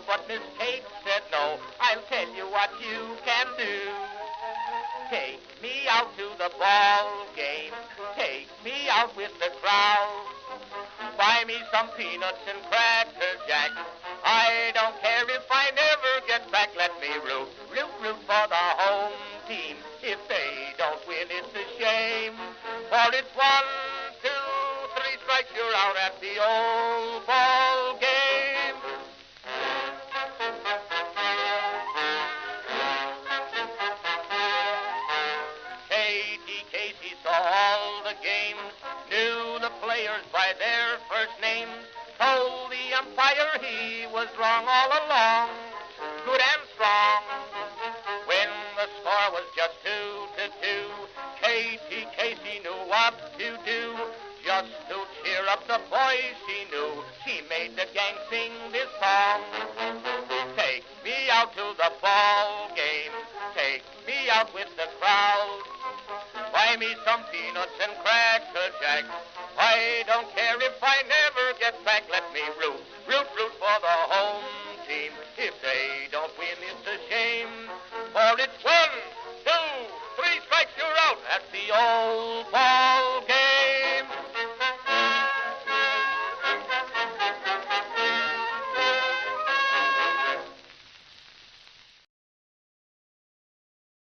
but Miss Kate said no. I'll tell you what you can do. Take me out to the ball game. Take me out with the crowd. Buy me some peanuts and cracker jack. I don't care if I never get back. Let me root for the home team. If they don't win, it's a shame. For it's 1, 2, 3 strikes, you're out at the old ball game. Katie Casey saw all the games, knew the players by their first names, told the umpire he was wrong all along, good and strong. When the score was just 2-2, Katie Casey knew what to do. Just to cheer up the boys she knew, she made the gang sing this song. Take me out to the ball game, take me out with the crowd. Buy me some peanuts and cracker jack. I don't care if I never get back. Let me root for the home team. If they don't win, it's a shame. For it's 1, 2, 3 strikes, you're out at the old ball game.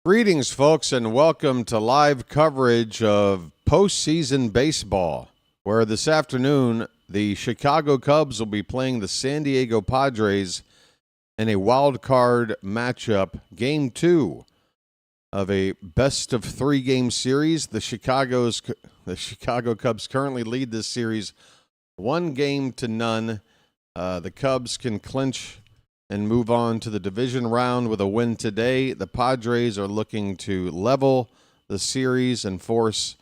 Greetings, folks, and welcome to live coverage of postseason baseball, where this afternoon the Chicago Cubs will be playing the San Diego Padres in a wild card matchup, Game 2 of a best-of-3 game series. The Chicago Cubs currently lead this series 1-0. The Cubs can clinch and move on to the division round with a win today. The Padres are looking to level the series and force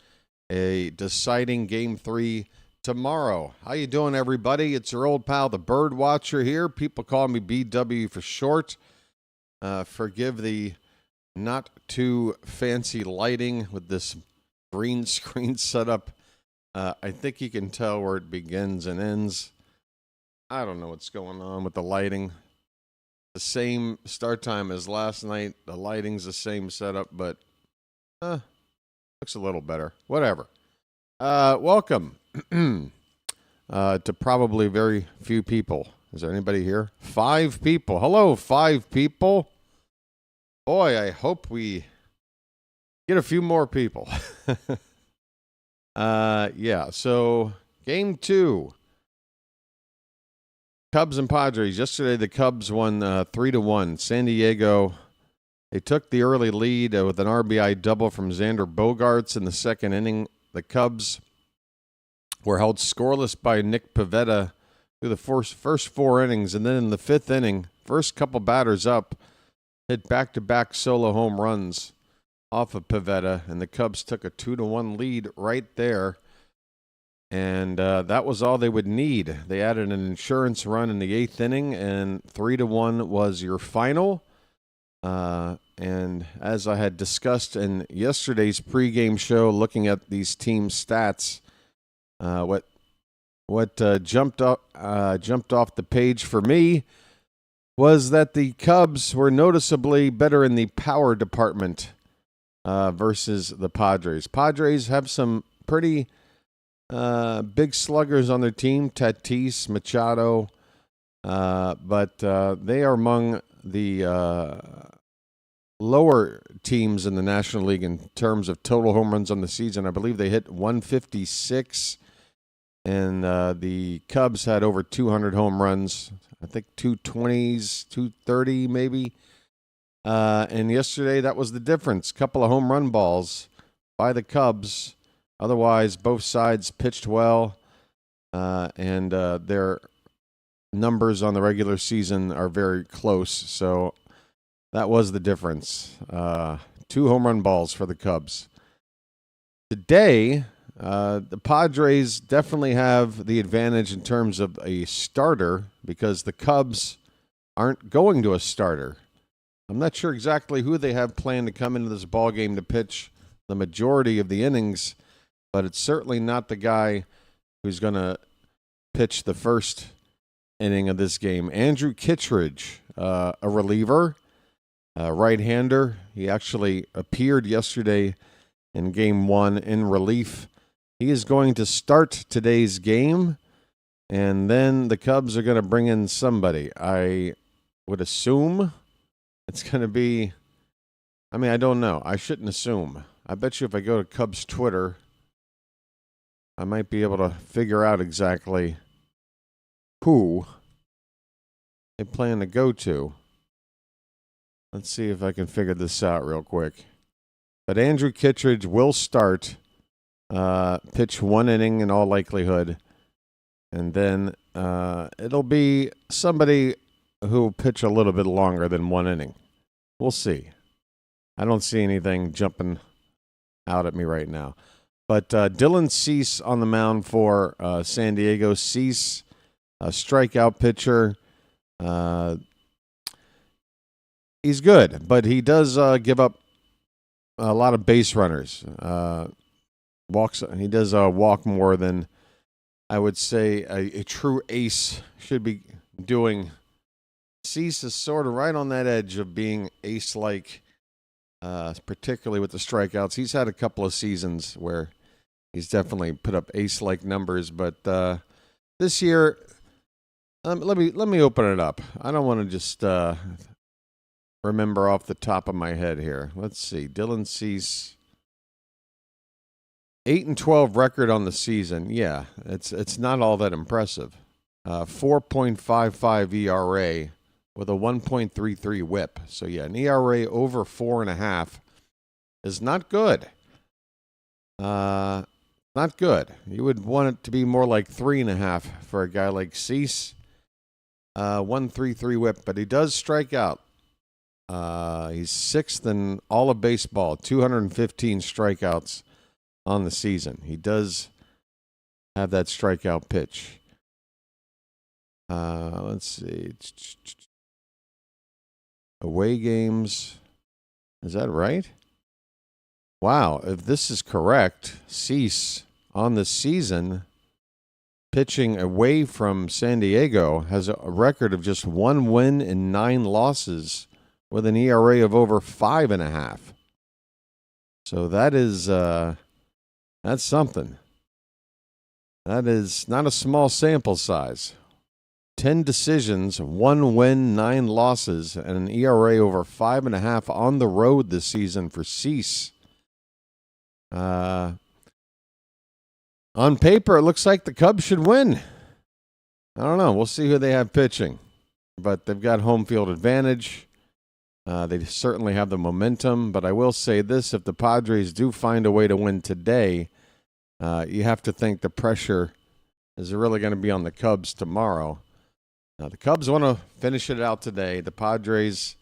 a deciding Game 3 tomorrow. How you doing, everybody? It's your old pal, the Bird Watcher here. People call me BW for short. Forgive the not too fancy lighting with this green screen setup. I think you can tell where it begins and ends. I don't know what's going on with the lighting. The same start time as last night. The lighting's the same setup, but looks a little better. Whatever. Welcome to probably very few people. Is there anybody here? 5 people. Hello, 5 people. Boy, I hope we get a few more people. Yeah, so Game 2. Cubs and Padres. Yesterday, the Cubs won 3-1. San Diego, they took the early lead with an RBI double from Xander Bogaerts in the second inning. The Cubs were held scoreless by Nick Pivetta through the first 4 innings, and then in the 5th inning, first couple batters up, hit back-to-back solo home runs off of Pivetta, and the Cubs took a 2-1 lead right there. And that was all they would need. They added an insurance run in the 8th inning, and 3-1 was your final. And as I had discussed in yesterday's pregame show, looking at these team stats, what jumped off the page for me was that the Cubs were noticeably better in the power department versus the Padres. Padres have some pretty big sluggers on their team, Tatis, Machado, but they are among the lower teams in the National League in terms of total home runs on the season. I believe they hit 156, and the Cubs had over 200 home runs. I think 220s, 230 maybe. And yesterday, that was the difference. Couple of home run balls by the Cubs. Otherwise, both sides pitched well, and their numbers on the regular season are very close. So that was the difference. 2 home run balls for the Cubs. Today, the Padres definitely have the advantage in terms of a starter because the Cubs aren't going to a starter. I'm not sure exactly who they have planned to come into this ballgame to pitch the majority of the innings, but it's certainly not the guy who's going to pitch the first inning of this game. Andrew Kittredge, a reliever, right-hander. He actually appeared yesterday in Game 1 in relief. He is going to start today's game, and then the Cubs are going to bring in somebody. I would assume it's going to be, I don't know. I shouldn't assume. I bet you if I go to Cubs Twitter, I might be able to figure out exactly who they plan to go to. Let's see if I can figure this out real quick. But Andrew Kittredge will start, pitch 1 inning in all likelihood, and then it'll be somebody who will pitch a little bit longer than 1 inning. We'll see. I don't see anything jumping out at me right now. But Dylan Cease on the mound for San Diego. Cease, a strikeout pitcher. He's good, but he does give up a lot of base runners. Walks. He does walk more than I would say a true ace should be doing. Cease is sort of right on that edge of being ace-like, particularly with the strikeouts. He's had a couple of seasons where he's definitely put up ace-like numbers, but this year, let me open it up. I don't want to just remember off the top of my head here. Let's see. Dylan Cease, 8-12 record on the season. Yeah, it's not all that impressive. 4.55 ERA with a 1.33 WHIP. So yeah, an ERA over 4.5 is not good. Not good. You would want it to be more like 3.5 for a guy like Cease. 1.33 WHIP, but he does strike out. He's 6th in all of baseball, 215 strikeouts on the season. He does have that strikeout pitch. Let's see. Away games. Is that right? Wow. If this is correct, Cease on the season, pitching away from San Diego, has a record of just 1 win and 9 losses with an ERA of over 5.5. So that is, that's something. That is not a small sample size. 10 decisions, 1 win, 9 losses, and an ERA over 5.5 on the road this season for Cease. On paper, it looks like the Cubs should win. I don't know. We'll see who they have pitching. But they've got home field advantage. They certainly have the momentum. But I will say this, if the Padres do find a way to win today, you have to think the pressure is really going to be on the Cubs tomorrow. Now, the Cubs want to finish it out today. The Padres,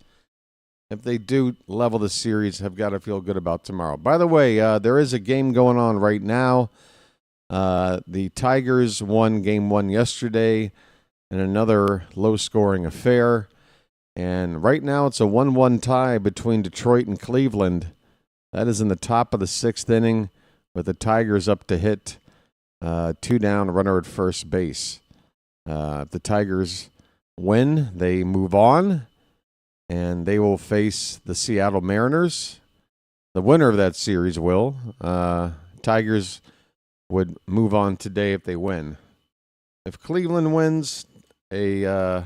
if they do level the series, have got to feel good about tomorrow. By the way, there is a game going on right now. The Tigers won Game 1 yesterday in another low-scoring affair. And right now it's a 1-1 tie between Detroit and Cleveland. That is in the top of the 6th inning with the Tigers up to hit. 2 down, runner at first base. If the Tigers win, they move on, and they will face the Seattle Mariners. The winner of that series will. Tigers would move on today if they win. If Cleveland wins, a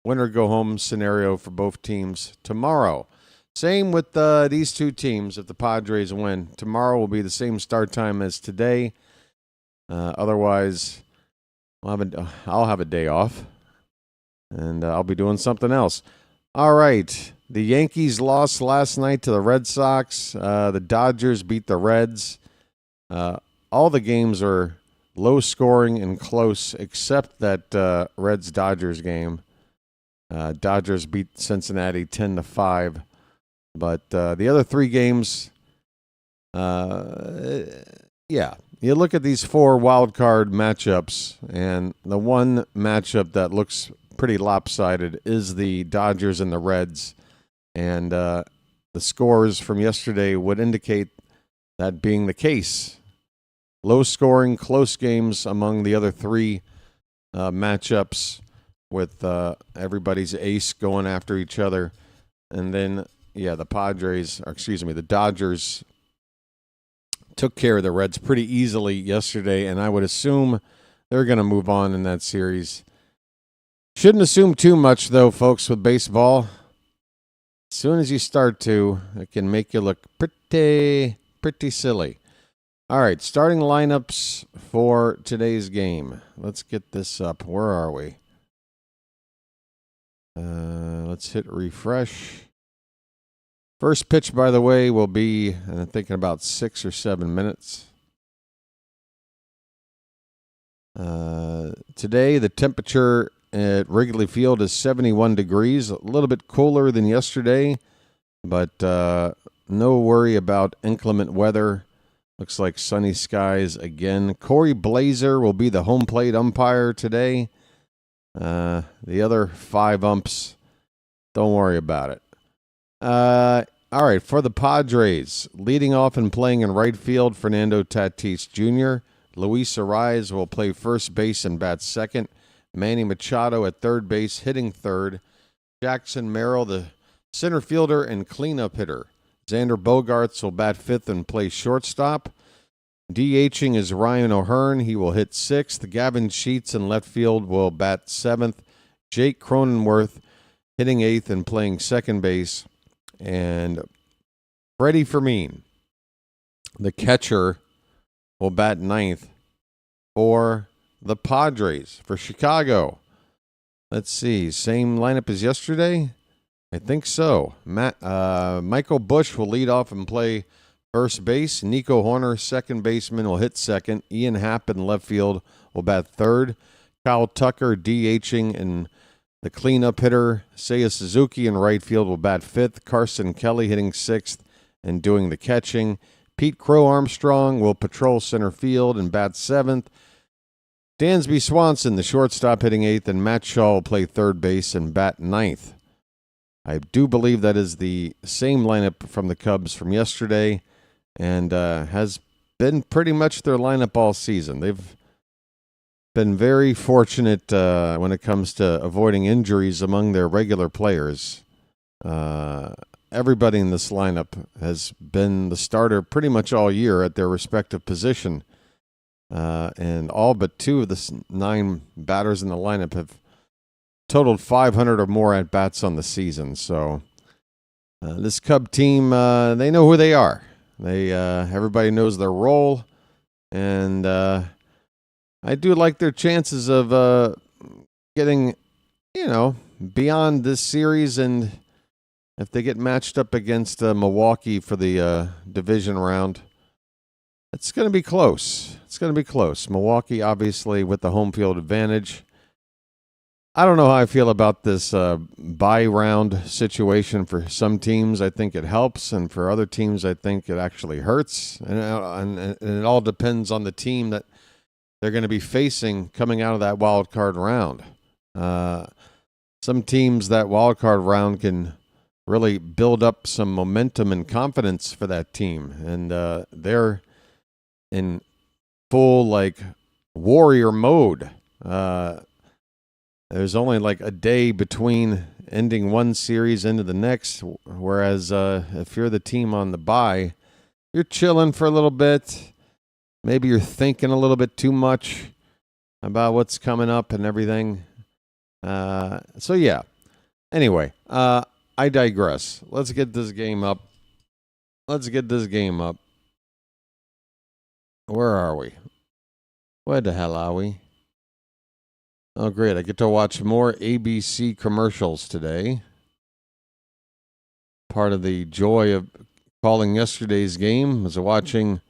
winner-go-home scenario for both teams tomorrow. Same with these two teams. If the Padres win, tomorrow will be the same start time as today. Otherwise, I'll have a day off, and I'll be doing something else. All right. The Yankees lost last night to the Red Sox. The Dodgers beat the Reds. All the games are low-scoring and close, except that Reds-Dodgers game. Dodgers beat Cincinnati 10-5. But the other 3 games, yeah. You look at these 4 wild card matchups, and the one matchup that looks pretty lopsided is the Dodgers and the Reds. And the scores from yesterday would indicate that being the case. Low scoring, close games among the other 3 matchups. with everybody's ace going after each other. And then, yeah, the Dodgers took care of the Reds pretty easily yesterday, and I would assume they're going to move on in that series. Shouldn't assume too much, though, folks, with baseball. As soon as you start to, it can make you look pretty silly. All right, starting lineups for today's game. Let's get this up. Where are we? Let's hit refresh. First pitch, by the way, will be, I'm thinking, about 6 or 7 minutes. Today, the temperature at Wrigley Field is 71 degrees, a little bit cooler than yesterday, but no worry about inclement weather. Looks like sunny skies again. Corey Blazer will be the home plate umpire today. The other 5 umps, don't worry about it. All right, for the Padres, leading off and playing in right field, Fernando Tatis Jr. Luis Ariz will play first base and bat second. Manny Machado at third base, hitting third. Jackson Merrill, the center fielder and cleanup hitter. Xander Bogaerts will bat fifth and play shortstop. DHing is Ryan O'Hearn. He will hit sixth. Gavin Sheets in left field will bat seventh. Jake Cronenworth hitting eighth and playing second base. And Freddie Fermin, the catcher, will bat ninth for the Padres. For Chicago, let's see, same lineup as yesterday? I think so. Michael Busch will lead off and play first base. Nico Horner, second baseman, will hit second. Ian Happ in left field will bat third. Kyle Tucker DHing, and the cleanup hitter, Seiya Suzuki in right field, will bat fifth. Carson Kelly hitting sixth and doing the catching. Pete Crow Armstrong will patrol center field and bat seventh. Dansby Swanson, the shortstop, hitting eighth, and Matt Shaw will play third base and bat ninth. I do believe that is the same lineup from the Cubs from yesterday, and has been pretty much their lineup all season. They've been very fortunate when it comes to avoiding injuries among their regular players. Everybody in this lineup has been the starter pretty much all year at their respective position. And all but 2 of the 9 batters in the lineup have totaled 500 or more at-bats on the season. So this Cub team, they know who they are. Everybody knows their role, and I do like their chances of getting, beyond this series. And if they get matched up against Milwaukee for the division round, it's going to be close. It's going to be close. Milwaukee, obviously, with the home field advantage. I don't know how I feel about this bye round situation for some teams. I think it helps, and for other teams, I think it actually hurts. And it all depends on the team that they're going to be facing coming out of that wild card round. Some teams, that wild card round can really build up some momentum and confidence for that team, and they're in full warrior mode. There's only a day between ending one series into the next, whereas if you're the team on the bye, you're chilling for a little bit. Maybe you're thinking a little bit too much about what's coming up and everything. So yeah. Anyway, I digress. Let's get this game up. Where are we? Where the hell are we? Oh, great. I get to watch more ABC commercials today. Part of the joy of calling yesterday's game was watching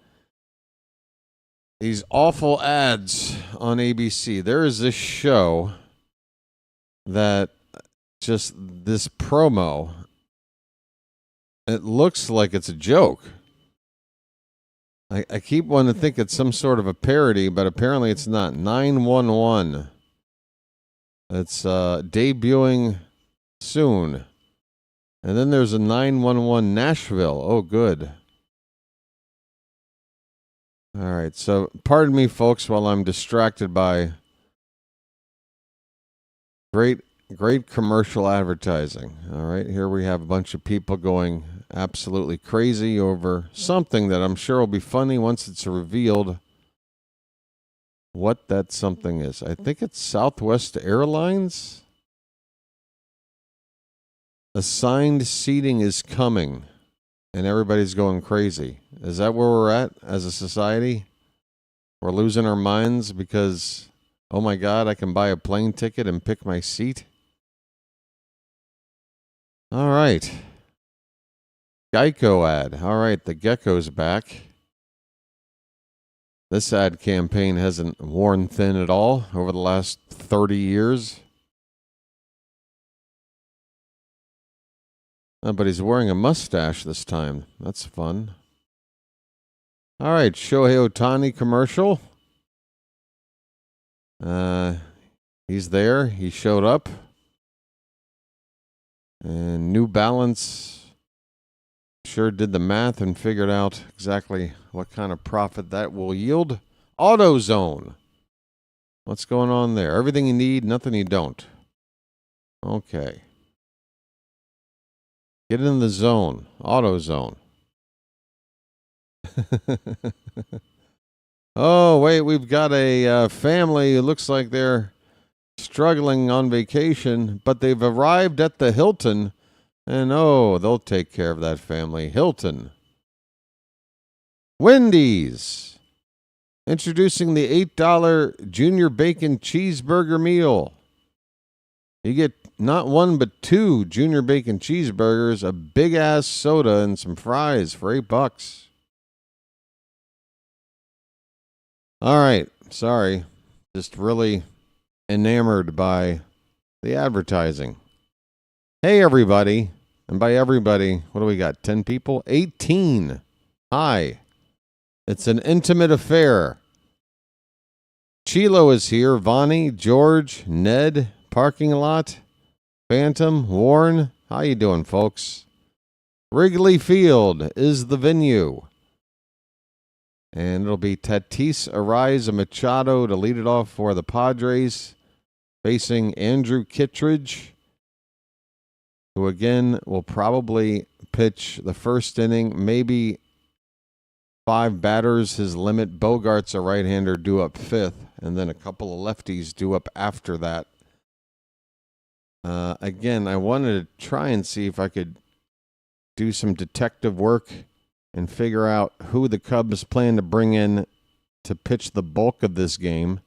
these awful ads on ABC. There is this show that just this promo, it looks like it's a joke. I keep wanting to think it's some sort of a parody, but apparently it's not. 911. It's debuting soon. And then there's a 911 Nashville. Oh, good. All right, so pardon me, folks, while I'm distracted by Great commercial advertising. All right, here we have a bunch of people going absolutely crazy over something that I'm sure will be funny once it's revealed what that something is. I think it's Southwest Airlines. Assigned seating is coming, and everybody's going crazy. Is that where we're at as a society? We're losing our minds because, oh my God, I can buy a plane ticket and pick my seat? All right. Geico ad. All right, the gecko's back. This ad campaign hasn't worn thin at all over the last 30 years. But he's wearing a mustache this time. That's fun. All right, Shohei Ohtani commercial. He's there. He showed up. And New Balance sure did the math and figured out exactly what kind of profit that will yield. AutoZone. What's going on there? Everything you need, nothing you don't. Okay. Get in the zone. AutoZone. Oh, wait, we've got a family. It looks like they're struggling on vacation, but they've arrived at the Hilton, and they'll take care of that family. Hilton. Wendy's. Introducing the $8 Junior Bacon Cheeseburger Meal. You get not one but two Junior Bacon Cheeseburgers, a big-ass soda, and some fries for $8. All right. Sorry. Just really enamored by the advertising. Hey, everybody. And by everybody, what do we got? 10 people? 18. Hi. It's an intimate affair. Chilo is here. Vonnie, George, Ned, parking lot, Phantom, Warren. How you doing, folks? Wrigley Field is the venue. And it'll be Tatis Arraez Machado to lead it off for the Padres, facing Andrew Kittredge, who again will probably pitch the first inning, maybe 5 batters, his limit. Bogart's a right-hander, due up 5th, and then a couple of lefties due up after that. Again, I wanted to try and see if I could do some detective work and figure out who the Cubs plan to bring in to pitch the bulk of this game,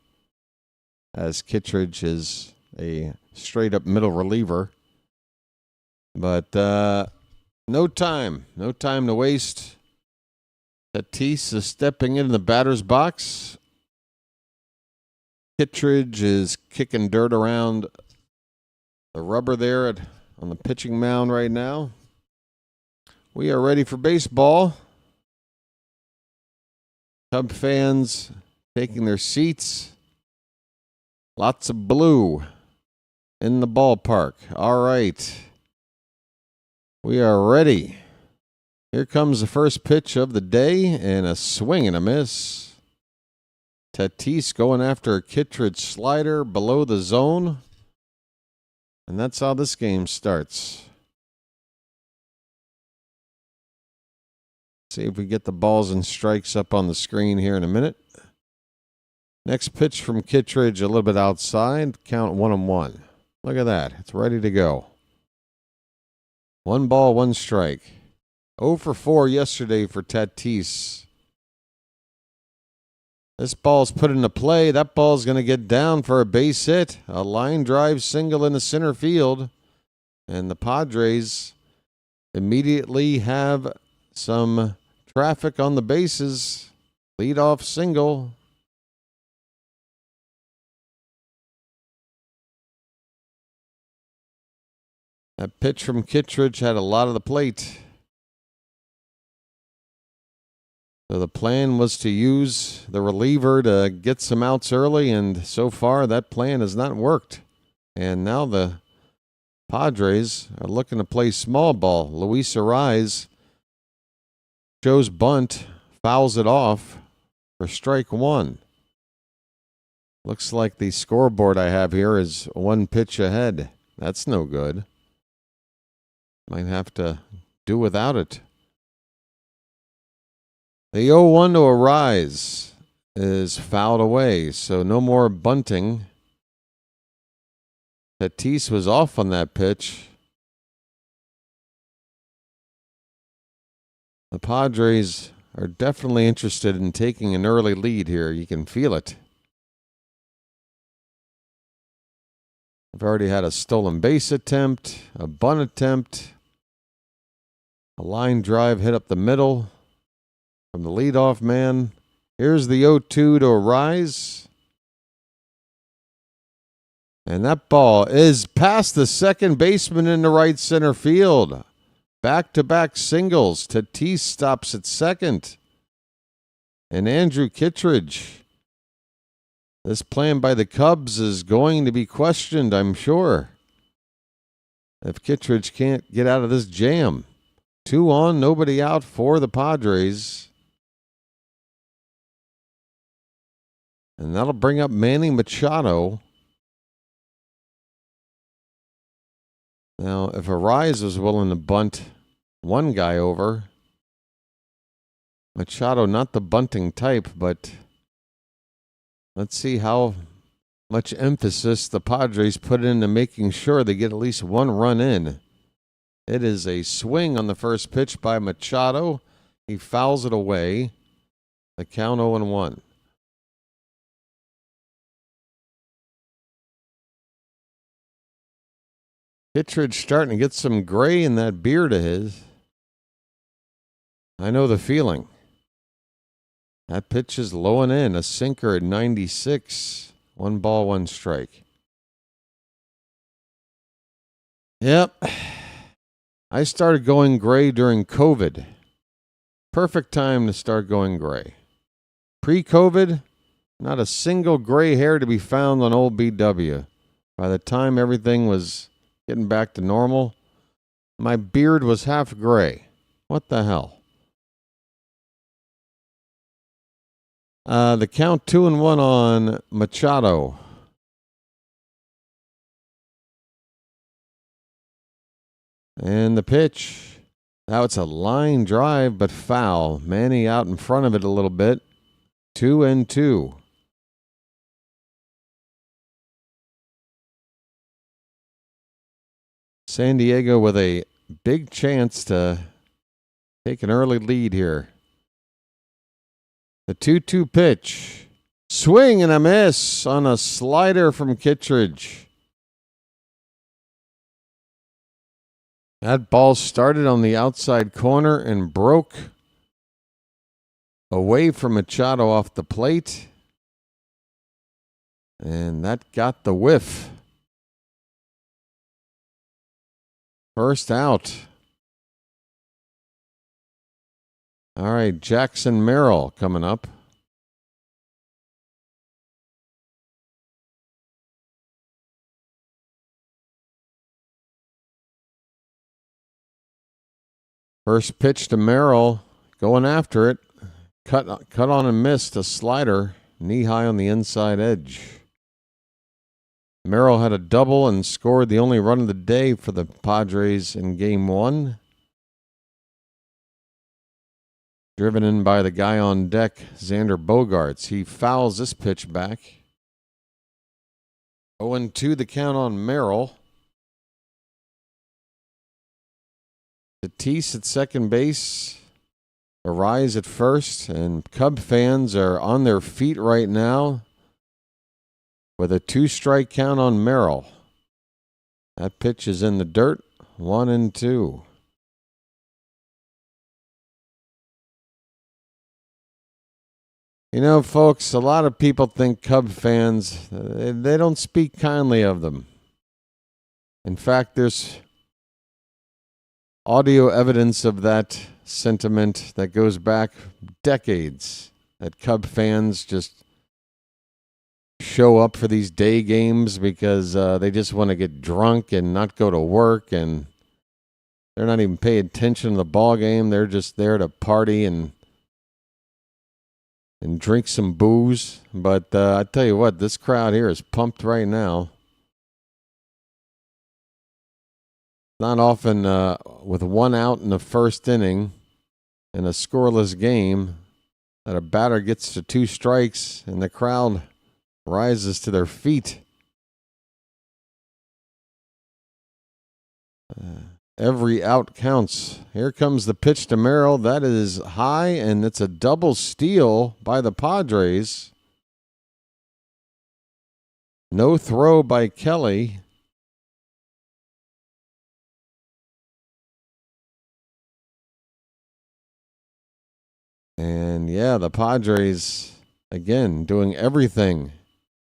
as Kittredge is a straight-up middle reliever. But no time to waste. Tatis is stepping into the batter's box. Kittredge is kicking dirt around the rubber there on the pitching mound right now. We are ready for baseball. Cub fans taking their seats. Lots of blue in the ballpark. All right. We are ready. Here comes the first pitch of the day, and a swing and a miss. Tatis going after a Kittredge slider below the zone. And that's how this game starts. See if we get the balls and strikes up on the screen here in a minute. Next pitch from Kittredge, a little bit outside. Count 1-1. Look at that. It's ready to go. 1 ball, 1 strike. 0 for 4 yesterday for Tatis. This ball's put into play. That ball's going to get down for a base hit. A line drive single in the center field. And the Padres immediately have some traffic on the bases. Leadoff single. That pitch from Kittredge had a lot of the plate. So the plan was to use the reliever to get some outs early, and so far that plan has not worked. And now the Padres are looking to play small ball. Luis Arraez shows bunt, fouls it off for strike 1. Looks like the scoreboard I have here is 1 pitch ahead. That's no good. Might have to do without it. The 0-1 to Arise is fouled away, so no more bunting. Tatis was off on that pitch. The Padres are definitely interested in taking an early lead here. You can feel it. I've already had a stolen base attempt, a bunt attempt, a line drive hit up the middle from the leadoff man. Here's the 0-2 to Arise. And that ball is past the second baseman in the right center field. Back-to-back singles. Tatis stops at second. And Andrew Kittredge. This plan by the Cubs is going to be questioned, I'm sure, if Kittredge can't get out of this jam. 2 on, nobody out for the Padres. And that'll bring up Manny Machado. Now, if Arise was willing to bunt one guy over, Machado, not the bunting type, but let's see how much emphasis the Padres put into making sure they get at least 1 run in. It is a swing on the first pitch by Machado. He fouls it away. The count 0-1. Kittredge starting to get some gray in that beard of his. I know the feeling. That pitch is low and in. A sinker at 96. 1 ball, 1 strike. Yep. I started going gray during COVID. Perfect time to start going gray. Pre-COVID, not a single gray hair to be found on old BW. By the time everything was getting back to normal, my beard was half gray. What the hell? The count 2-1 on Machado. And the pitch. Now it's a line drive, but foul. Manny out in front of it a little bit. 2-2. San Diego with a big chance to take an early lead here. The 2-2 pitch. Swing and a miss on a slider from Kittredge. That ball started on the outside corner and broke away from Machado off the plate. And that got the whiff. First out. All right, Jackson Merrill coming up. First pitch to Merrill, going after it. Cut on and missed a slider, knee high on the inside edge. Merrill had a double and scored the only run of the day for the Padres in Game 1. Driven in by the guy on deck, Xander Bogaerts. He fouls this pitch back. 0-2 the count on Merrill. Tatis at second base. Arise at first. And Cub fans are on their feet right now with a 2-strike count on Merrill. That pitch is in the dirt. 1-2. You know, folks, a lot of people think Cub fans, they don't speak kindly of them. In fact, there's audio evidence of that sentiment that goes back decades, that Cub fans just show up for these day games because they just want to get drunk and not go to work, and they're not even paying attention to the ball game. They're just there to party, and and drink some booze. But I tell you what, this crowd here is pumped right now. Not often with one out in the first inning in a scoreless game that a batter gets to 2 strikes and the crowd rises to their feet. Every out counts. Here comes the pitch to Merrill. That is high, and it's a double steal by the Padres. No throw by Kelly. And yeah, the Padres, again, doing everything,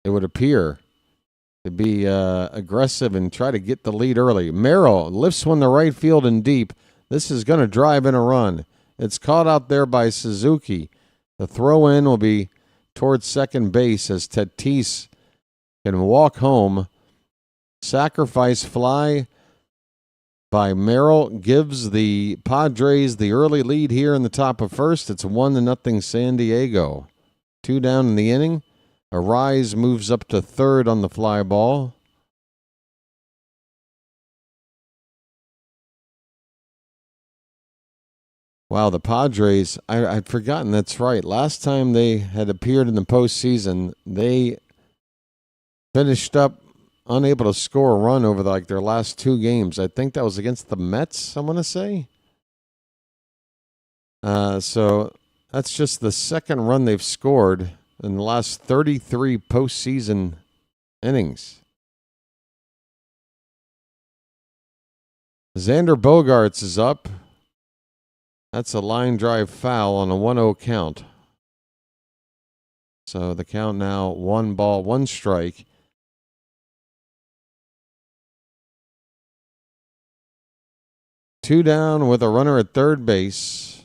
it would appear, to be aggressive and try to get the lead early. Merrill lifts one to right field and deep. This is going to drive in a run. It's caught out there by Suzuki. The throw in will be towards second base as Tatis can walk home. Sacrifice fly by Merrill gives the Padres the early lead here in the top of first. It's 1-0 San Diego. 2 down in the inning. Arise moves up to third on the fly ball. Wow, the Padres, I'd forgotten, that's right. Last time they had appeared in the postseason, they finished up unable to score a run over their last 2 games. I think that was against the Mets, I want to say. So that's just the second run they've scored in the last 33 postseason innings. Xander Bogaerts is up. That's a line drive foul on a 1-0 count. So the count now 1 ball, 1 strike. Two down with a runner at third base.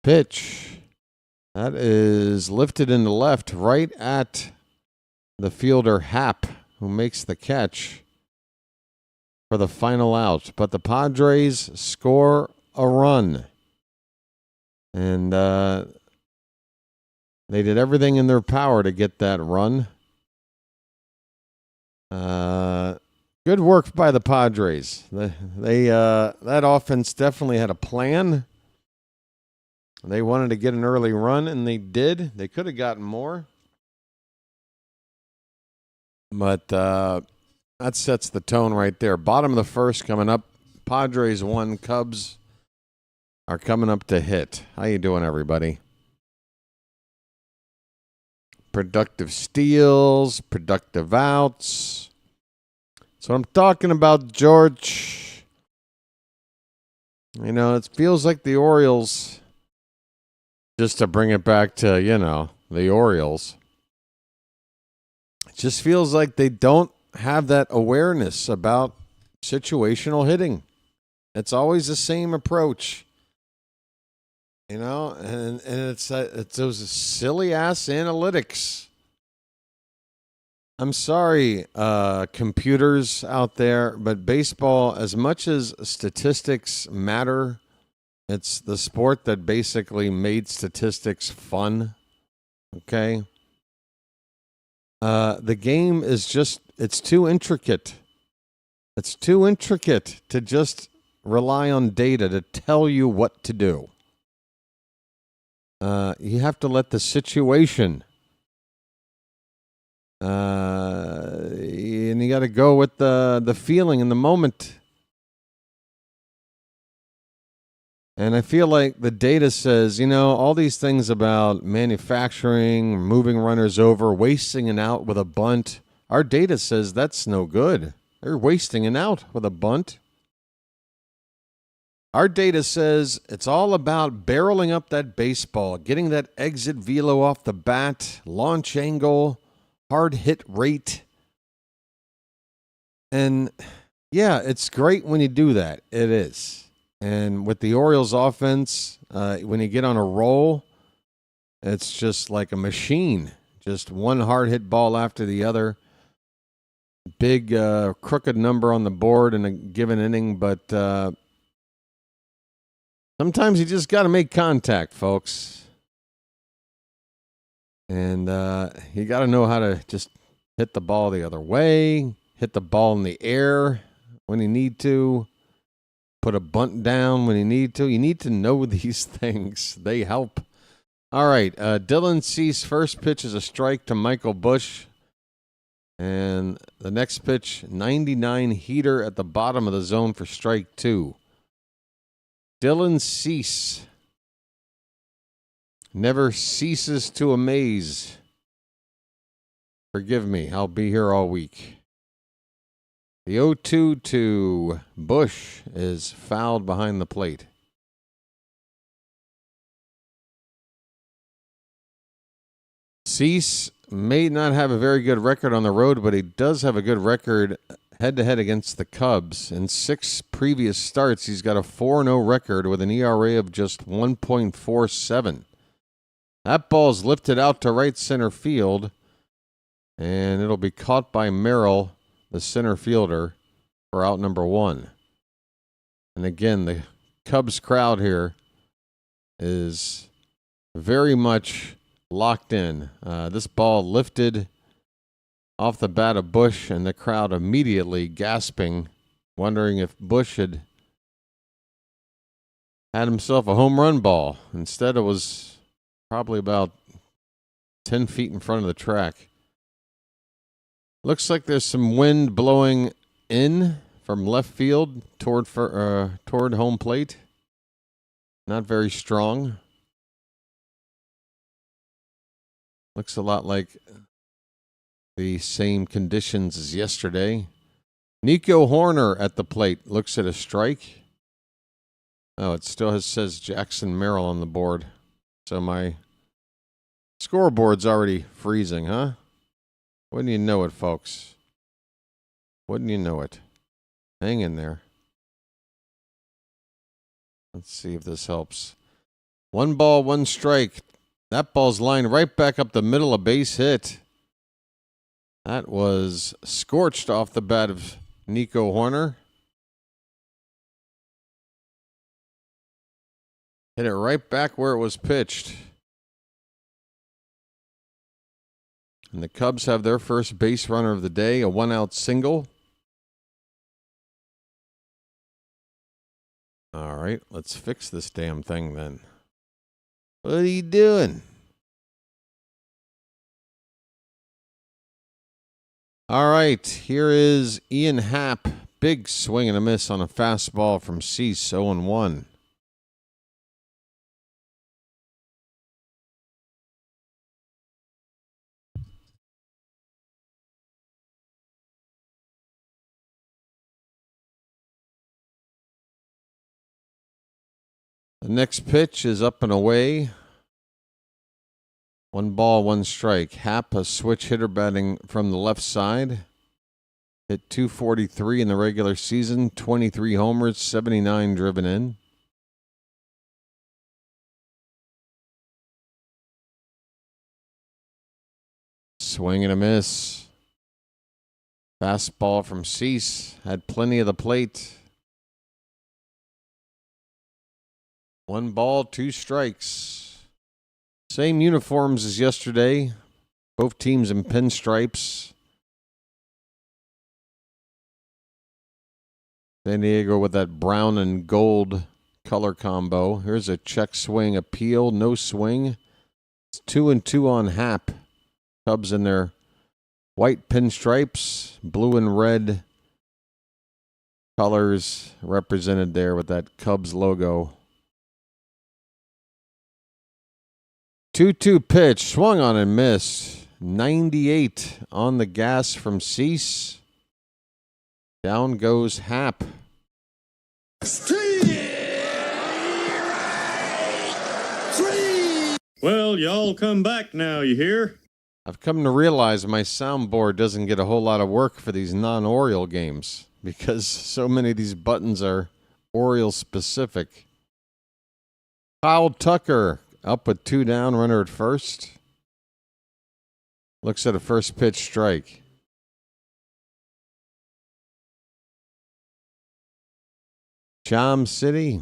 Pitch. That is lifted into left, right at the fielder Happ, who makes the catch for the final out. But the Padres score a run. And they did everything in their power to get that run. Good work by the Padres. That offense definitely had a plan. They wanted to get an early run, and they did. They could have gotten more. But that sets the tone right there. Bottom of the first coming up. Padres 1, Cubs are coming up to hit. How you doing, everybody? Productive steals, productive outs. That's what I'm talking about, George. You know, it feels like the Orioles... Just to bring it back to, the Orioles. It just feels like they don't have that awareness about situational hitting. It's always the same approach. And it's those silly-ass analytics. I'm sorry, computers out there, but baseball, as much as statistics matter, it's the sport that basically made statistics fun, okay? The game is just, it's too intricate. It's too intricate to just rely on data to tell you what to do. You have to let the situation, and you got to go with the feeling in the moment. And I feel like the data says, all these things about manufacturing, moving runners over, wasting an out with a bunt. Our data says that's no good. They're wasting an out with a bunt. Our data says it's all about barreling up that baseball, getting that exit velo off the bat, launch angle, hard hit rate. And yeah, it's great when you do that. It is. And with the Orioles offense, when you get on a roll, it's just like a machine. Just one hard hit ball after the other. Big crooked number on the board in a given inning, but Sometimes you just got to make contact, folks. And you got to know how to just hit the ball the other way, hit the ball in the air when you need to, put a bunt down when you need to. You need to know these things. They help. All right, Dylan Cease, first pitch is a strike to Michael Busch. And the next pitch, 99 heater at the bottom of the zone for strike 2. Dylan Cease never ceases to amaze. Forgive me, I'll be here all week. The 0-2 to Busch is fouled behind the plate. Cease may not have a very good record on the road, but he does have a good record head-to-head against the Cubs. In 6 previous starts, he's got a 4-0 record with an ERA of just 1.47. That ball's lifted out to right center field, and it'll be caught by Merrill, the center fielder, for out number 1. And again, the Cubs crowd here is very much locked in. This ball lifted off the bat of Busch, and the crowd immediately gasping, wondering if Busch had himself a home run ball. Instead, it was probably about 10 feet in front of the track. Looks like there's some wind blowing in from left field toward home plate. Not very strong. Looks a lot like the same conditions as yesterday. Nico Horner at the plate looks at a strike. Oh, it still says Jackson Merrill on the board. So my scoreboard's already freezing, huh? Wouldn't you know it, folks? Wouldn't you know it? Hang in there. Let's see if this helps. 1 ball, 1 strike. That ball's lined right back up the middle, a base hit. That was scorched off the bat of Nico Horner. Hit it right back where it was pitched. And the Cubs have their first base runner of the day, a 1-out single. All right, let's fix this damn thing then. What are you doing? All right, here is Ian Happ. Big swing and a miss on a fastball from Cease, 0-1. The next pitch is up and away. 1 ball, 1 strike. Happ, a switch hitter batting from the left side. Hit .243 in the regular season, 23 homers, 79 driven in. Swing and a miss. Fastball from Cease. Had plenty of the plate. 1 ball, 2 strikes. Same uniforms as yesterday. Both teams in pinstripes. San Diego with that brown and gold color combo. Here's a check swing appeal. No swing. It's 2-2 on Happ. Cubs in their white pinstripes. Blue and red colors represented there with that Cubs logo. 2-2 pitch, swung on and missed. 98 on the gas from Cease. Down goes Happ. Well, y'all come back now, you hear? I've come to realize my soundboard doesn't get a whole lot of work for these non-Oriole games because so many of these buttons are Oriole specific. Kyle Tucker up with 2 down, runner at first. Looks at a first pitch strike. Cham City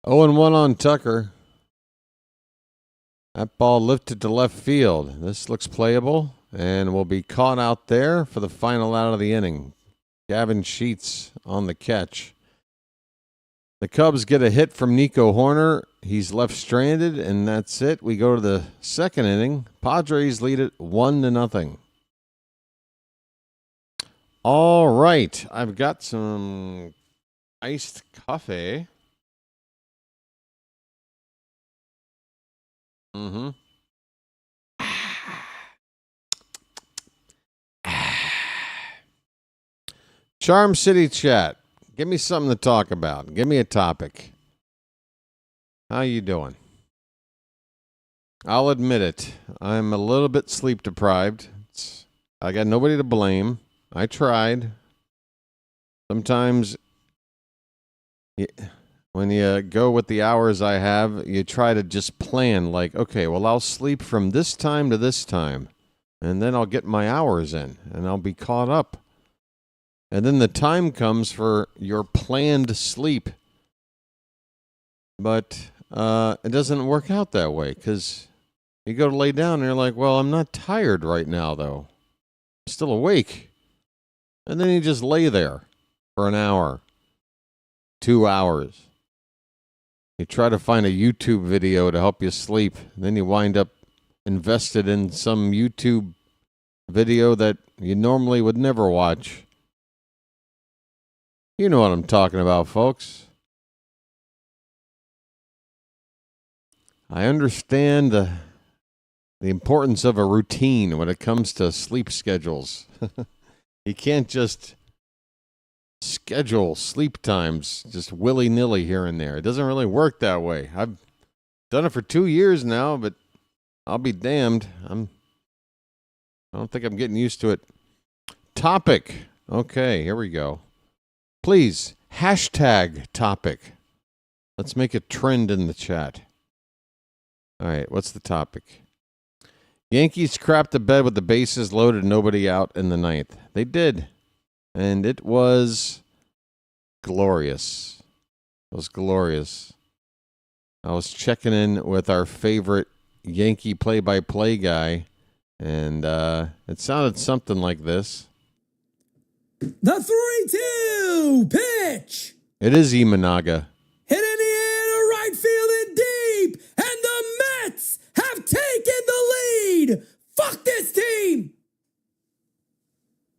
0-1 on Tucker. That ball lifted to left field. This looks playable and will be caught out there for the final out of the inning. Gavin Sheets on the catch. The Cubs get a hit from Nico Horner. He's left stranded, and that's it. We go to the second inning. Padres lead it 1-0. All right. I've got some iced coffee. Charm City chat. Give me something to talk about. Give me a topic. How you doing? I'll admit it. I'm a little bit sleep deprived. I got nobody to blame. I tried. Sometimes when you go with the hours I have, you try to just plan like, okay, well, I'll sleep from this time to this time, and then I'll get my hours in, and I'll be caught up. And then the time comes for your planned sleep. But it doesn't work out that way because you go to lay down and you're like, well, I'm not tired right now, though. I'm still awake. And then you just lay there for an hour, 2 hours. You try to find a YouTube video to help you sleep. And then you wind up invested in some YouTube video that you normally would never watch. You know what I'm talking about, folks. I understand the importance of a routine when it comes to sleep schedules. You can't just schedule sleep times just willy-nilly here and there. It doesn't really work that way. I've done it for 2 years now, but I'll be damned. I don't think I'm getting used to it. Topic. Okay, here we go. Please, hashtag topic. Let's make a trend in the chat. All right, what's the topic? Yankees crapped the bed with the bases loaded, nobody out in the ninth. They did, and it was glorious. It was glorious. I was checking in with our favorite Yankee play-by-play guy, and it sounded something like this. The 3-2 pitch. It is Imanaga. Hit in the air to right field and deep. And the Mets have taken the lead. Fuck this team.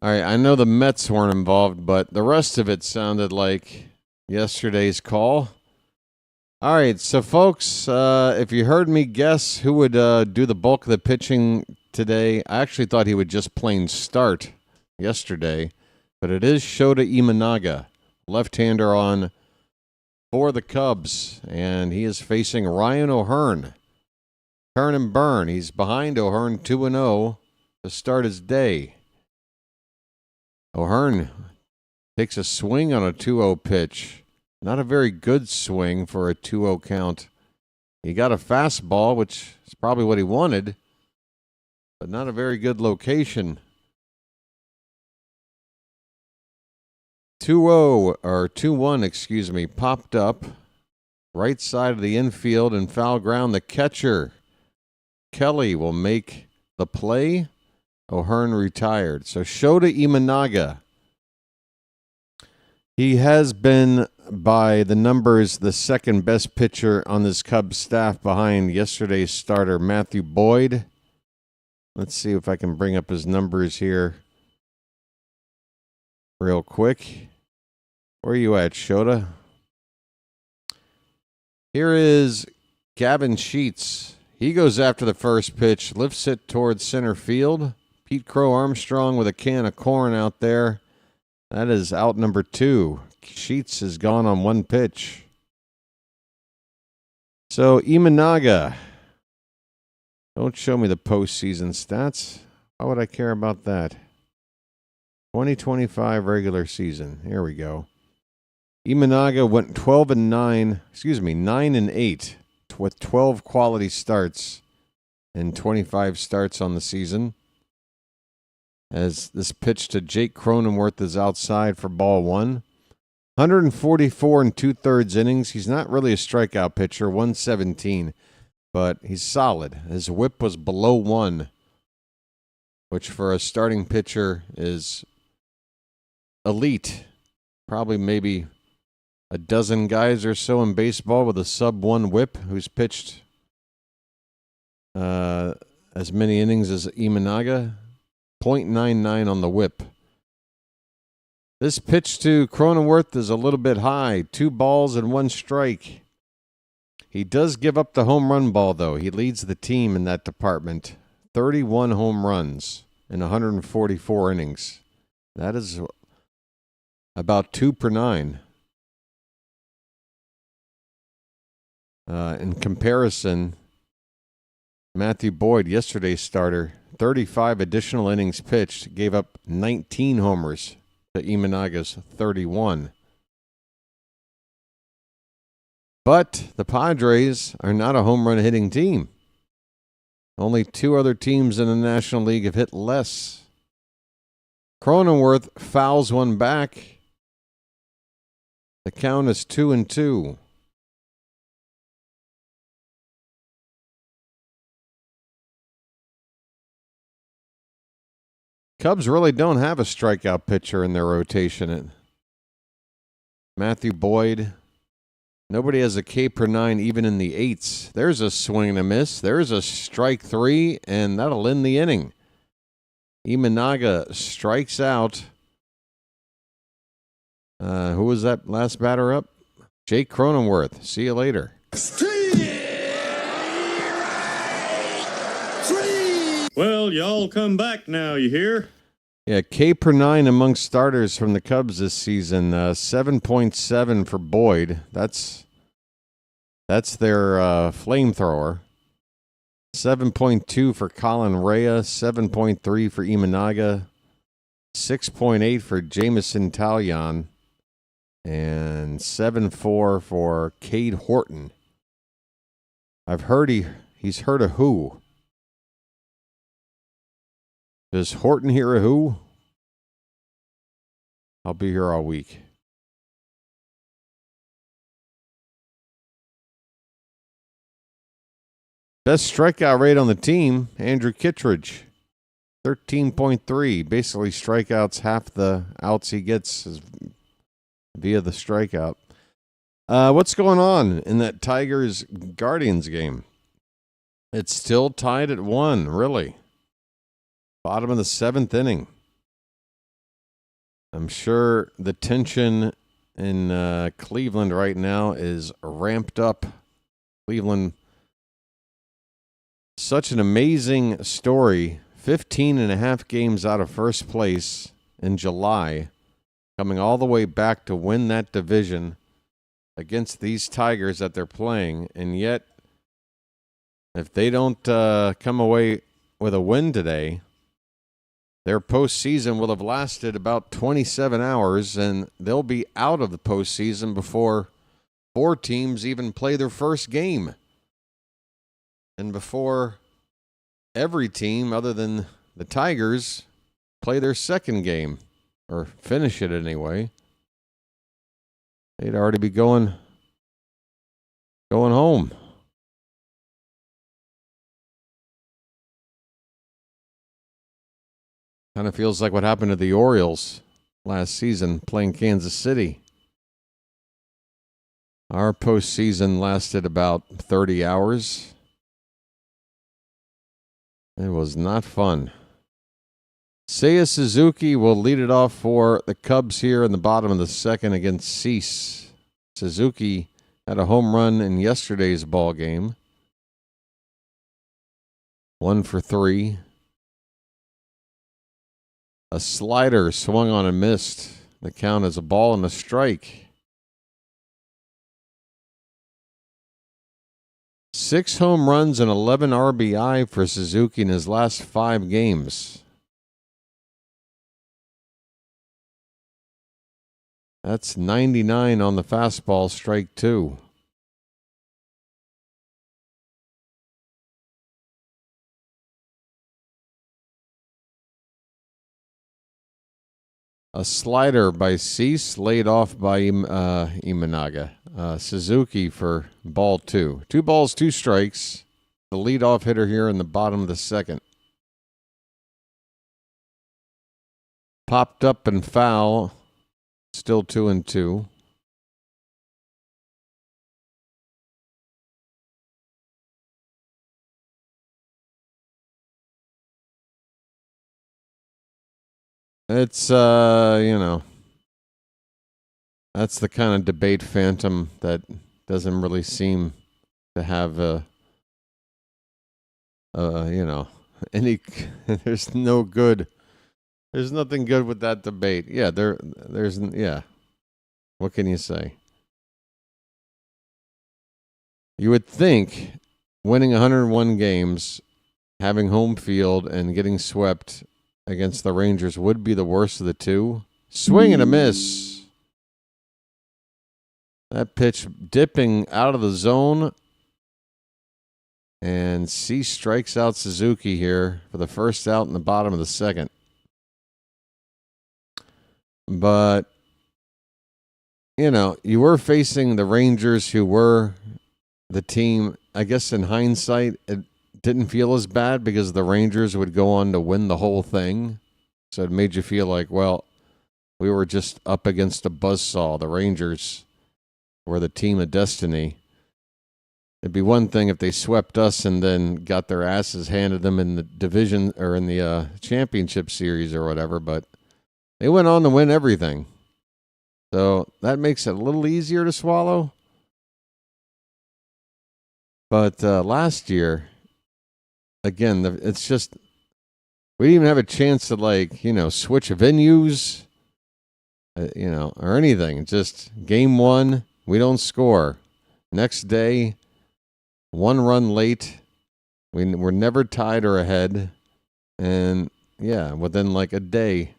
All right, I know the Mets weren't involved, but the rest of it sounded like yesterday's call. All right, so folks, if you heard me guess who would do the bulk of the pitching today, I actually thought he would just plain start yesterday. But it is Shota Imanaga, left-hander on for the Cubs, and he is facing Ryan O'Hearn. Turn and burn. He's behind O'Hearn 2-0 to start his day. O'Hearn takes a swing on a 2-0 pitch. Not a very good swing for a 2-0 count. He got a fastball, which is probably what he wanted, but not a very good location. 2-0, or 2-1, popped up. Right side of the infield and foul ground. The catcher, Kelly, will make the play. O'Hearn retired. So Shota Imanaga. He has been, by the numbers, the second best pitcher on this Cubs staff behind yesterday's starter, Matthew Boyd. Let's see if I can bring up his numbers here real quick. Where are you at, Shota? Here is Gavin Sheets. He goes after the first pitch, lifts it towards center field. Pete Crow Armstrong with a can of corn out there. That is out number 2. Sheets is gone on one pitch. So Imanaga. Don't show me the postseason stats. Why would I care about that? 2025 regular season. Here we go. Imanaga went 9-8 with 12 quality starts and 25 starts on the season. As this pitch to Jake Cronenworth is outside for ball 1. 144 and 2/3 innings. He's not really a strikeout pitcher, 117, but he's solid. His whip was below 1, which for a starting pitcher is elite. Probably maybe a dozen guys or so in baseball with a sub-1 whip who's pitched as many innings as Imanaga. .99 on the whip. This pitch to Cronenworth is a little bit high. 2 balls and 1 strike. He does give up the home run ball, though. He leads the team in that department. 31 home runs in 144 innings. That is about 2 per 9. In comparison, Matthew Boyd, yesterday's starter, 35 additional innings pitched, gave up 19 homers to Imanaga's 31. But the Padres are not a home run hitting team. Only 2 other teams in the National League have hit less. Cronenworth fouls one back. The count is 2-2. Cubs really don't have a strikeout pitcher in their rotation. Matthew Boyd. Nobody has a K per 9 even in the 8s. There's a swing and a miss. There's a strike 3, and that'll end the inning. Imanaga strikes out. Who was that last batter up? Jake Cronenworth. See you later. Well, y'all come back now, you hear? Yeah, K per 9 among starters from the Cubs this season. 7.7 for Boyd. That's their flamethrower. 7.2 for Colin Rea. 7.3 for Imanaga. 6.8 for Jamison Talyon. And 7.4 for Cade Horton. I've heard he's heard of who. Does Horton hear a who? I'll be here all week. Best strikeout rate on the team, Andrew Kittredge. 13.3. Basically, strikeouts, half the outs he gets is via the strikeout. What's going on in that Tigers-Guardians game? It's still tied at 1, really. Bottom of the 7th inning. I'm sure the tension in Cleveland right now is ramped up. Cleveland, such an amazing story. 15 and a half games out of first place in July, coming all the way back to win that division against these Tigers that they're playing. And yet, if they don't come away with a win today, their postseason will have lasted about 27 hours, and they'll be out of the postseason before 4 teams even play their first game. And before every team other than the Tigers play their second game, or finish it anyway. They'd already be going home. Kind of feels like what happened to the Orioles last season playing Kansas City. Our postseason lasted about 30 hours. It was not fun. Seiya Suzuki will lead it off for the Cubs here in the bottom of the 2nd against Cease. Suzuki had a home run in yesterday's ball game. 1 for 3. A slider swung on and missed. The count is a ball and a strike. 6 home runs and 11 RBI for Suzuki in his last 5 games. That's 99 on the fastball, strike 2. A slider by Cease, laid off by Imanaga. Suzuki for ball 2. 2 balls, 2 strikes. The leadoff hitter here in the bottom of the second. Popped up and foul. Still 2-2. It's, that's the kind of debate phantom that doesn't really seem to have, any, there's nothing good with that debate. Yeah, yeah. What can you say? You would think winning 101 games, having home field, and getting swept against the Rangers would be the worst of the two. Swing and a miss. That pitch dipping out of the zone. And C strikes out Suzuki here for the first out in the bottom of the second. But, you were facing the Rangers, who were the team. I guess in hindsight, it didn't feel as bad because the Rangers would go on to win the whole thing. So it made you feel like, well, we were just up against a buzzsaw. The Rangers were the team of destiny. It'd be one thing if they swept us and then got their asses handed them in the division or in the championship series or whatever, but they went on to win everything. So that makes it a little easier to swallow. But last year, again, it's just, we didn't even have a chance to, switch venues, or anything. Just game 1, we don't score. Next day, 1 run late. We're never tied or ahead. And, yeah, within a day,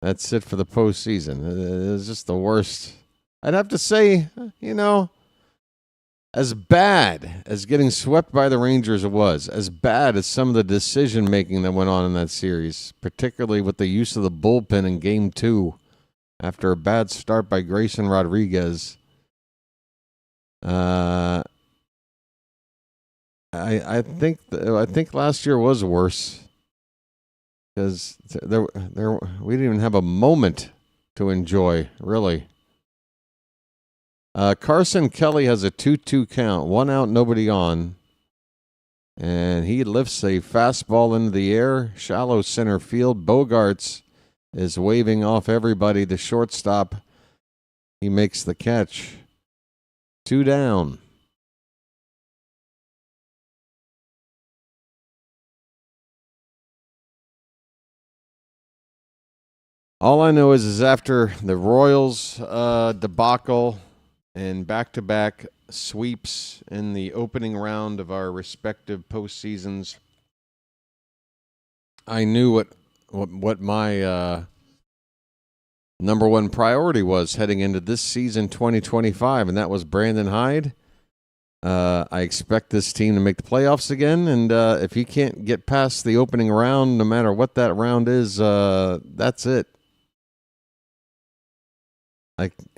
that's it for the postseason. It's just the worst. I'd have to say, as bad as getting swept by the Rangers was, as bad as some of the decision-making that went on in that series, particularly with the use of the bullpen in Game 2 after a bad start by Grayson Rodriguez, I think last year was worse because we didn't even have a moment to enjoy, really. Carson Kelly has a 2-2 count, 1 out, nobody on, and he lifts a fastball into the air, shallow center field. Bogarts is waving off everybody. The shortstop, he makes the catch. 2 down. All I know is after the Royals debacle and back-to-back sweeps in the opening round of our respective postseasons, I knew what my number one priority was heading into this season 2025, and that was Brandon Hyde. I expect this team to make the playoffs again, and if he can't get past the opening round, no matter what that round is, that's it.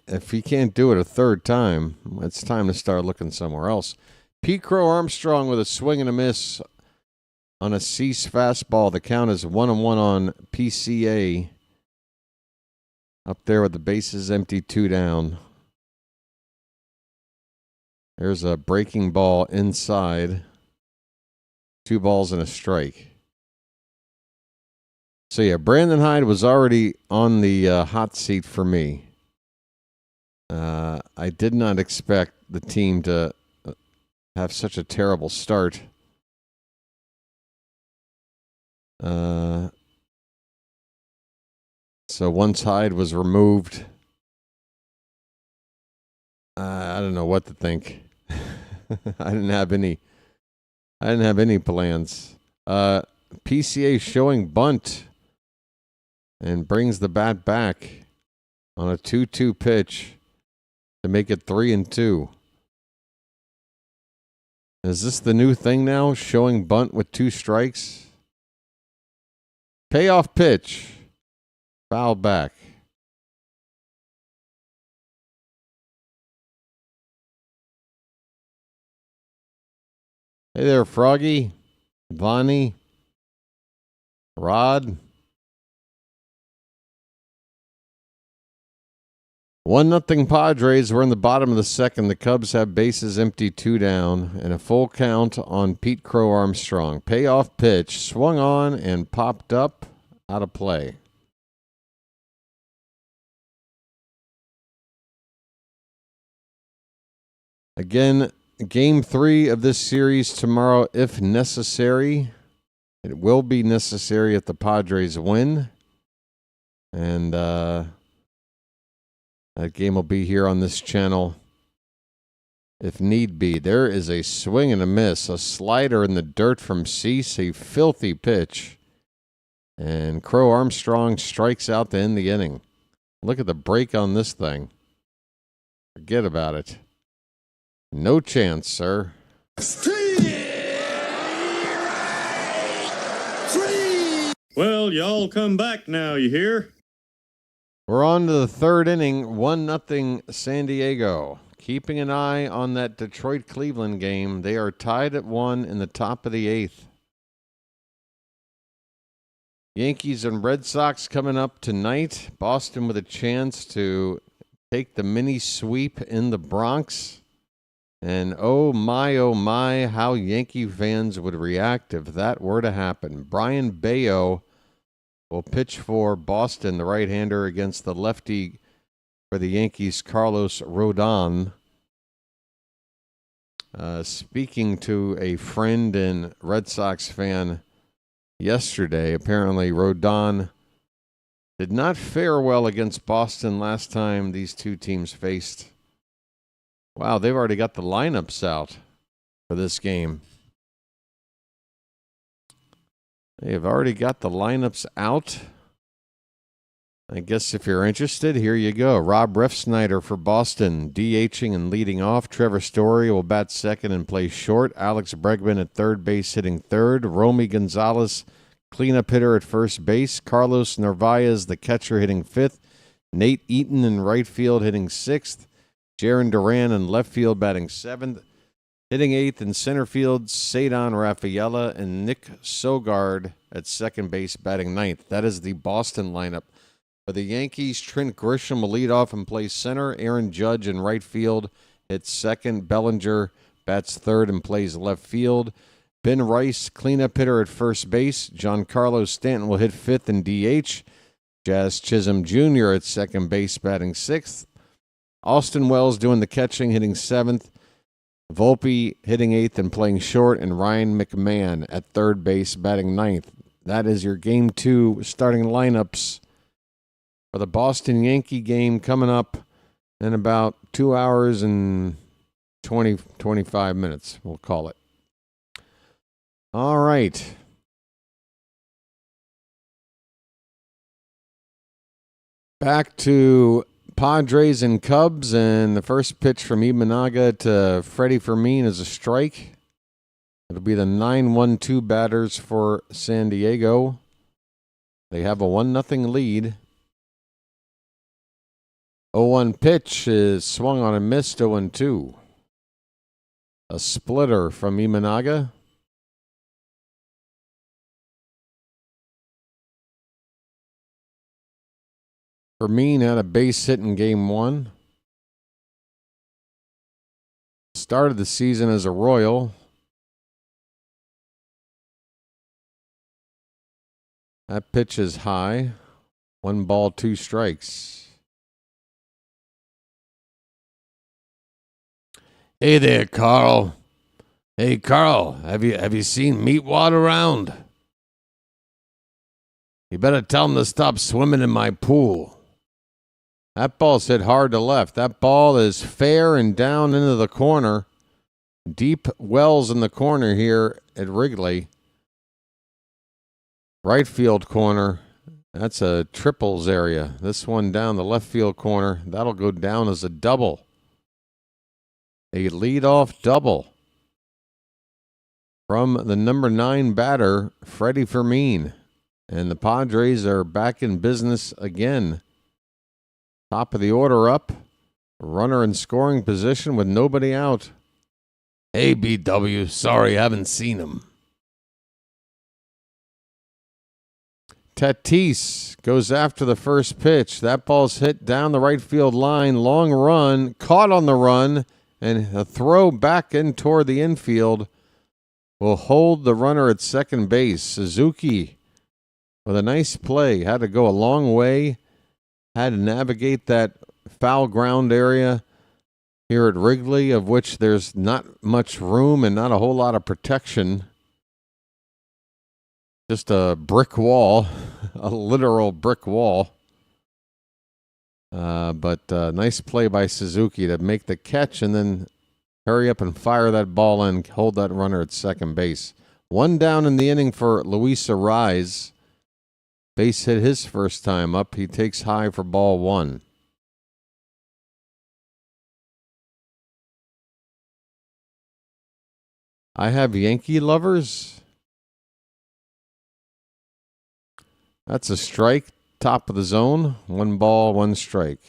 If he can't do it a third time, it's time to start looking somewhere else. Pete Crow Armstrong with a swing and a miss on a Cease fastball. The count is 1-1 on PCA. Up there with the bases empty, 2 down. There's a breaking ball inside. 2 balls and a strike. So yeah, Brandon Hyde was already on the hot seat for me. I did not expect the team to have such a terrible start. So once Hyde was removed, I don't know what to think. I didn't have any plans. PCA showing bunt and brings the bat back on a 2-2 pitch to make it 3-2. Is this the new thing now? Showing bunt with 2 strikes? Payoff pitch. Foul back. Hey there, Froggy, Vonnie, Rod. 1-0 Padres. We're in the bottom of the second. The Cubs have bases empty, 2 down, and a full count on Pete Crow Armstrong. Payoff pitch, swung on and popped up, out of play. Again, Game 3 of this series tomorrow, if necessary. It will be necessary if the Padres win. And that game will be here on this channel if need be. There is a swing and a miss. A slider in the dirt from Cease. A filthy pitch. And Crow Armstrong strikes out to end the inning. Look at the break on this thing. Forget about it. No chance, sir. Well, y'all come back now, you hear? We're on to the third inning, 1-0 San Diego. Keeping an eye on that Detroit-Cleveland game. They are tied at 1 in the top of the 8th. Yankees and Red Sox coming up tonight. Boston with a chance to take the mini sweep in the Bronx. And oh my, how Yankee fans would react if that were to happen. Brian Bayo will pitch for Boston, the right-hander, against the lefty for the Yankees, Carlos Rodon. Speaking to a friend and Red Sox fan yesterday, apparently Rodon did not fare well against Boston last time these two teams faced. Wow, they've already got the lineups out for this game. They have already got the lineups out. I guess if you're interested, here you go. Rob Refsnyder for Boston, DHing and leading off. Trevor Story will bat second and play short. Alex Bregman at third base hitting third. Romy Gonzalez, cleanup hitter at first base. Carlos Narvaez, the catcher, hitting fifth. Nate Eaton in right field hitting sixth. Jaron Duran in left field batting seventh. Hitting eighth in center field, Cedon Rafaela and Nick Sogard at second base batting ninth. That is the Boston lineup. For the Yankees, Trent Grisham will lead off and play center. Aaron Judge in right field hits second. Bellinger bats third and plays left field. Ben Rice, cleanup hitter at first base. Giancarlo Stanton will hit fifth and DH. Jazz Chisholm Jr. at second base batting sixth. Austin Wells doing the catching, hitting seventh. Volpe hitting eighth and playing short, and Ryan McMahon at third base batting ninth. That is your Game 2 starting lineups for the Boston Yankee game coming up in about 2 hours and 25 minutes, we'll call it. All right. Back to Padres and Cubs, and the first pitch from Imanaga to Freddie Fermin is a strike. It'll be the 9-1-2 batters for San Diego. They have a 1-0 lead. 0-1 pitch is swung on and missed, 0-2. A splitter from Imanaga. Fermin had a base hit in Game 1. Started the season as a Royal. That pitch is high. 1 ball, 2 strikes. Hey there, Carl. Hey, Carl, have you seen Meatwad around? You better tell him to stop swimming in my pool. That ball's hit hard to left. That ball is fair and down into the corner. Deep wells in the corner here at Wrigley. Right field corner. That's a triples area. This one down the left field corner. That'll go down as a double. A leadoff double from the number 9 batter, Freddie Fermin. And the Padres are back in business again. Top of the order up. Runner in scoring position with nobody out. Hey, BW, sorry, haven't seen him. Tatis goes after the first pitch. That ball's hit down the right field line. Long run, caught on the run, and a throw back in toward the infield will hold the runner at second base. Suzuki with a nice play. Had to go a long way. Had to navigate that foul ground area here at Wrigley, of which there's not much room and not a whole lot of protection. Just a brick wall, a literal brick wall. But nice play by Suzuki to make the catch and then hurry up and fire that ball in, hold that runner at second base. One down in the inning for Luis Arraez. Base hit his first time up. He takes high for ball one. I have Yankee lovers. That's a strike. Top of the zone. 1 ball, 1 strike.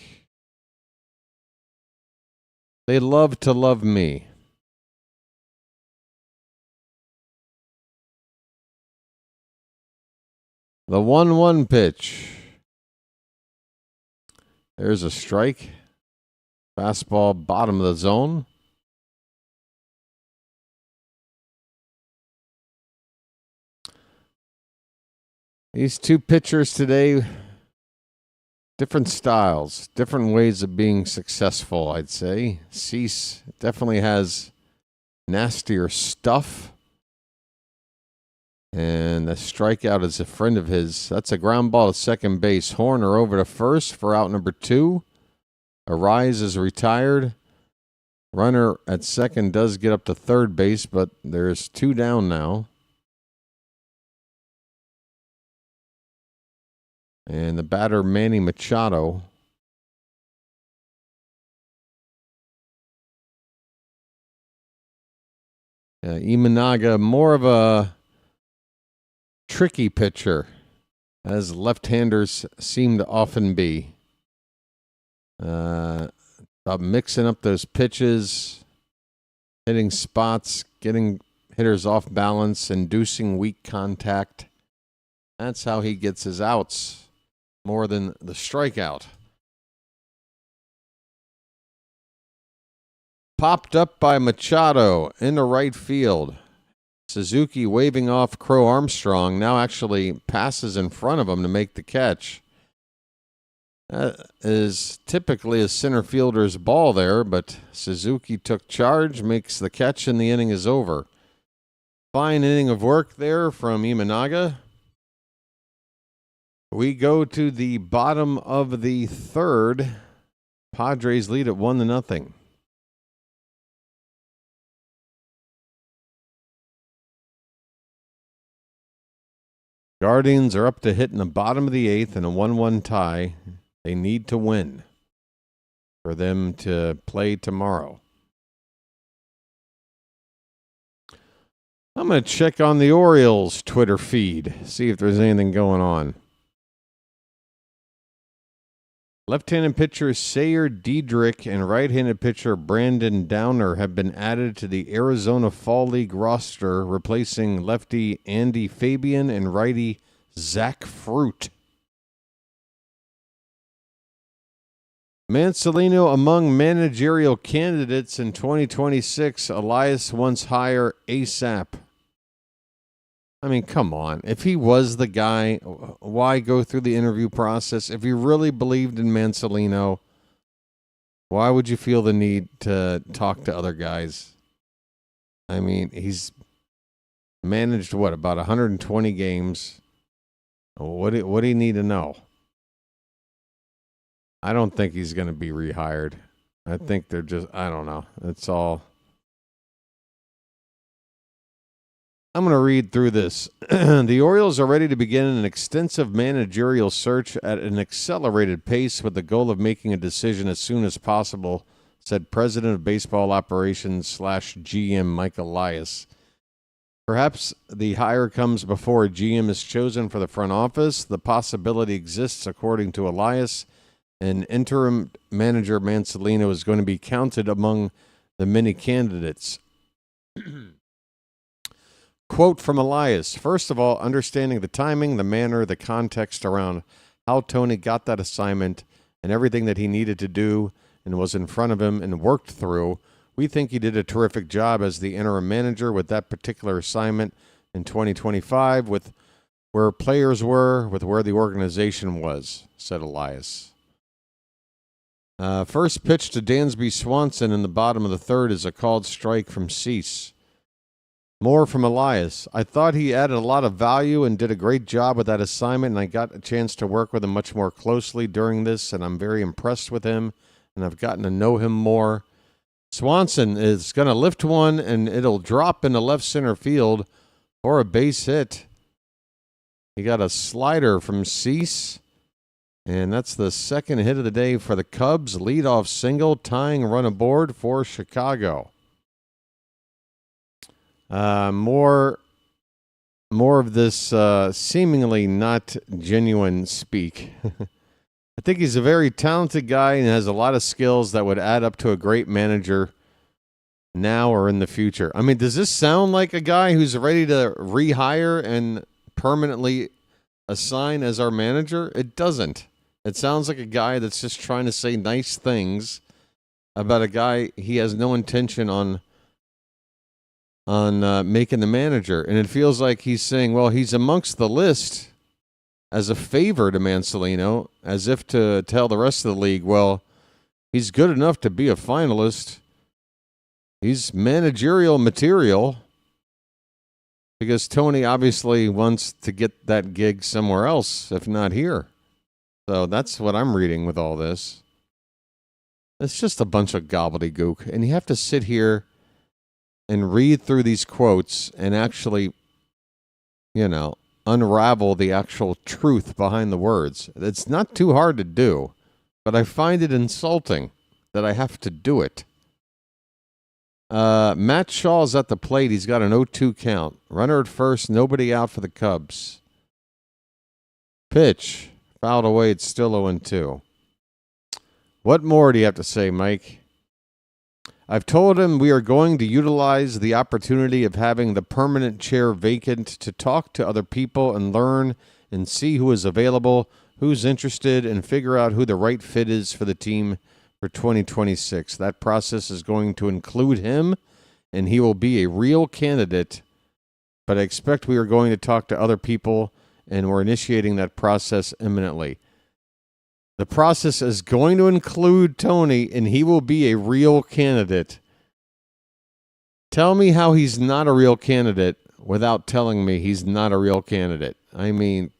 They love to love me. The 1-1 pitch. There's a strike. Fastball, bottom of the zone. These two pitchers today, different styles, different ways of being successful, I'd say. Cease definitely has nastier stuff. And the strikeout is a friend of his. That's a ground ball to second base. Horner over to first for out number 2. Arraez is retired. Runner at second does get up to third base, but there's 2 down now. And the batter, Manny Machado. Imanaga, more of a tricky pitcher, as left-handers seem to often be. About mixing up those pitches, hitting spots, getting hitters off balance, inducing weak contact. That's how he gets his outs, more than the strikeout. Popped up by Machado into right field. Suzuki waving off Crow Armstrong, now actually passes in front of him to make the catch. That is typically a center fielder's ball there, but Suzuki took charge, makes the catch, and the inning is over. Fine inning of work there from Imanaga. We go to the bottom of the third. Padres lead at 1-0. Guardians are up to hit in the bottom of the 8th in a 1-1 tie. They need to win for them to play tomorrow. I'm going to check on the Orioles Twitter feed, see if there's anything going on. Left-handed pitcher Sayer Diedrich and right-handed pitcher Brandon Downer have been added to the Arizona Fall League roster, replacing lefty Andy Fabian and righty Zach Fruit. Mansolino among managerial candidates in 2026. Elias wants hire ASAP. I mean, come on. If he was the guy, why go through the interview process? If you really believed in Mansolino, why would you feel the need to talk to other guys? I mean, he's managed, about 120 games. What do you need to know? I don't think he's going to be rehired. I think they're just, I don't know. It's all. I'm going to read through this. The Orioles are ready to begin an extensive managerial search at an accelerated pace with the goal of making a decision as soon as possible, said President of Baseball Operations / GM Mike Elias. Perhaps the hire comes before a GM is chosen for the front office. The possibility exists, according to Elias, and interim manager Mansolino is going to be counted among the many candidates. Quote from Elias: first of all, understanding the timing, the manner, the context around how Tony got that assignment and everything that he needed to do and was in front of him and worked through, we think he did a terrific job as the interim manager with that particular assignment in 2025, with where players were, with where the organization was, said Elias. First pitch to Dansby Swanson in the bottom of the third is a called strike from Cease. More from Elias. I thought he added a lot of value and did a great job with that assignment, and I got a chance to work with him much more closely during this, and I'm very impressed with him, and I've gotten to know him more. Swanson is going to lift one, and it'll drop into left center field for a base hit. He got a slider from Cease, and that's the second hit of the day for the Cubs. Leadoff single, tying run aboard for Chicago. More of this seemingly not genuine speak. I think he's a very talented guy and has a lot of skills that would add up to a great manager now or in the future. I mean, does this sound like a guy who's ready to rehire and permanently assign as our manager? It doesn't. It sounds like a guy that's just trying to say nice things about a guy he has no intention on making the manager. And it feels like he's saying, well, he's amongst the list as a favor to Mansolino, as if to tell the rest of the league, well, he's good enough to be a finalist. He's managerial material, because Tony obviously wants to get that gig somewhere else, if not here. So that's what I'm reading with all this. It's just a bunch of gobbledygook. And you have to sit here and read through these quotes and actually, unravel the actual truth behind the words. It's not too hard to do, but I find it insulting that I have to do it. Matt Shaw's at the plate. He's got an 0-2 count. Runner at first, nobody out for the Cubs. Pitch. Fouled away. It's still 0-2. What more do you have to say, Mike? I've told him we are going to utilize the opportunity of having the permanent chair vacant to talk to other people and learn and see who is available, who's interested, and figure out who the right fit is for the team for 2026. That process is going to include him, and he will be a real candidate, but I expect we are going to talk to other people, and we're initiating that process imminently. The process is going to include Tony, and he will be a real candidate. Tell me how he's not a real candidate without telling me he's not a real candidate. I mean,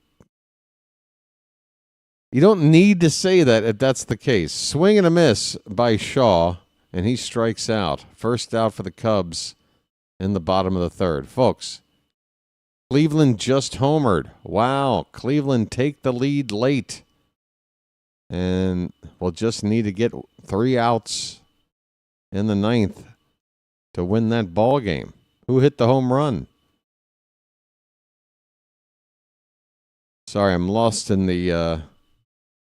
you don't need to say that if that's the case. Swing and a miss by Shaw, and he strikes out. First out for the Cubs in the bottom of the third. Folks, Cleveland just homered. Wow, Cleveland take the lead late. And we'll just need to get 3 outs in the 9th to win that ball game. Who hit the home run? Sorry, I'm lost in the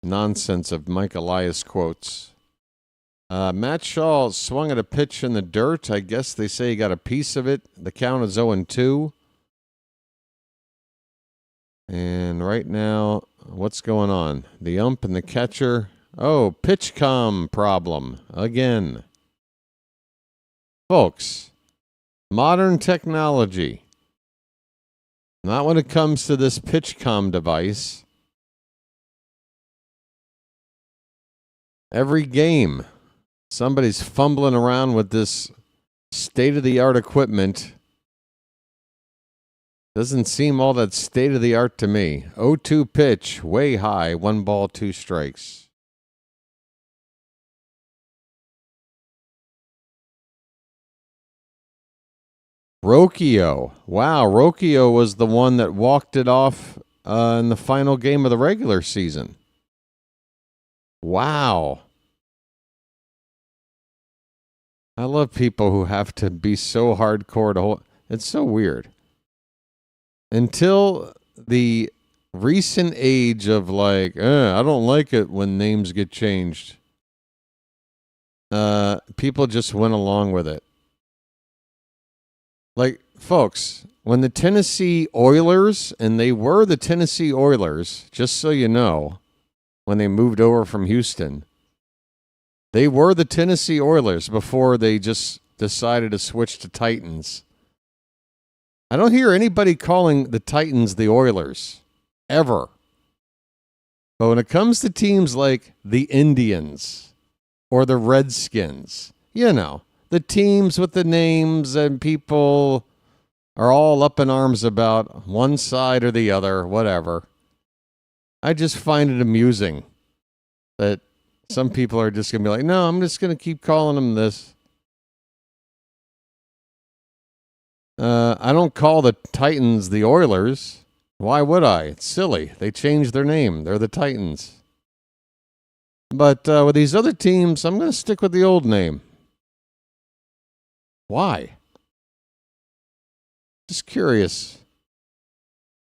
nonsense of Mike Elias quotes. Matt Shaw swung at a pitch in the dirt. I guess they say he got a piece of it. The count is 0-2. And right now, what's going on? The ump and the catcher. Oh, pitch comm problem again. Folks, modern technology. Not when it comes to this pitch comm device. Every game, somebody's fumbling around with this state-of-the-art equipment. Doesn't seem all that state-of-the-art to me. 0-2 pitch, way high, 1 ball, 2 strikes. Rocchio. Wow, Rocchio was the one that walked it off in the final game of the regular season. Wow. I love people who have to be so hardcore to hold. It's so weird. until the recent age of like, I don't like it when names get changed. People just went along with it. Like, folks, when the Tennessee Oilers, and they were the Tennessee Oilers, just so you know, when they moved over from Houston, they were the Tennessee Oilers before they just decided to switch to Titans. I don't hear anybody calling the Titans the Oilers, ever. But when it comes to teams like the Indians or the Redskins, you know, the teams with the names and people are all up in arms about one side or the other, whatever. I just find it amusing that some people are just going to be like, no, I'm just going to keep calling them this. I don't call the Titans the Oilers. Why would I? It's silly. They changed their name. They're the Titans. But with these other teams, I'm going to stick with the old name. Why? Just curious.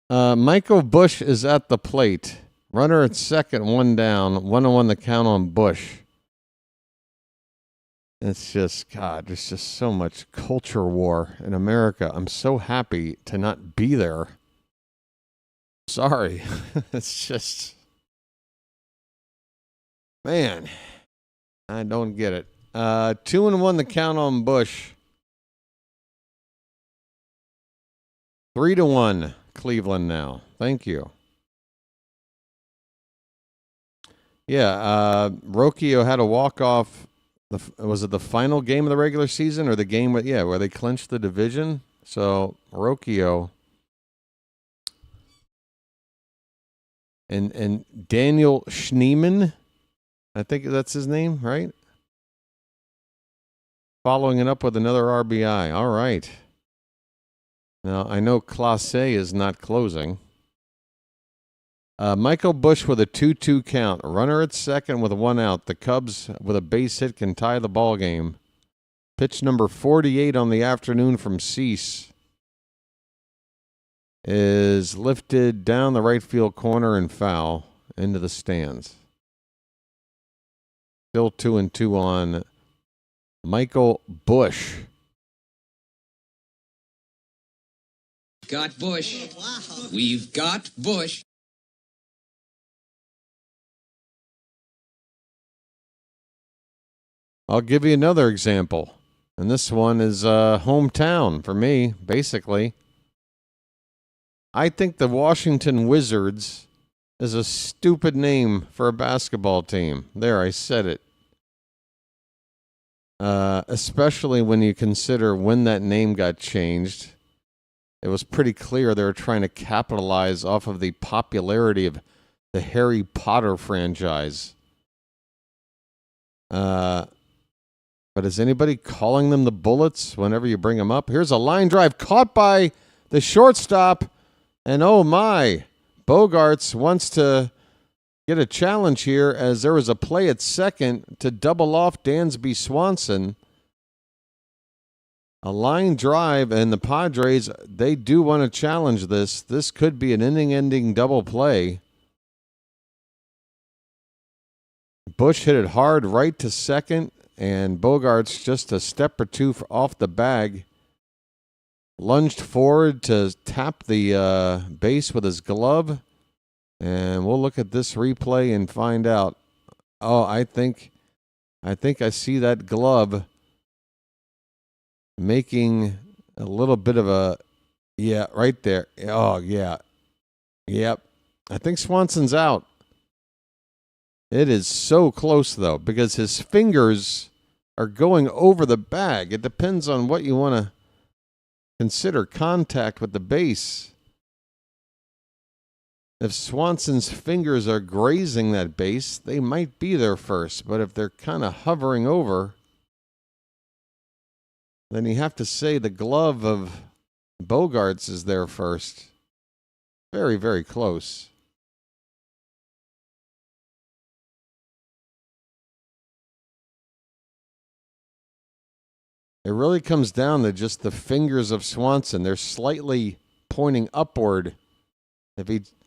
Michael Bush is at the plate. Runner at second, one down. 1-1 the count on Bush. It's just, God, there's just so much culture war in America. I'm so happy to not be there. Sorry. It's just, man, I don't get it. 2-1 the count on Bush. 3-1 Cleveland now. Thank you. Yeah, Rocchio had a walk-off. Was it the final game of the regular season or the game where they clinched the division? So Rocchio and Daniel Schneemann, I think that's his name, right? Following it up with another RBI. All right. Now, I know Clase is not closing. Michael Bush with a 2-2 count. Runner at second with one out. The Cubs with a base hit can tie the ball game. Pitch number 48 on the afternoon from Cease is lifted down the right field corner and foul into the stands. Still 2-2 on Michael Bush. Got Bush. We've got Bush. I'll give you another example. And this one is hometown for me, basically. I think the Washington Wizards is a stupid name for a basketball team. There, I said it. Especially when you consider when that name got changed. It was pretty clear they were trying to capitalize off of the popularity of the Harry Potter franchise. But is anybody calling them the Bullets whenever you bring them up? Here's a line drive caught by the shortstop. And oh my, Bogarts wants to get a challenge here as there was a play at second to double off Dansby Swanson. A line drive, and the Padres, they do want to challenge this. This could be an inning-ending double play. Bush hit it hard right to second, and Bogarts just a step or two off the bag. Lunged forward to tap the base with his glove. And we'll look at this replay and find out. Oh, I think I see that glove making a little bit of a, yeah, right there. Oh, yeah. Yep. I think Swanson's out. It is so close, though, because his fingers are going over the bag. It depends on what you want to consider contact with the base. If Swanson's fingers are grazing that base, they might be there first. But if they're kind of hovering over, then you have to say the glove of Bogarts is there first. Very, very close. It really comes down to just the fingers of Swanson. They're slightly pointing upward.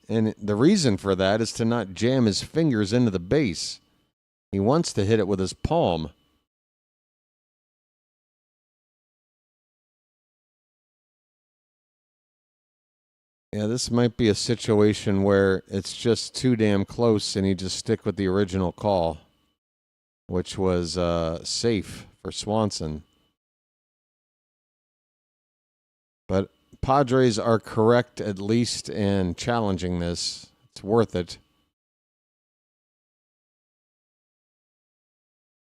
And the reason for that is to not jam his fingers into the base. He wants to hit it with his palm. Yeah, this might be a situation where it's just too damn close and you just stick with the original call, which was safe for Swanson. But Padres are correct, at least, in challenging this. It's worth it.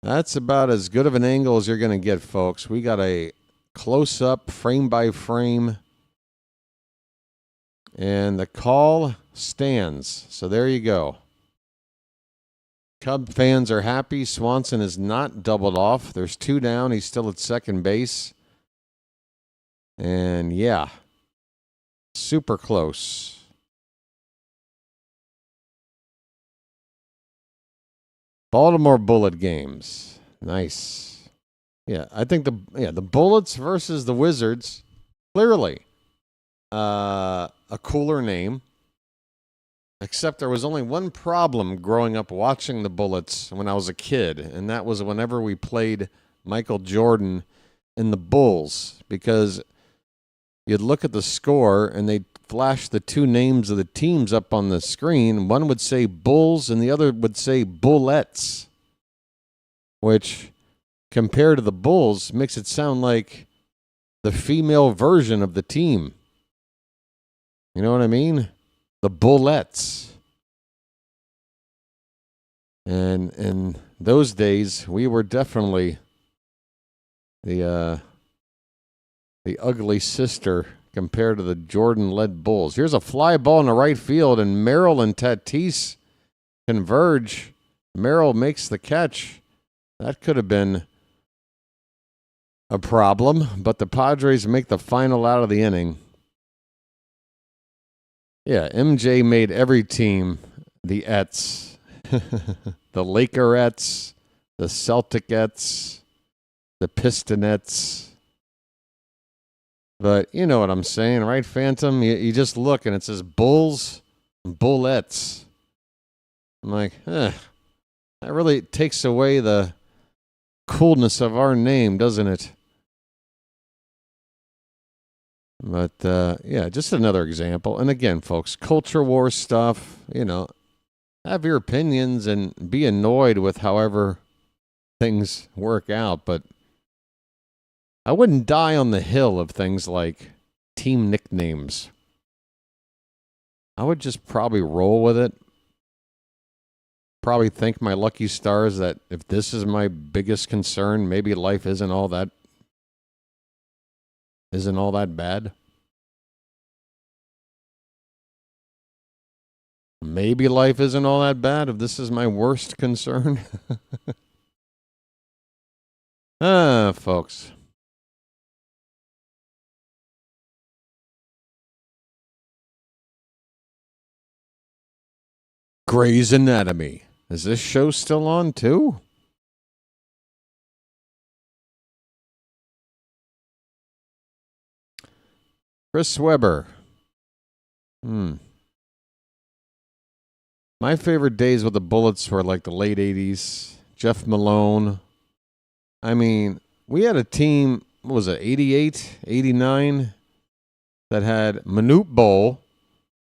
That's about as good of an angle as you're going to get, folks. We got a close-up, frame-by-frame. And the call stands. So there you go. Cub fans are happy. Swanson is not doubled off. There's 2 down. He's still at second base. And yeah, super close. Baltimore Bullet games. Nice. Yeah, I think the Bullets versus the Wizards, clearly a cooler name. Except there was only one problem growing up watching the Bullets when I was a kid, and that was whenever we played Michael Jordan and the Bulls, because you'd look at the score and they'd flash the 2 names of the teams up on the screen. One would say Bulls and the other would say Bullets, which, compared to the Bulls, makes it sound like the female version of the team. You know what I mean? The Bullets. And in those days, we were definitely the ugly sister compared to the Jordan-led Bulls. Here's a fly ball in the right field, and Merrill and Tatis converge. Merrill makes the catch. That could have been a problem, but the Padres make the final out of the inning. Yeah, MJ made every team the Ets. The Lakerettes, the Celticettes, the Pistonettes. But you know what I'm saying, right, Phantom? You just look and it says Bulls, Bullets. I'm like, that really takes away the coolness of our name, doesn't it? But, yeah, just another example. And again, folks, culture war stuff, have your opinions and be annoyed with however things work out. But I wouldn't die on the hill of things like team nicknames. I would just probably roll with it. Probably thank my lucky stars that if this is my biggest concern, maybe life isn't all that bad. Maybe life isn't all that bad if this is my worst concern. Folks. Grey's Anatomy. Is this show still on too? Chris Webber. My favorite days with the Bullets were like the late 80s. Jeff Malone. I mean, we had a team, what was it, 88, 89, that had Manute Bol,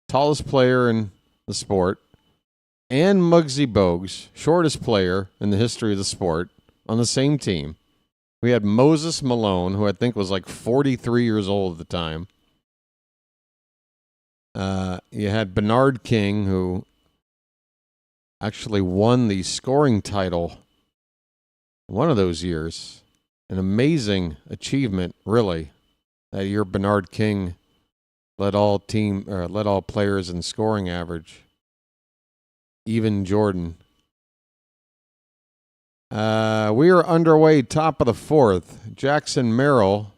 tallest player in the sport, and Muggsy Bogues, shortest player in the history of the sport, on the same team. We had Moses Malone, who I think was like 43 years old at the time. You had Bernard King, who actually won the scoring title one of those years. An amazing achievement, really. That year Bernard King led all players in scoring average. Even Jordan. We are underway, top of the 4th. Jackson Merrill,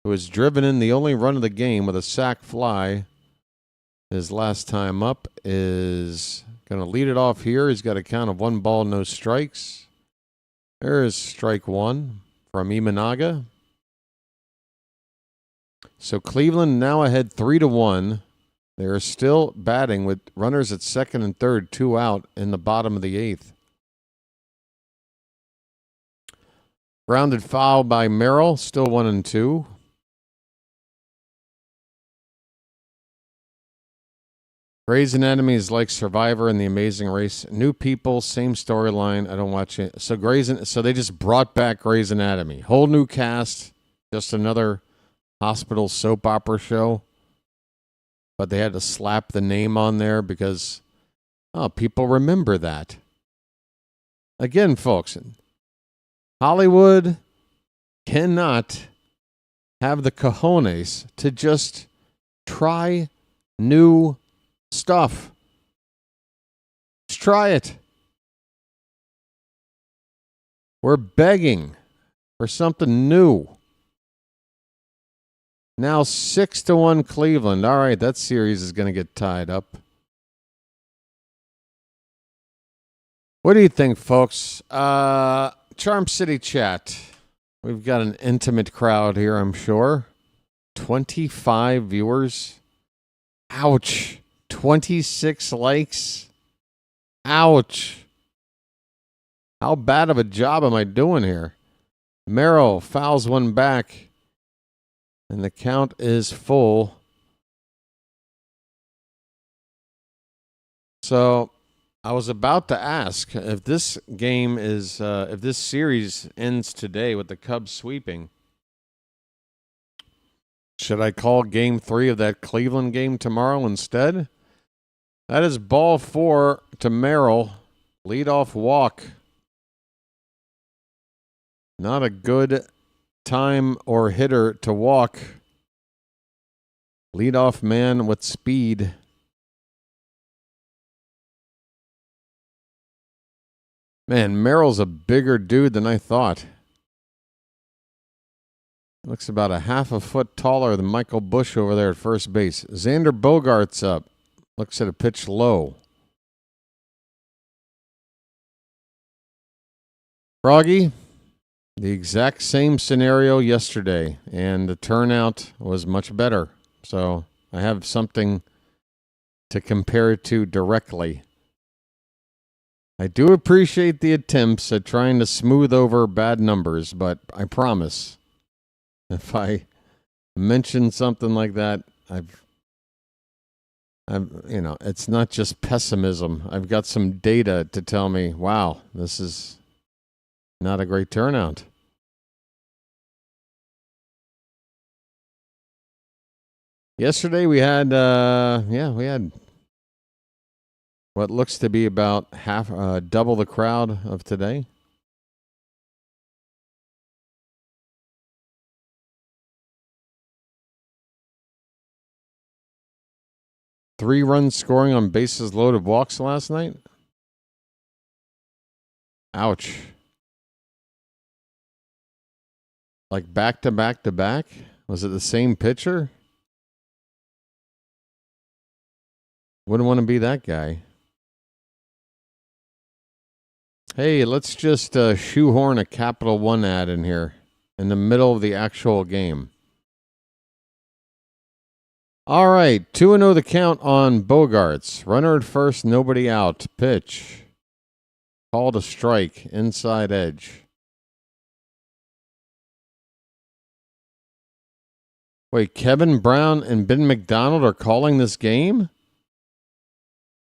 who has driven in the only run of the game with a sac fly, his last time up, is going to lead it off here. He's got a count of 1 ball, no strikes. There is strike 1 from Imanaga. So Cleveland now ahead 3-1. They are still batting with runners at second and third, 2 out in the bottom of the 8th. Grounded foul by Merrill, still 1-2. Grey's Anatomy is like Survivor and The Amazing Race. New people, same storyline. I don't watch it. So they just brought back Grey's Anatomy. Whole new cast. Just another hospital soap opera show. But they had to slap the name on there because people remember that. Again, folks, Hollywood cannot have the cojones to just try new stuff. Let's try it. We're begging for something new. Now 6-1 Cleveland. All right, that series is going to get tied up. What do you think, folks? Charm City chat. We've got an intimate crowd here, I'm sure. 25 viewers. Ouch. 26 likes. Ouch. How bad of a job am I doing here? Merrill fouls one back. And the count is full. So I was about to ask if this game is, if this series ends today with the Cubs sweeping, should I call game 3 of that Cleveland game tomorrow instead? That is ball 4 to Merrill. Leadoff walk. Not a good time or hitter to walk. Leadoff man with speed. Man, Merrill's a bigger dude than I thought. Looks about a half a foot taller than Michael Busch over there at first base. Xander Bogaerts up. Looks at a pitch low. Froggy, the exact same scenario yesterday, and the turnout was much better. So I have something to compare it to directly. I do appreciate the attempts at trying to smooth over bad numbers, but I promise, if I mention something like that, it's not just pessimism. I've got some data to tell me, wow, this is not a great turnout. Yesterday we had what looks to be about double the crowd of today. Three runs scoring on bases loaded walks last night. Ouch. Like back to back to back? Was it the same pitcher? Wouldn't want to be that guy. Hey, let's just shoehorn a Capital One ad in here in the middle of the actual game. All right, 2-0 the count on Bogaerts. Runner at first, nobody out. Pitch. Called a strike, inside edge. Wait, Kevin Brown and Ben McDonald are calling this game?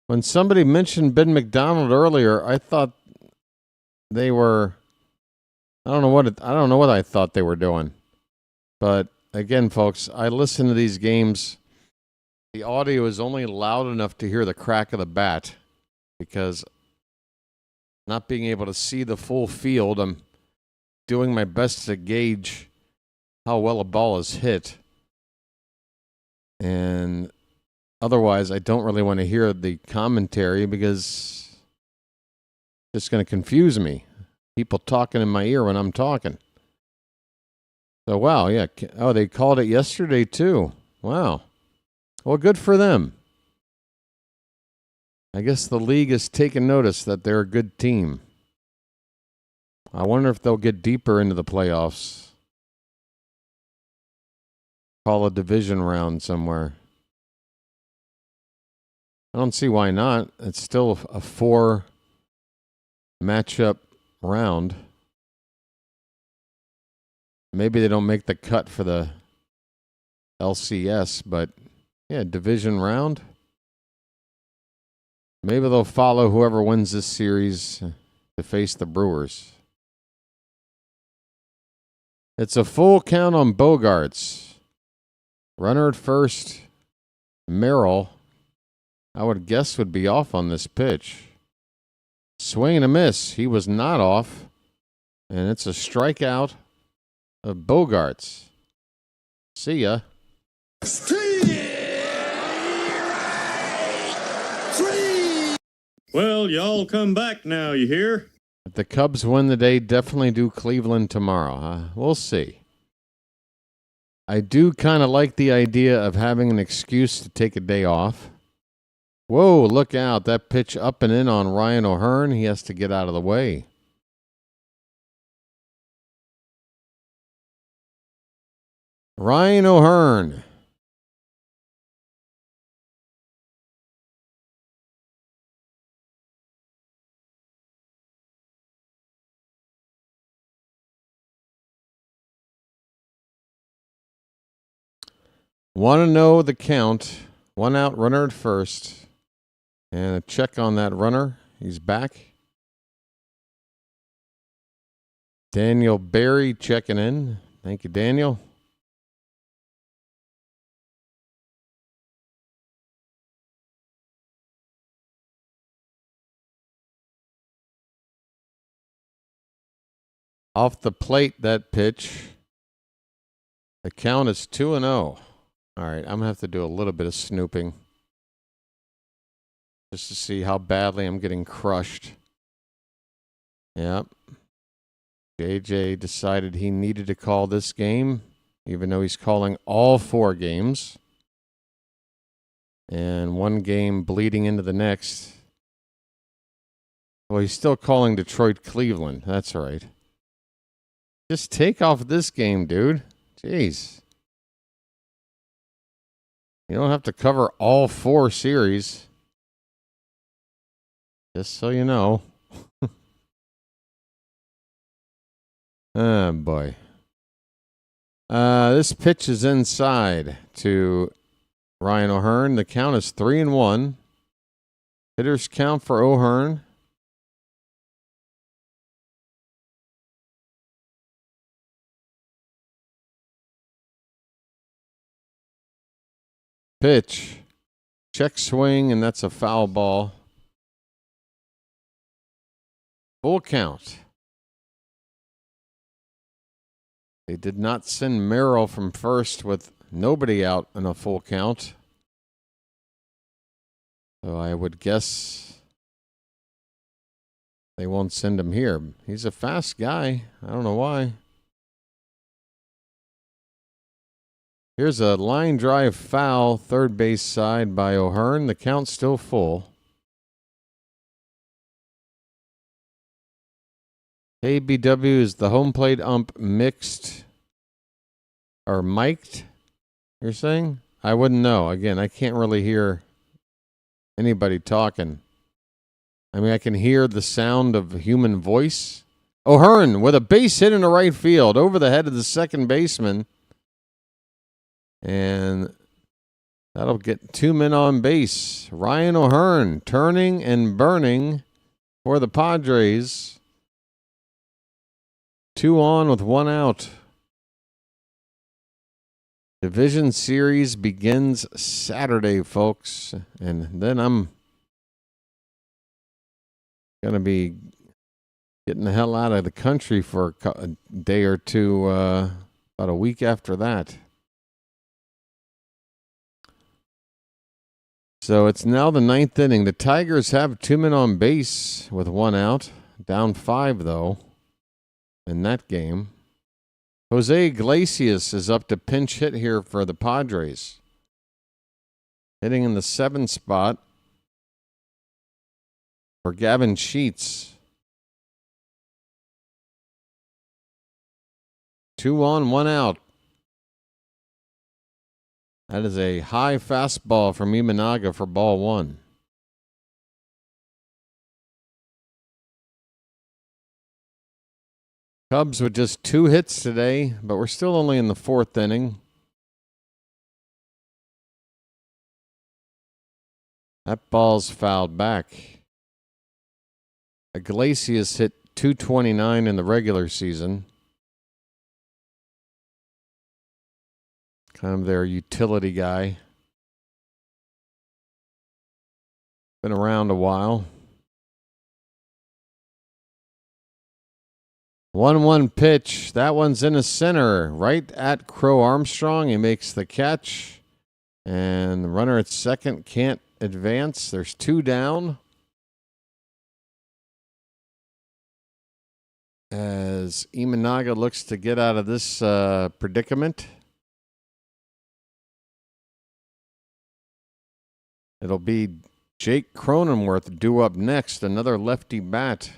When somebody mentioned Ben McDonald earlier, I thought they were, I don't know what I thought they were doing. But again, folks, I listen to these games. The audio is only loud enough to hear the crack of the bat because not being able to see the full field, I'm doing my best to gauge how well a ball is hit. And otherwise, I don't really want to hear the commentary because it's going to confuse me. People talking in my ear when I'm talking. So, wow, yeah. Oh, they called it yesterday, too. Wow. Well, good for them. I guess the league has taken notice that they're a good team. I wonder if they'll get deeper into the playoffs. call a division round somewhere. I don't see why not. It's still a 4 matchup round. Maybe they don't make the cut for the LCS, but yeah, division round. Maybe they'll follow whoever wins this series to face the Brewers. It's a full count on Bogarts. Runner at first, Merrill, I would guess, would be off on this pitch. Swing and a miss. He was not off. And it's a strikeout of Bogarts. See ya. Well, y'all come back now, you hear? If the Cubs win the day, definitely do Cleveland tomorrow. We'll see. I do kind of like the idea of having an excuse to take a day off. Whoa, look out. That pitch up and in on Ryan O'Hearn. He has to get out of the way. Ryan O'Hearn. Want to know the count. 1 out, runner at first. And a check on that runner. He's back. Daniel Berry checking in. Thank you, Daniel. Off the plate, that pitch. The count is 2-0. All right, I'm going to have to do a little bit of snooping just to see how badly I'm getting crushed. Yep. JJ decided he needed to call this game, even though he's calling all 4 games. And 1 game bleeding into the next. Well, he's still calling Detroit-Cleveland. That's right. Just take off this game, dude. Jeez. You don't have to cover all 4 series. Just so you know. Oh, boy. This pitch is inside to Ryan O'Hearn. The count is 3-1. Hitters count for O'Hearn. Pitch. Check swing, and that's a foul ball. Full count. They did not send Merrill from first with nobody out in a full count. So I would guess they won't send him here. He's a fast guy. I don't know why. Here's a line drive foul, third base side by O'Hearn. The count's still full. ABW is the home plate ump mixed or mic'd, you're saying? I wouldn't know. Again, I can't really hear anybody talking. I mean, I can hear the sound of a human voice. O'Hearn with a base hit in the right field over the head of the second baseman. And that'll get 2 men on base. Ryan O'Hearn turning and burning for the Padres. 2 on with 1 out. Division series begins Saturday, folks. And then I'm going to be getting the hell out of the country for a day or two, about a week after that. So it's now the 9th inning. The Tigers have 2 men on base with 1 out. Down 5, though, in that game. Jose Iglesias is up to pinch hit here for the Padres. Hitting in the 7th spot for Gavin Sheets. 2 on, 1 out. That is a high fastball from Imanaga for ball one. Cubs with just 2 hits today, but we're still only in the 4th inning. That ball's fouled back. Iglesias hit .229 in the regular season. Kind of their utility guy. Been around a while. 1-1 pitch. That one's in the center, right at Crow Armstrong. He makes the catch. And the runner at second can't advance. There's 2 down. As Imanaga looks to get out of this predicament. It'll be Jake Cronenworth due up next, another lefty bat.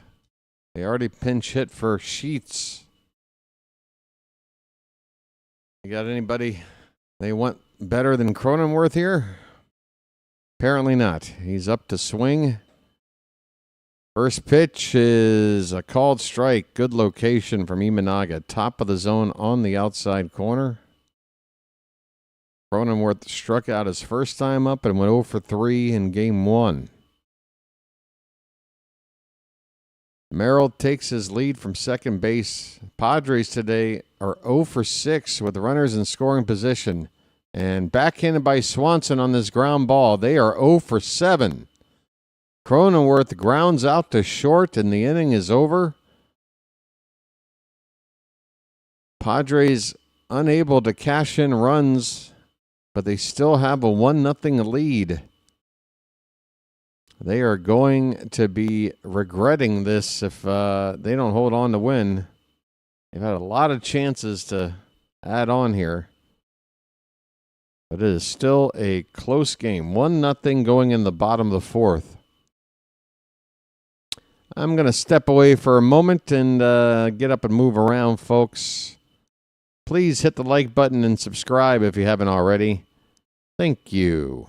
They already pinch hit for Sheets. You got anybody they want better than Cronenworth here? Apparently not. He's up to swing. First pitch is a called strike. Good location from Imanaga. Top of the zone on the outside corner. Cronenworth struck out his first time up and went 0 for 3 in game 1. Merrill takes his lead from second base. Padres today are 0 for 6 with runners in scoring position. And backhanded by Swanson on this ground ball. They are 0 for 7. Cronenworth grounds out to short and the inning is over. Padres unable to cash in runs, but they still have a 1-0 lead. They are going to be regretting this if they don't hold on to win. They've had a lot of chances to add on here. But it is still a close game. 1-0 going in the bottom of the 4th. I'm going to step away for a moment and get up and move around, folks. Please hit the like button and subscribe if you haven't already. Thank you.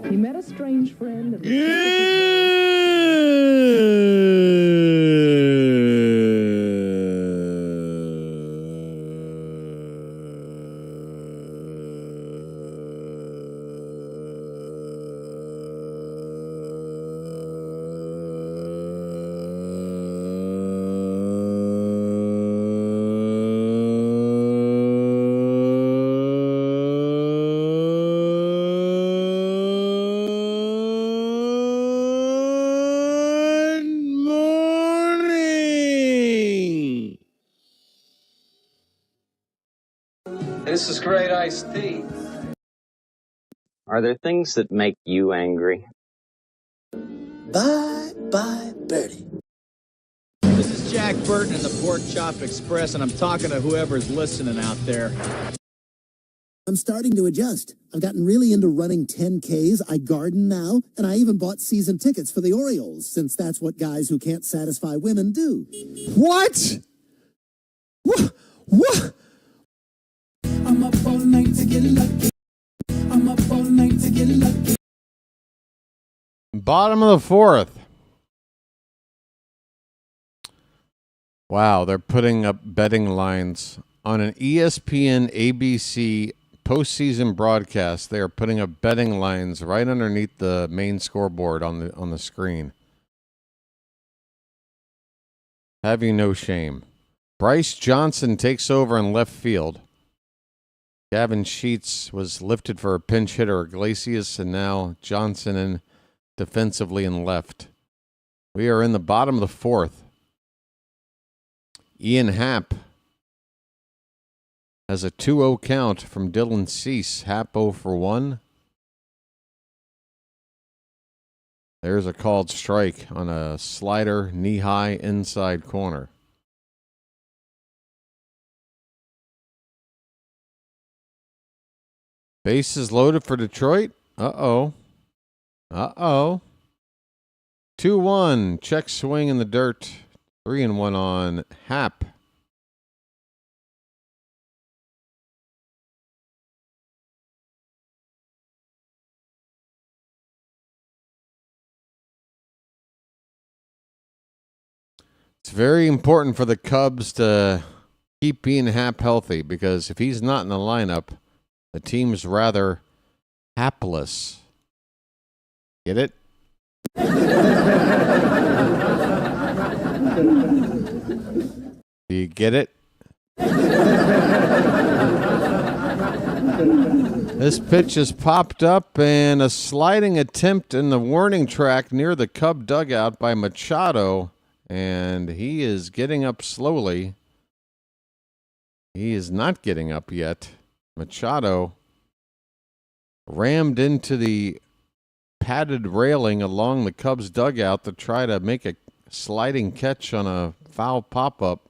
He met a strange friend. And This is great iced tea. Are there things that make you angry? Bye bye, Birdie. This is Jack Burton in the Pork Chop Express, and I'm talking to whoever's listening out there. I'm starting to adjust. I've gotten really into running 10Ks. I garden now, and I even bought season tickets for the Orioles, since that's what guys who can't satisfy women do. What? What? I'm up all night to get lucky. I'm up all night to get lucky. Bottom of the 4th. Wow, they're putting up betting lines on an ESPN ABC postseason broadcast. They are putting up betting lines right underneath the main scoreboard on the screen. Have you no shame? Bryce Johnson takes over in left field. Gavin Sheets was lifted for a pinch hitter, Iglesias, and now Johnson in defensively in left. We are in the bottom of the 4th. Ian Happ has a 2-0 count from Dylan Cease. Happ 0 for 1. There's a called strike on a slider, knee-high, inside corner. Bases loaded for Detroit. Uh-oh. 2-1. Check swing in the dirt. 3-1 on Happ. It's very important for the Cubs to keep Ian Happ healthy, because if he's not in the lineup, the team's rather hapless. Get it? Do you get it? This pitch is popped up, and a sliding attempt in the warning track near the Cub dugout by Machado, and he is getting up slowly. He is not getting up yet. Machado rammed into the padded railing along the Cubs dugout to try to make a sliding catch on a foul pop-up,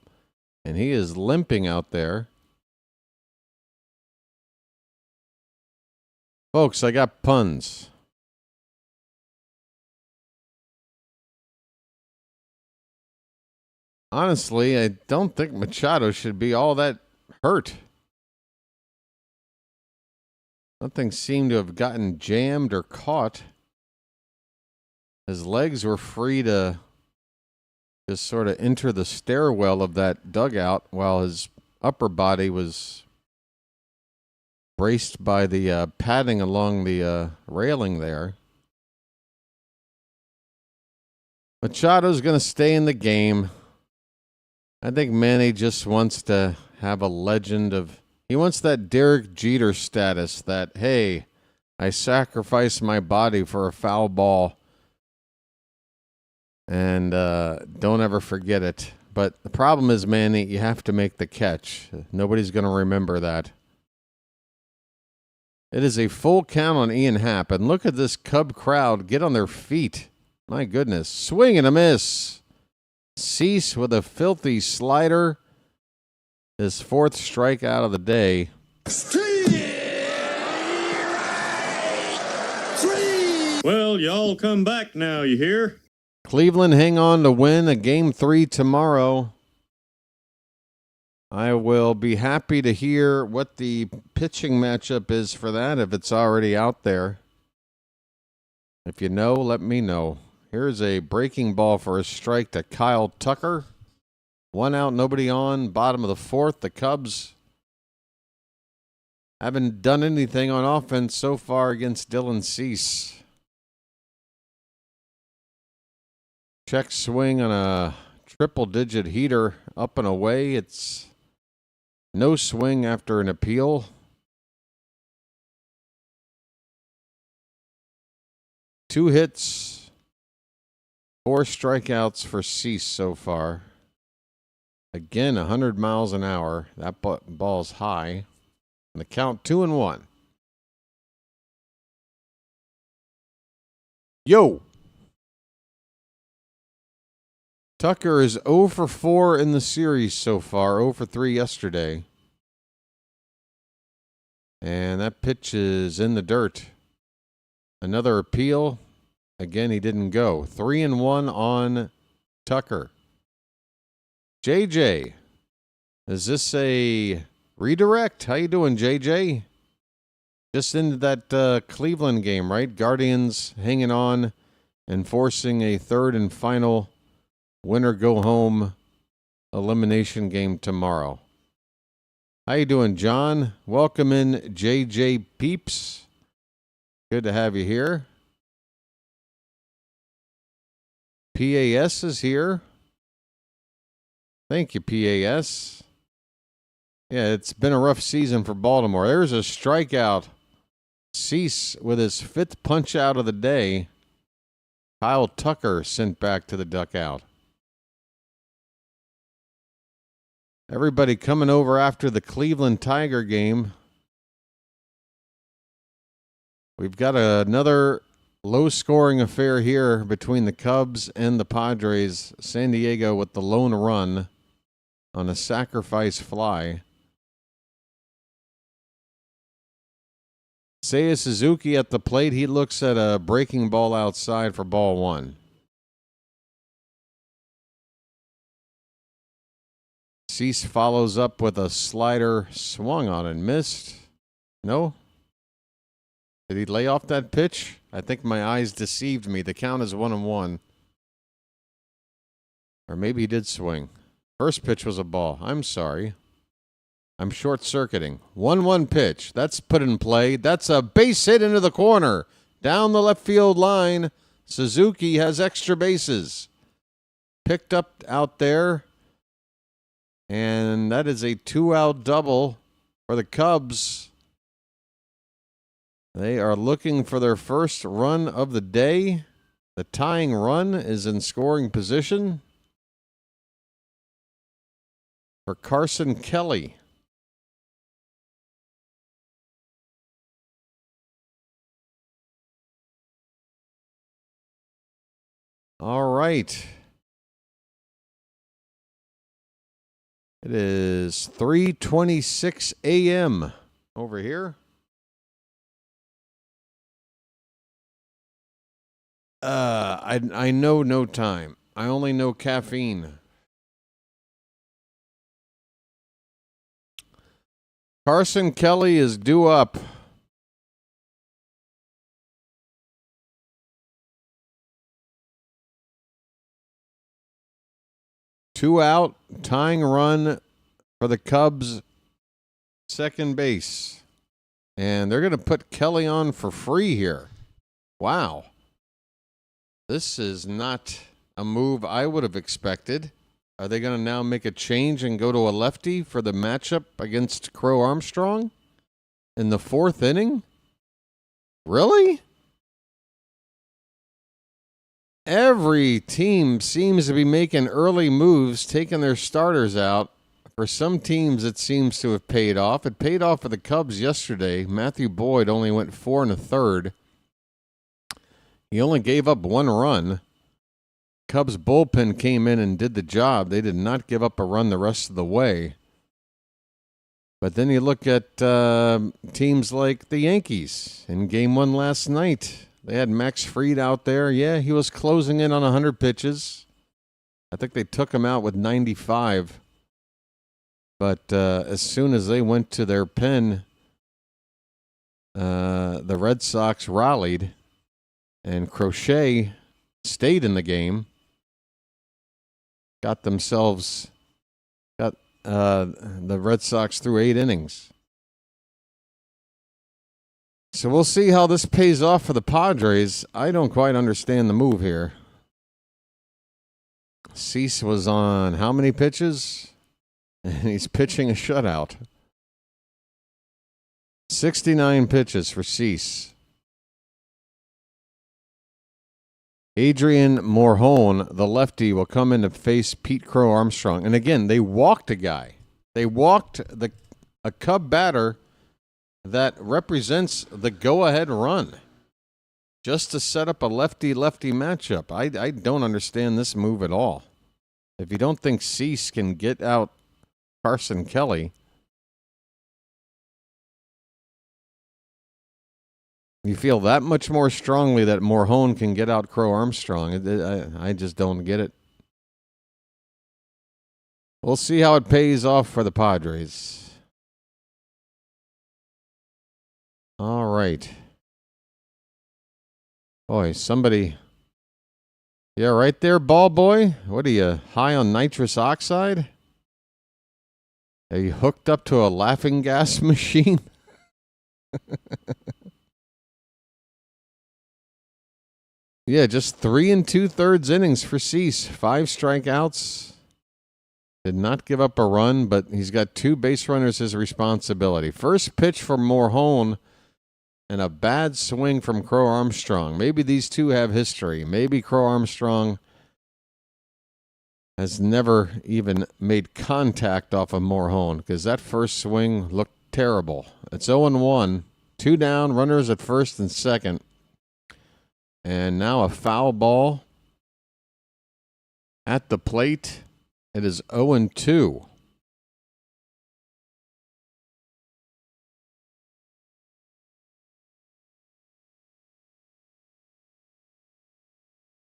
and he is limping out there. Folks, I got puns. Honestly, I don't think Machado should be all that hurt. Nothing seemed to have gotten jammed or caught. His legs were free to just sort of enter the stairwell of that dugout, while his upper body was braced by the padding along the railing there. Machado's going to stay in the game. I think Manny just wants to have a legend of... He wants that Derek Jeter status that, hey, I sacrificed my body for a foul ball. And don't ever forget it. But the problem is, Manny, you have to make the catch. Nobody's going to remember that. It is a full count on Ian Happ. And look at this Cub crowd get on their feet. My goodness. Swing and a miss. Cease with a filthy slider. His fourth strikeout of the day. Well, y'all come back now, you hear? Cleveland hang on to win a Game 3 tomorrow. I will be happy to hear what the pitching matchup is for that, if it's already out there. If you know, let me know. Here's a breaking ball for a strike to Kyle Tucker. 1 out, nobody on. Bottom of the fourth. The Cubs haven't done anything on offense so far against Dylan Cease. Check swing on a triple-digit heater up and away. It's no swing after an appeal. Two hits, 4 strikeouts for Cease so far. Again, 100 miles an hour. That ball's high. And the count 2-1. Yo! Tucker is 0 for 4 in the series so far. 0 for 3 yesterday. And that pitch is in the dirt. Another appeal. Again, he didn't go. 3-1 on Tucker. JJ, is this a redirect? How you doing, JJ? Just into that Cleveland game, right? Guardians hanging on and forcing a third and final winner-go-home elimination game tomorrow. How you doing, John? Welcome in, JJ Peeps. Good to have you here. PAS is here. Thank you, PAS. Yeah, it's been a rough season for Baltimore. There's a strikeout. Cease with his 5th punch out of the day. Kyle Tucker sent back to the dugout. Everybody coming over after the Cleveland Tiger game. We've got another Low-scoring affair here between the Cubs and the Padres. San Diego with the lone run on a sacrifice fly. Seiya Suzuki at the plate. He looks at a breaking ball outside for ball one. Cease follows up with a slider, swung on and missed. No? Did he lay off that pitch? I think my eyes deceived me. The count is 1-1. Or maybe he did swing. First pitch was a ball. I'm sorry. I'm short-circuiting. 1-1 pitch. That's put in play. That's a base hit into the corner. Down the left field line. Suzuki has extra bases. Picked up out there. And that is a 2-out double for the Cubs. They are looking for their first run of the day. The tying run is in scoring position for Carson Kelly. All right. It is 3:26 a.m. over here. I know no time. I only know caffeine. Carson Kelly is due up. Two out, tying run for the Cubs, second base. And they're going to put Kelly on for free here. Wow. This is not a move I would have expected. Are they going to now make a change and go to a lefty for the matchup against Crow Armstrong in the fourth inning? Really? Every team seems to be making early moves, taking their starters out. For some teams, it seems to have paid off. It paid off for the Cubs yesterday. Matthew Boyd only went 4 1/3. He only gave up 1 run. Cubs bullpen came in and did the job. They did not give up a run the rest of the way. But then you look at teams like the Yankees in Game 1 last night. They had Max Fried out there. Yeah, he was closing in on 100 pitches. I think they took him out with 95. But as soon as they went to their pen, the Red Sox rallied, and Crochet stayed in the game. Got the Red Sox through 8 innings. So we'll see how this pays off for the Padres. I don't quite understand the move here. Cease was on how many pitches? And he's pitching a shutout. 69 pitches for Cease. Adrian Morhone, the lefty, will come in to face Pete Crow Armstrong. And again, they walked a guy. They walked a Cub batter that represents the go-ahead run just to set up a lefty-lefty matchup. I don't understand this move at all. If you don't think Cease can get out Carson Kelly, you feel that much more strongly that Morhone can get out Crow Armstrong. I just don't get it. We'll see how it pays off for the Padres. All right. Boy, somebody. Yeah, right there, ball boy. What are you, high on nitrous oxide? Are you hooked up to a laughing gas machine? Yeah, just 3 2/3 innings for Cease. 5 strikeouts. Did not give up a run, but he's got 2 base runners his responsibility. First pitch for Morhone and a bad swing from Crow Armstrong. Maybe these two have history. Maybe Crow Armstrong has never even made contact off of Morhone because that first swing looked terrible. It's 0-1. 2 down, runners at first and second. And now a foul ball at the plate. It is 0-2.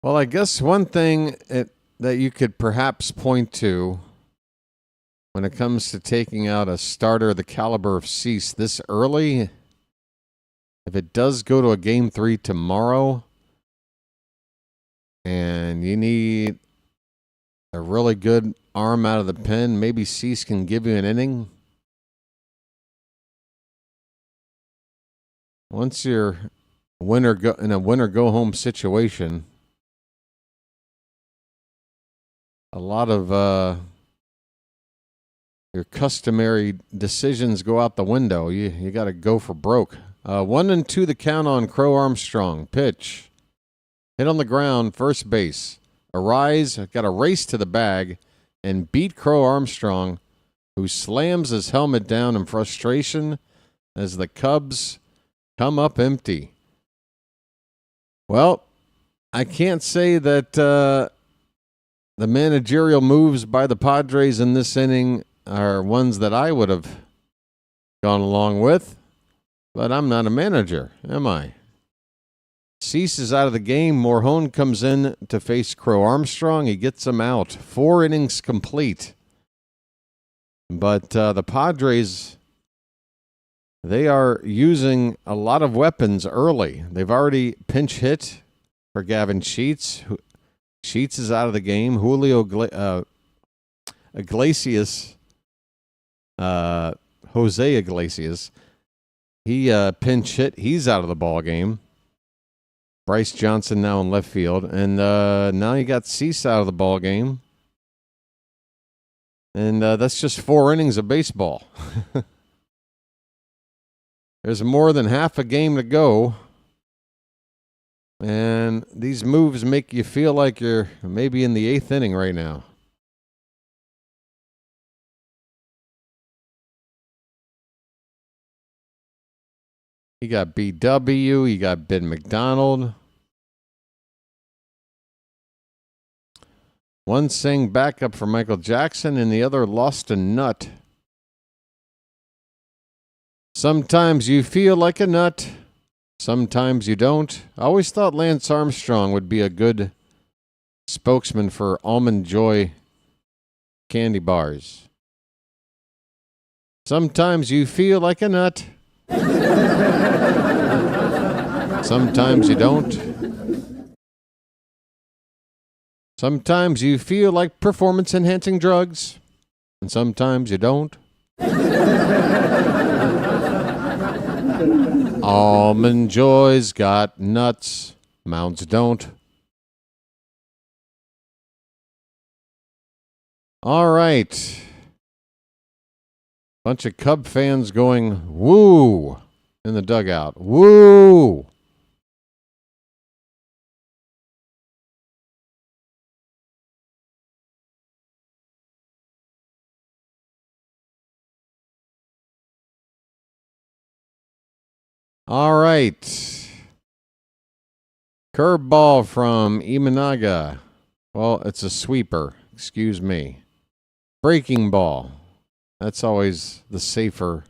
Well, I guess one thing that you could perhaps point to when it comes to taking out a starter of the caliber of Cease this early, if it does go to a Game 3 tomorrow and you need a really good arm out of the pen, maybe Cease can give you an inning. Once you're in a winner go home situation, a lot of your customary decisions go out the window. You got to go for broke. 1-2 the count on Crow Armstrong. Pitch. Hit on the ground, first base. Arise, got to race to the bag and beat Crow Armstrong, who slams his helmet down in frustration as the Cubs come up empty. Well, I can't say that the managerial moves by the Padres in this inning are ones that I would have gone along with, but I'm not a manager, am I? Cease is out of the game. Morjon comes in to face Crow Armstrong. He gets him out. 4 innings complete. But the Padres, they are using a lot of weapons early. They've already pinch hit for Gavin Sheets. Sheets is out of the game. Julio Iglesias, Jose Iglesias, he pinch hit. He's out of the ball game. Bryce Johnson now in left field, and now you got Cease out of the ball game, and that's just 4 innings of baseball. There's more than half a game to go. And these moves make you feel like you're maybe in the 8th inning right now. You got BW, you got Ben McDonald. One sang backup for Michael Jackson and the other lost a nut. Sometimes you feel like a nut. Sometimes you don't. I always thought Lance Armstrong would be a good spokesman for Almond Joy candy bars. Sometimes you feel like a nut. Sometimes you don't. Sometimes you feel like performance-enhancing drugs. And sometimes you don't. Almond Joy's got nuts. Mounds don't. All right. Bunch of Cub fans going, woo, in the dugout. Woo! All right. Curveball from Imanaga. Well, it's a sweeper. Excuse me. Breaking ball. That's always the safer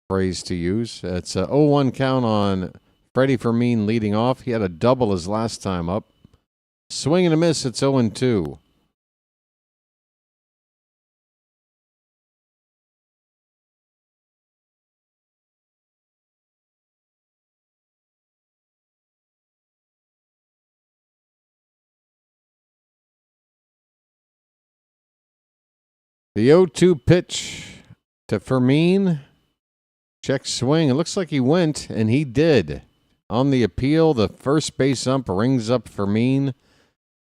phrase to use. It's a 0-1 count on Freddie Fermin leading off. He had a double his last time up. Swing and a miss. It's 0-2. The 0-2 pitch to Fermin. Check swing. It looks like he went, and he did. On the appeal, the first base ump rings up Fermin.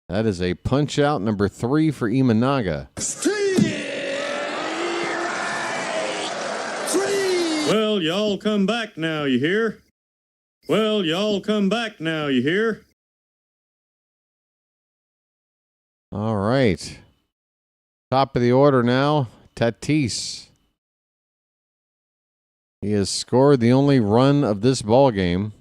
That is a punch out number 3 for Imanaga. Well, y'all come back now, you hear? Well, y'all come back now, you hear? All right. Top of the order now, Tatis. He has scored the only run of this ball game.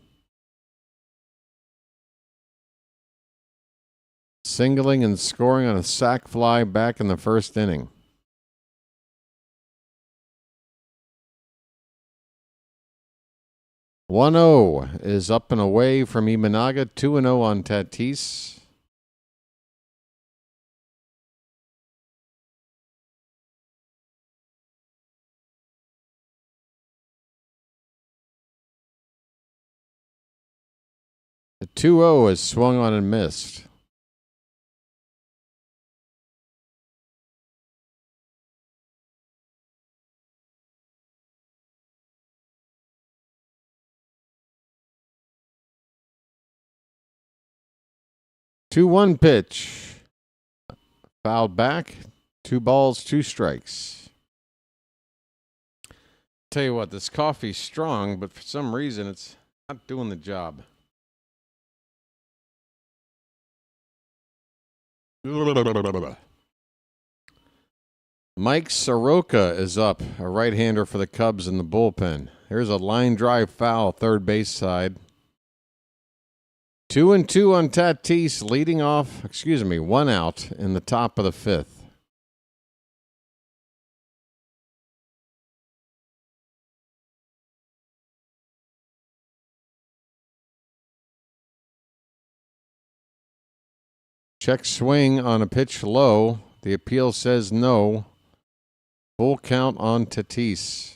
singling and scoring on a sac fly back in the first inning. "1-0 is up and away from Imanaga. 2-0 on Tatis. The 2-0 is swung on and missed. Two-one pitch. Fouled back. 2 balls, 2 strikes. Tell you what, this coffee's strong, but for some reason it's not doing the job. Mike Soroka is up, a right-hander for the Cubs in the bullpen. Here's a line drive foul, third base side. 2-2 on Tatis, leading off, 1 out in the top of the 5th. Check swing on a pitch low. The appeal says no. Full count on Tatis.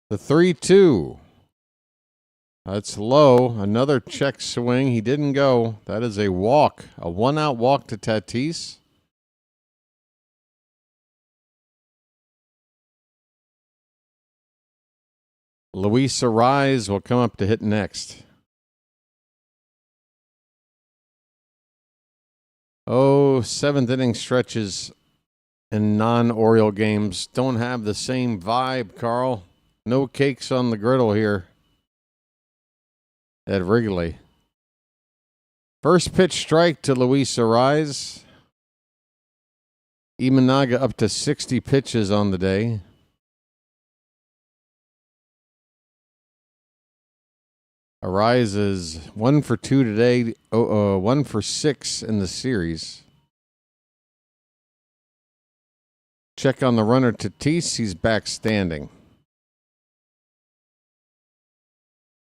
The 3-2. That's low. Another check swing. He didn't go. That is a walk. A 1-out walk to Tatis. Luis Ariz will come up to hit next. Seventh inning stretches in non-Oriole games don't have the same vibe, Carl. No cakes on the griddle here at Wrigley. First pitch strike to Luis Ariz. Imanaga up to 60 pitches on the day. Ariz is 1 for 2 today, 1 for 6 in the series. Check on the runner Tatis. He's back standing.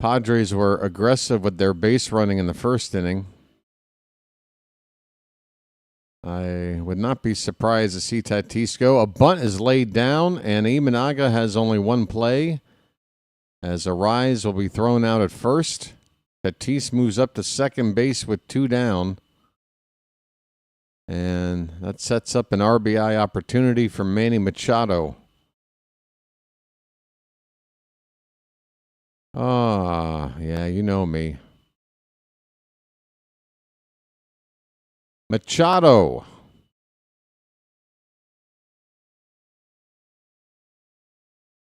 Padres were aggressive with their base running in the first inning. I would not be surprised to see Tatis go. A bunt is laid down, and Imanaga has only 1 play, as Ariz will be thrown out at first. Tatis moves up to second base with 2 down. And that sets up an RBI opportunity for Manny Machado. Yeah, you know me. Machado.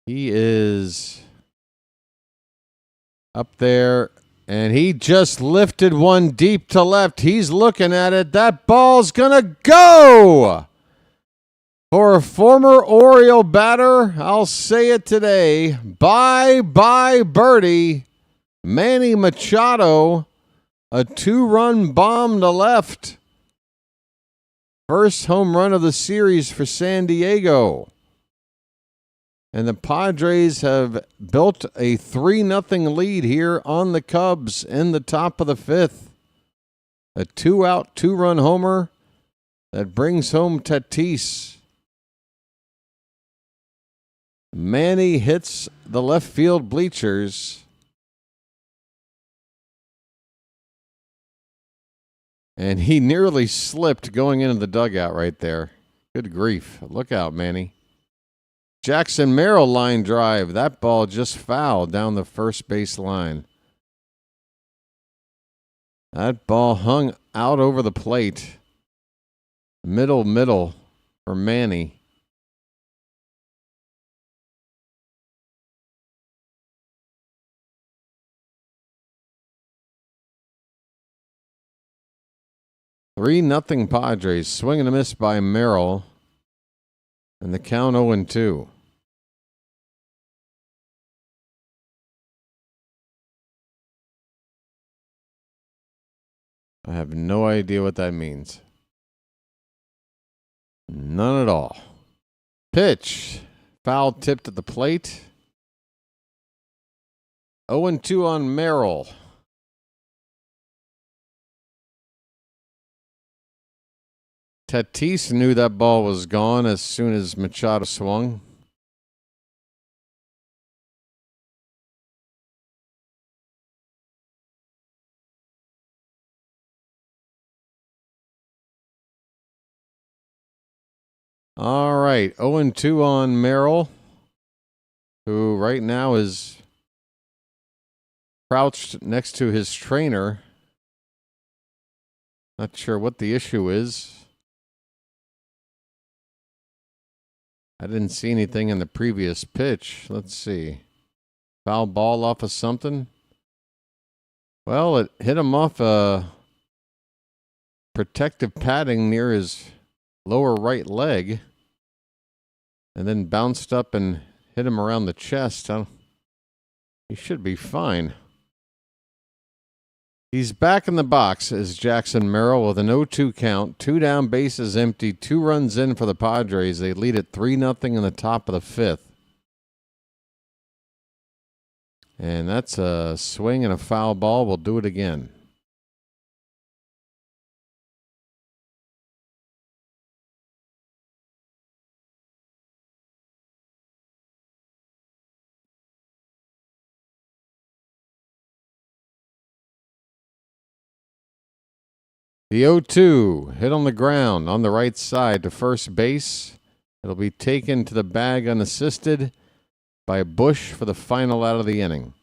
He is up there, and he just lifted one deep to left. He's looking at it. That ball's going to go. For a former Oriole batter, I'll say it today. Bye-bye birdie. Manny Machado, a 2-run bomb to left. First home run of the series for San Diego. And the Padres have built a 3-0 lead here on the Cubs in the top of the 5th. A 2-out, 2-run homer that brings home Tatis. Manny hits the left field bleachers. And he nearly slipped going into the dugout right there. Good grief. Look out, Manny. Jackson Merrill line drive. That ball just fouled down the first base line. That ball hung out over the plate. Middle for Manny. Three nothing Padres. Swing and a miss by Merrill. And the count 0-2. I have no idea what that means. None at all. Pitch. Foul tipped at the plate. 0-2 on Merrill. Tatis knew that ball was gone as soon as Machado swung. All right, 0-2 on Merrill, who right now is crouched next to his trainer. Not sure what the issue is. I didn't see anything in the previous pitch. Let's see. Foul ball off of something. Well, it hit him off a protective padding near his lower right leg and then bounced up and hit him around the chest. He should be fine. He's back in the box as Jackson Merrill with an 0-2 count, 2 down, bases empty, 2 runs in for the Padres. They lead it 3-0 in the top of the 5th. And that's a swing and a foul ball. We'll do it again. The 0-2 hit on the ground on the right side to first base. It'll be taken to the bag unassisted by Bush for the final out of the inning.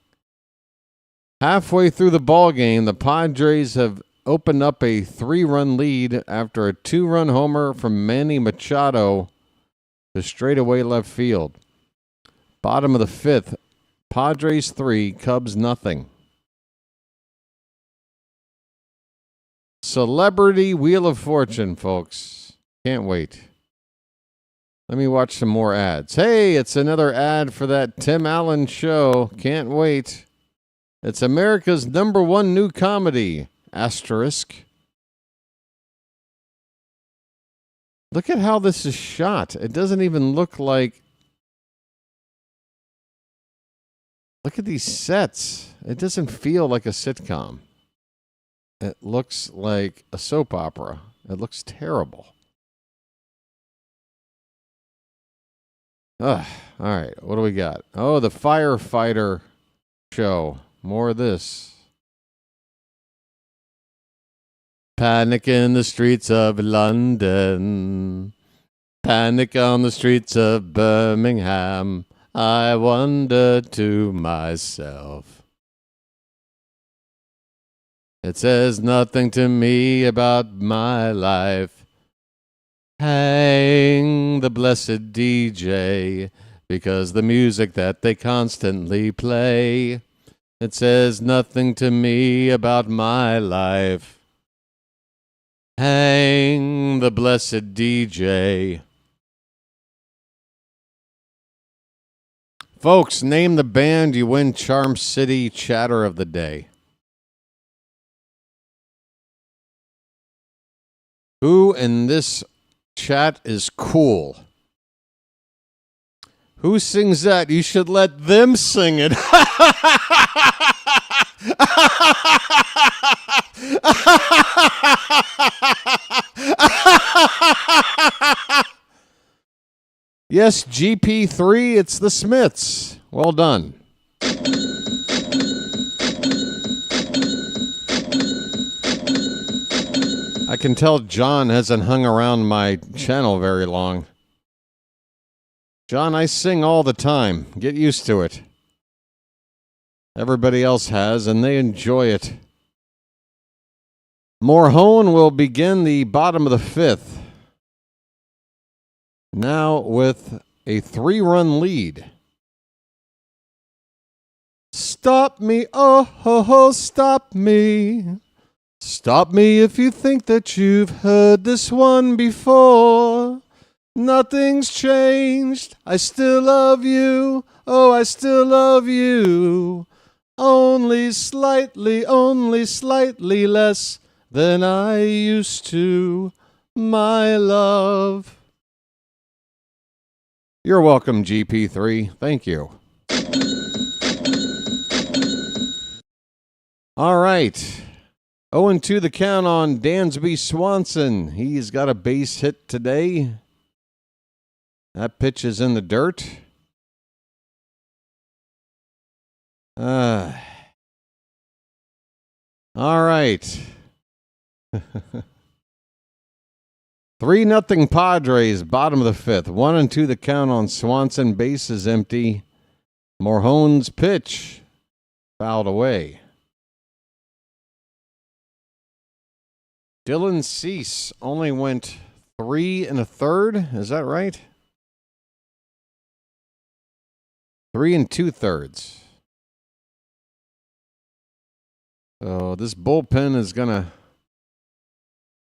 Halfway through the ball game, the Padres have opened up a 3-run lead after a 2-run homer from Manny Machado to straightaway left field. Bottom of the 5th, Padres 3, Cubs nothing. Celebrity Wheel of Fortune, folks. Can't wait. Let me watch some more ads. Hey, it's another ad for that Tim Allen show. Can't wait. It's America's #1 new comedy. Asterisk. Look at how this is shot. It doesn't even look like... Look at these sets. It doesn't feel like a sitcom. It looks like a soap opera. It looks terrible. Ugh. All right, what do we got? Oh, the firefighter show. More of this. Panic in the streets of London. Panic on the streets of Birmingham. I wonder to myself. It says nothing to me about my life. Hang the blessed DJ, because the music that they constantly play. It says nothing to me about my life. Hang the blessed DJ. Folks, name the band, you win Charm City Chatter of the Day. Who in this chat is cool? Who sings that? You should let them sing it. Yes, GP3, it's the Smiths. Well done. I can tell John hasn't hung around my channel very long. John, I sing all the time. Get used to it. Everybody else has, and they enjoy it. Morhone will begin the bottom of the 5th. Now with a 3-run lead. Stop me, oh, stop me. Stop me if you think that you've heard this one before. Nothing's changed. I still love you. Oh, I still love you. Only slightly less than I used to, my love. You're welcome, GP3. Thank you. All right. 0-2 the count on Dansby Swanson. He's got a base hit today. That pitch is in the dirt. All right. 3-0 Padres, bottom of the fifth. 1-2 the count on Swanson. Base is empty. Morhone's pitch fouled away. Dylan Cease only went 3 1/3. Is that right? 3 2/3. So this bullpen is going to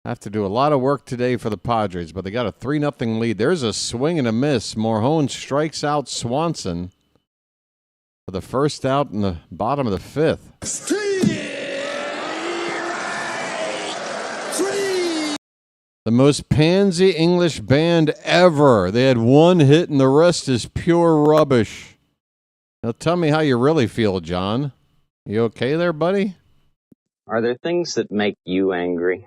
have to do a lot of work today for the Padres, but they got a 3-0 lead. There's a swing and a miss. Morhone strikes out Swanson for the first out in the bottom of the fifth. The most pansy English band ever. They had one hit and the rest is pure rubbish. Now tell me how you really feel, John. You okay there, buddy? Are there things that make you angry?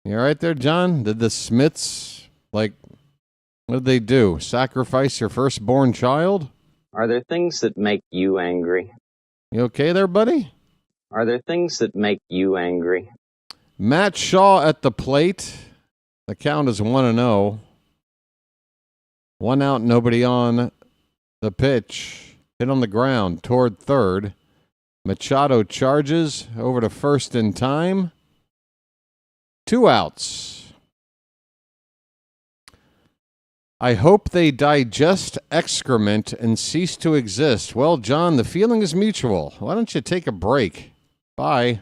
You all right there, John? Did the Smiths, what did they do? Sacrifice your firstborn child? Are there things that make you angry? You okay there, buddy? Are there things that make you angry? Matt Shaw at the plate. The count is 1-0. 1 out, nobody on. The pitch hit on the ground toward third. Machado charges over to first in time. 2 outs. I hope they digest excrement and cease to exist. Well, John, the feeling is mutual. Why don't you take a break? Bye.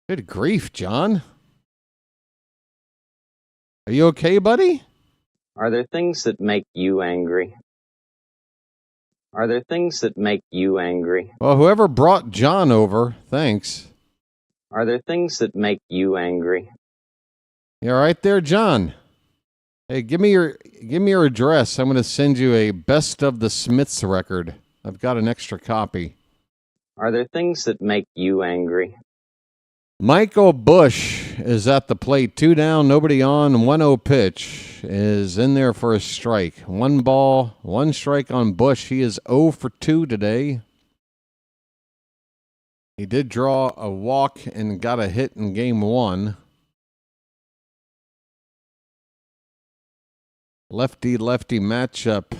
Good grief, John. Are you okay, buddy? Are there things that make you angry? Are there things that make you angry? Well, whoever brought John over, thanks. Are there things that make you angry? You all right there, John? Hey, give me your address. I'm going to send you a Best of the Smiths record. I've got an extra copy. Are there things that make you angry? Michael Bush is at the plate. 2 down, nobody on. 1-0 pitch is in there for a strike. 1 ball, 1 strike on Bush. He is 0 for 2 today. He did draw a walk and got a hit in game 1. Lefty-lefty matchup.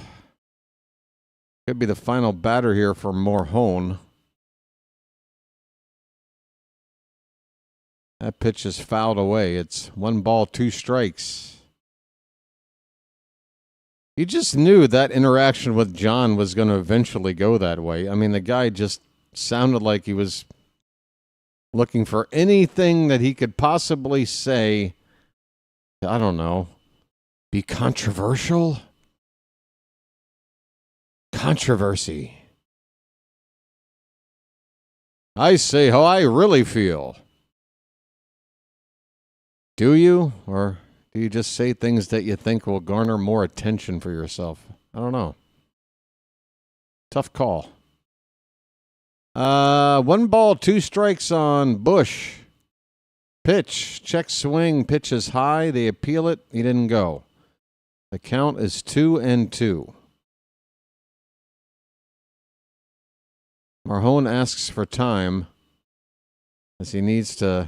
Could be the final batter here for Morhone. That pitch is fouled away. It's 1 ball, 2 strikes. You just knew that interaction with John was going to eventually go that way. I mean, the guy just sounded like he was looking for anything that he could possibly say. I don't know. Be controversial? Controversy. I say how I really feel. Do you? Or do you just say things that you think will garner more attention for yourself? I don't know. Tough call. 1 ball, 2 strikes on Bush. Pitch, check swing, pitch is high. They appeal it. He didn't go. The count is 2-2. Morhone asks for time as he needs to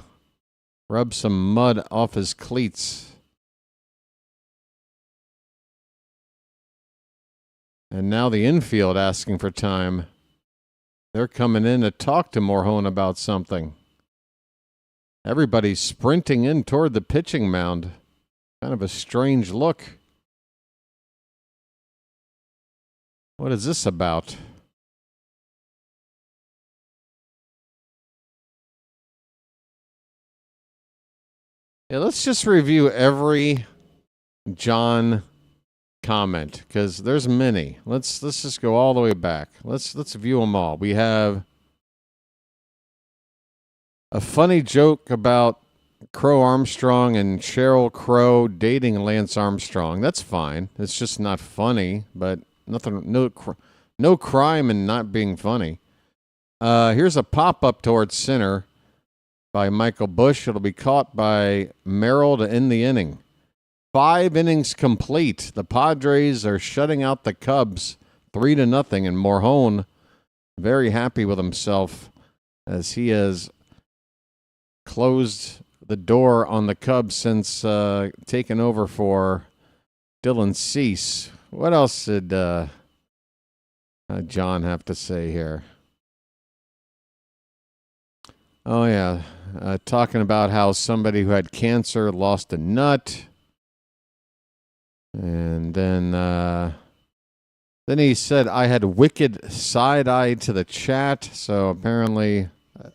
rub some mud off his cleats. And now the infield asking for time. They're coming in to talk to Morhone about something. Everybody's sprinting in toward the pitching mound. Kind of a strange look. What is this about? Yeah, let's just review every John comment, because there's many. Let's just go all the way back. Let's view them all. We have a funny joke about Crow Armstrong and Sheryl Crow dating Lance Armstrong. That's fine. It's just not funny, but no crime in not being funny. Here's a pop-up towards center by Michael Bush. It'll be caught by Merrill to end the inning. 5 innings complete. The Padres are shutting out the Cubs 3-0, and Morhone very happy with himself as he has closed the door on the Cubs since taking over for Dylan Cease. What else did John have to say here? Oh, yeah. Talking about how somebody who had cancer lost a nut. And then he said, I had wicked side-eye to the chat. So apparently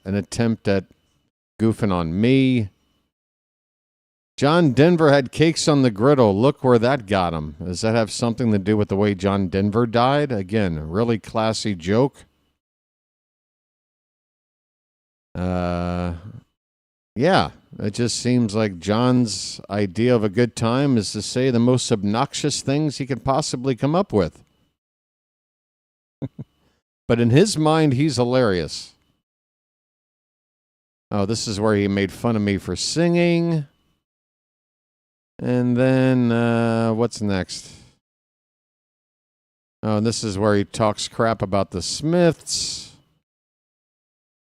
an attempt at goofing on me. John Denver had cakes on the griddle. Look where that got him. Does that have something to do with the way John Denver died? Again, really classy joke. Yeah, it just seems like John's idea of a good time is to say the most obnoxious things he could possibly come up with. But in his mind, he's hilarious. Oh, this is where he made fun of me for singing. And then, what's next? Oh, this is where he talks crap about the Smiths.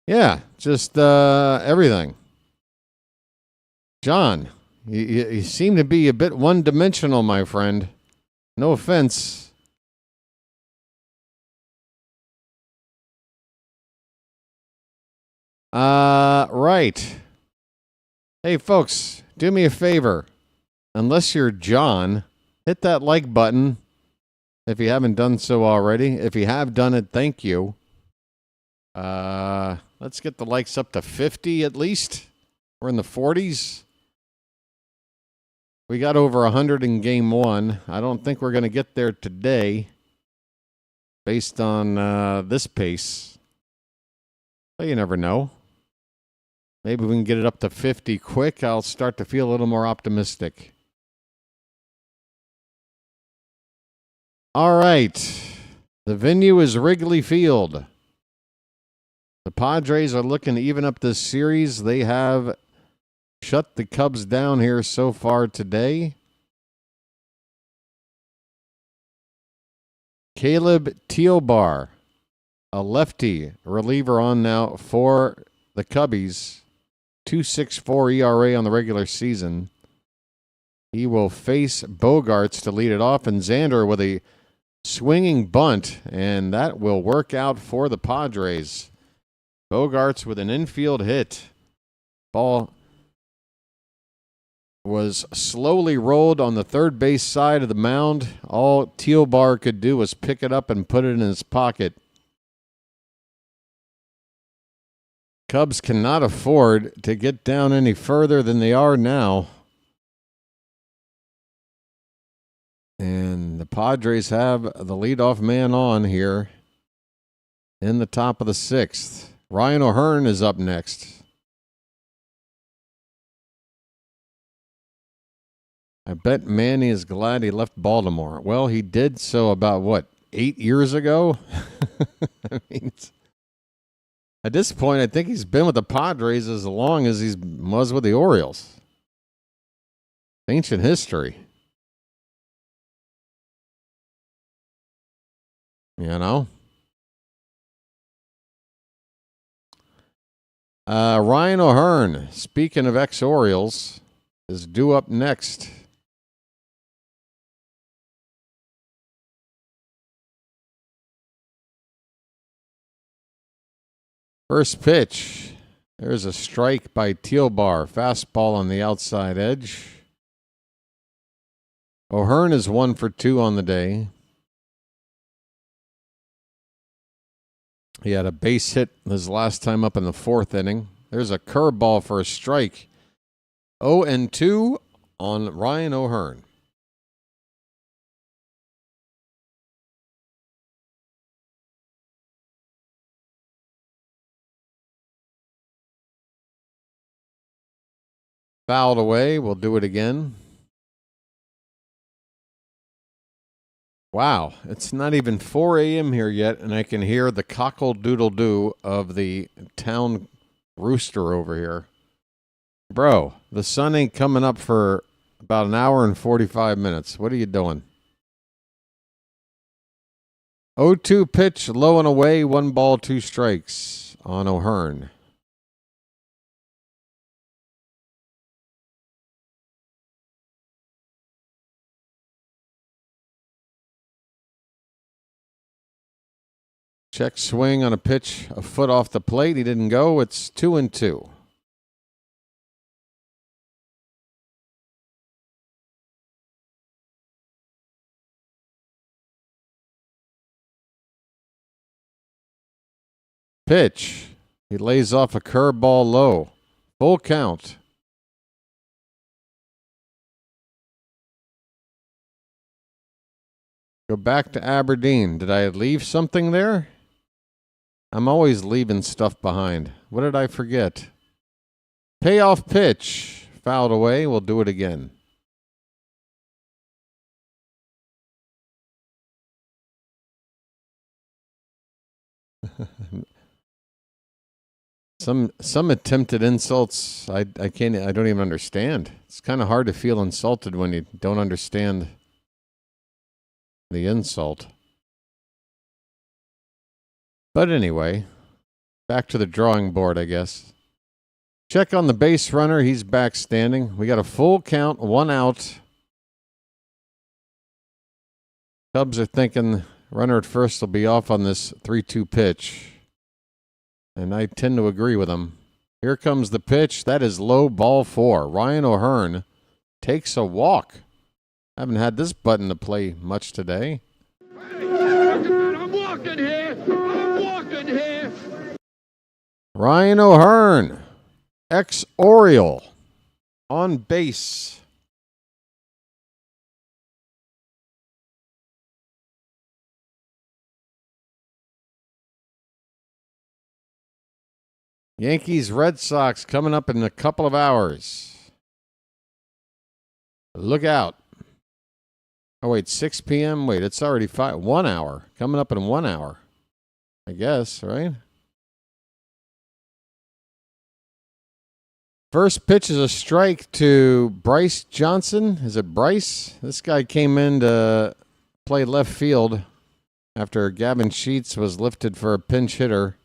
Yeah, just everything. John, you seem to be a bit one-dimensional, my friend. No offense. Right. Hey, folks, do me a favor. Unless you're John, hit that like button if you haven't done so already. If you have done it, thank you. Let's get the likes up to 50 at least. We're in the 40s. We got over 100 in game 1. I don't think we're going to get there today based on this pace. But you never know. Maybe we can get it up to 50 quick. I'll start to feel a little more optimistic. All right. The venue is Wrigley Field. The Padres are looking to even up this series. They have shut the Cubs down here so far today. Caleb Teobar, a lefty reliever on now for the Cubbies. 2.64 ERA on the regular season. He will face Bogarts to lead it off, and Xander with a swinging bunt, and that will work out for the Padres. Bogarts with an infield hit. Ball was slowly rolled on the third base side of the mound. All Teobar could do was pick it up and put it in his pocket. Cubs cannot afford to get down any further than they are now. And the Padres have the leadoff man on here in the top of the 6th. Ryan O'Hearn is up next. I bet Manny is glad he left Baltimore. Well, he did so about, 8 years ago? I mean, at this point, I think he's been with the Padres as long as he was with the Orioles. Ancient history. You know? Ryan O'Hearn, speaking of ex-Orioles, is due up next. First pitch. There's a strike by Teobar. Fastball on the outside edge. O'Hearn is 1 for 2 on the day. He had a base hit his last time up in the 4th inning. There's a curveball for a strike. 0-2 on Ryan O'Hearn. Fouled away. We'll do it again. Wow, it's not even 4 a.m. here yet, and I can hear the cockle-doodle-doo of the town rooster over here. Bro, the sun ain't coming up for about an hour and 45 minutes. What are you doing? 0-2 pitch, low and away, 1 ball, 2 strikes on O'Hearn. Check swing on a pitch a foot off the plate. He didn't go. It's 2-2. Pitch. He lays off a curveball low. Full count. Go back to Aberdeen. Did I leave something there? I'm always leaving stuff behind. What did I forget? Payoff pitch. Fouled away. We'll do it again. Some attempted insults I don't even understand. It's kind of hard to feel insulted when you don't understand the insult. But anyway, back to the drawing board, I guess. Check on the base runner. He's back standing. We got a full count, 1 out. Cubs are thinking runner at first will be off on this 3-2 pitch. And I tend to agree with him. Here comes the pitch. That is low, ball 4. Ryan O'Hearn takes a walk. I haven't had this button to play much today. I'm walking here. I'm walking here. Ryan O'Hearn, ex-Oriole, on base. Yankees, Red Sox coming up in a couple of hours. Look out. Oh, wait, 6 p.m.? Wait, it's already 1 hour. Coming up in 1 hour. I guess, right? First pitch is a strike to Bryce Johnson. Is it Bryce? This guy came in to play left field after Gavin Sheets was lifted for a pinch hitter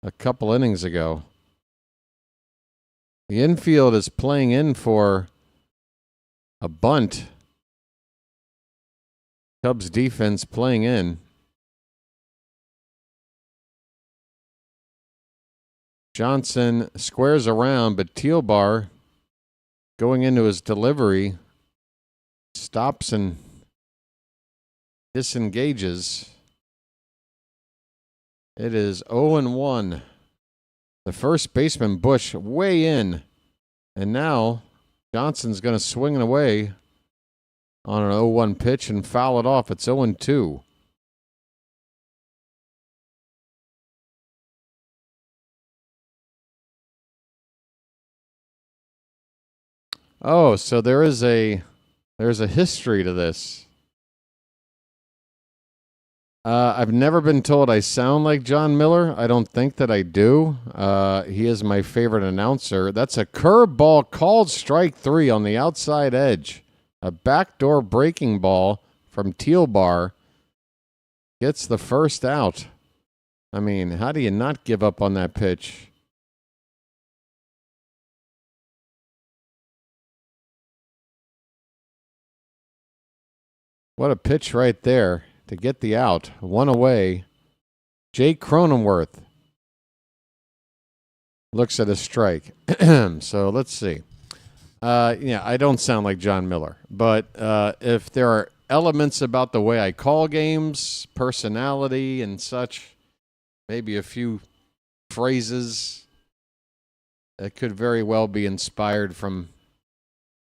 a couple innings ago. The infield is playing in for a bunt. Cubs defense playing in. Johnson squares around, but Tealbar, going into his delivery, stops and disengages. It is 0-1. The first baseman, Bush, way in. And now Johnson's going to swing it away on an 0-1 pitch and foul it off. It's 0-2. Oh, so there's a history to this. I've never been told I sound like John Miller. I don't think that I do. He is my favorite announcer. That's a curveball called strike 3 on the outside edge. A backdoor breaking ball from Tealbar gets the first out. I mean, how do you not give up on that pitch? What a pitch right there to get the out. 1 away. Jake Cronenworth looks at a strike. So let's see. I don't sound like John Miller, but if there are elements about the way I call games, personality and such, maybe a few phrases that could very well be inspired from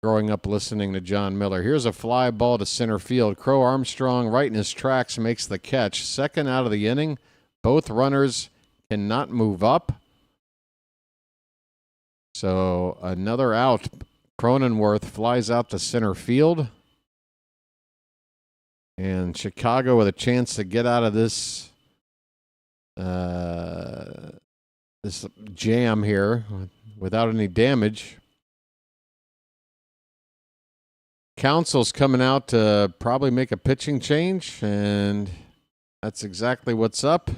growing up listening to John Miller. Here's a fly ball to center field. Crow Armstrong, right in his tracks, makes the catch. Second out of the inning. Both runners cannot move up. So another out. Cronenworth flies out to center field. And Chicago with a chance to get out of this this jam here without any damage. Council's coming out to probably make a pitching change, and that's exactly what's up.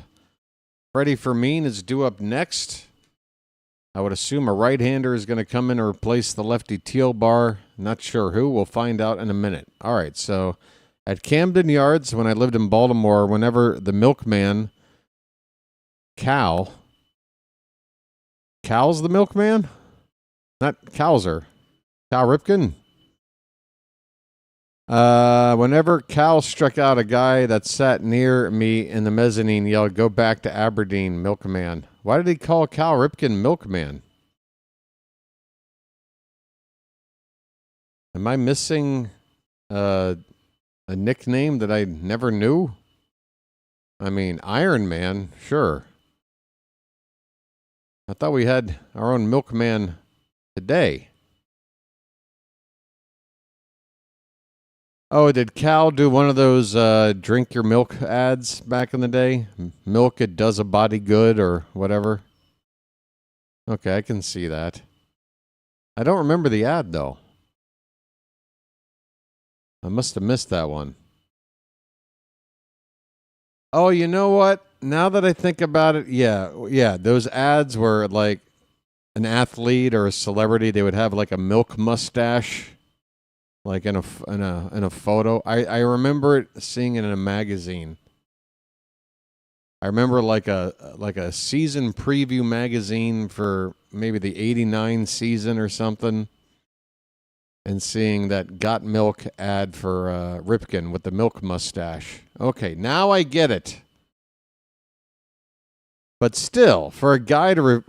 Freddie Fermin is due up next. I would assume a right-hander is going to come in and replace the lefty Teal-Bar. Not sure who. We'll find out in a minute. All right, so at Camden Yards, when I lived in Baltimore, whenever the milkman, Cal's the milkman? Not Calzer. Cal Ripken? Whenever Cal struck out a guy that sat near me in the mezzanine, yelled, "Go back to Aberdeen, milkman." Why did he call Cal Ripken milkman? Am I missing a nickname that I never knew? I mean, Iron Man, sure. I thought we had our own milkman today. Oh, did Cal do one of those drink your milk ads back in the day? Milk, it does a body good or whatever. Okay, I can see that. I don't remember the ad, though. I must have missed that one. Oh, you know what? Now that I think about it, yeah, those ads were like an athlete or a celebrity. They would have like a milk mustache. Like in a photo. I remember it seeing it in a magazine. I remember like a season preview magazine for maybe the 89 season or something, and seeing that Got Milk ad for Ripken with the milk mustache. Okay, now I get it. But still, for a guy to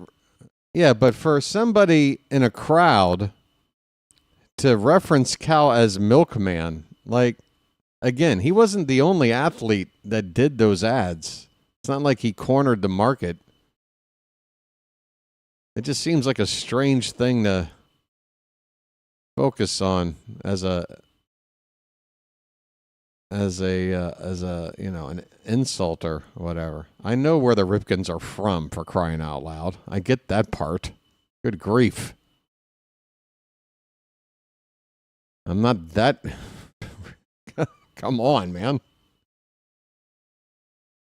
but for somebody in a crowd to reference Cal as milkman, like, again, he wasn't the only athlete that did those ads. It's not like he cornered the market. It just seems like a strange thing to focus on as a an insult or whatever. I know where the Ripkens are from, for crying out loud. I get that part. Good grief. I'm not that. Come on, man.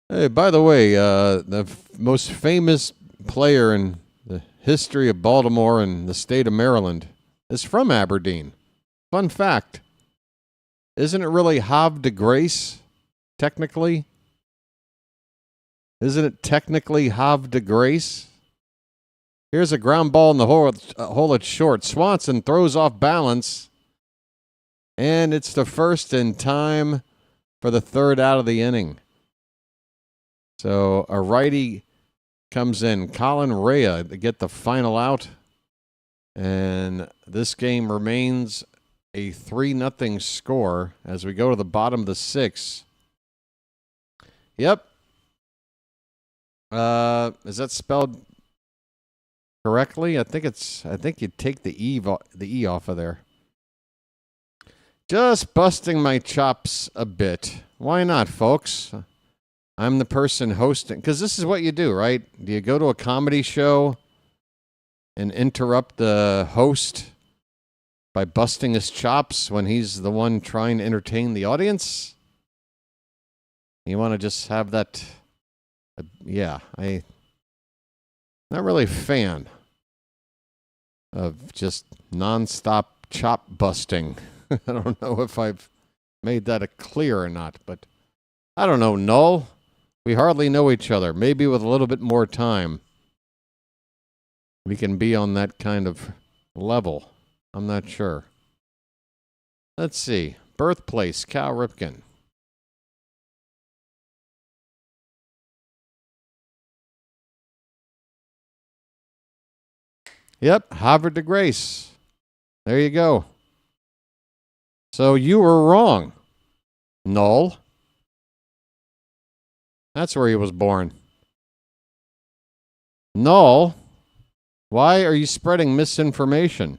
Hey, by the way, the most famous player in the history of Baltimore and the state of Maryland is from Aberdeen. Fun fact. Isn't it really Havre de Grace, technically? Isn't it technically Havre de Grace? Here's a ground ball in the hole at short. Swanson throws off balance. And it's the first in time for the third out of the inning. So a righty comes in, Colin Rea, to get the final out. And this game remains a 3-0 score as we go to the bottom of the sixth. Yep. Is that spelled correctly? I think you take the E off of there. Just busting my chops a bit. Why not, folks? I'm the person hosting, because this is what you do, right? Do you go to a comedy show and interrupt the host by busting his chops when he's the one trying to entertain the audience? You want to just have that... I'm not really a fan of just nonstop chop busting. I don't know if I've made that clear or not, but I don't know, Null. We hardly know each other. Maybe with a little bit more time, we can be on that kind of level. I'm not sure. Let's see. Birthplace, Cal Ripken. Yep, Havre de Grace. There you go. So you were wrong, Null. That's where he was born. Null Why are you spreading misinformation?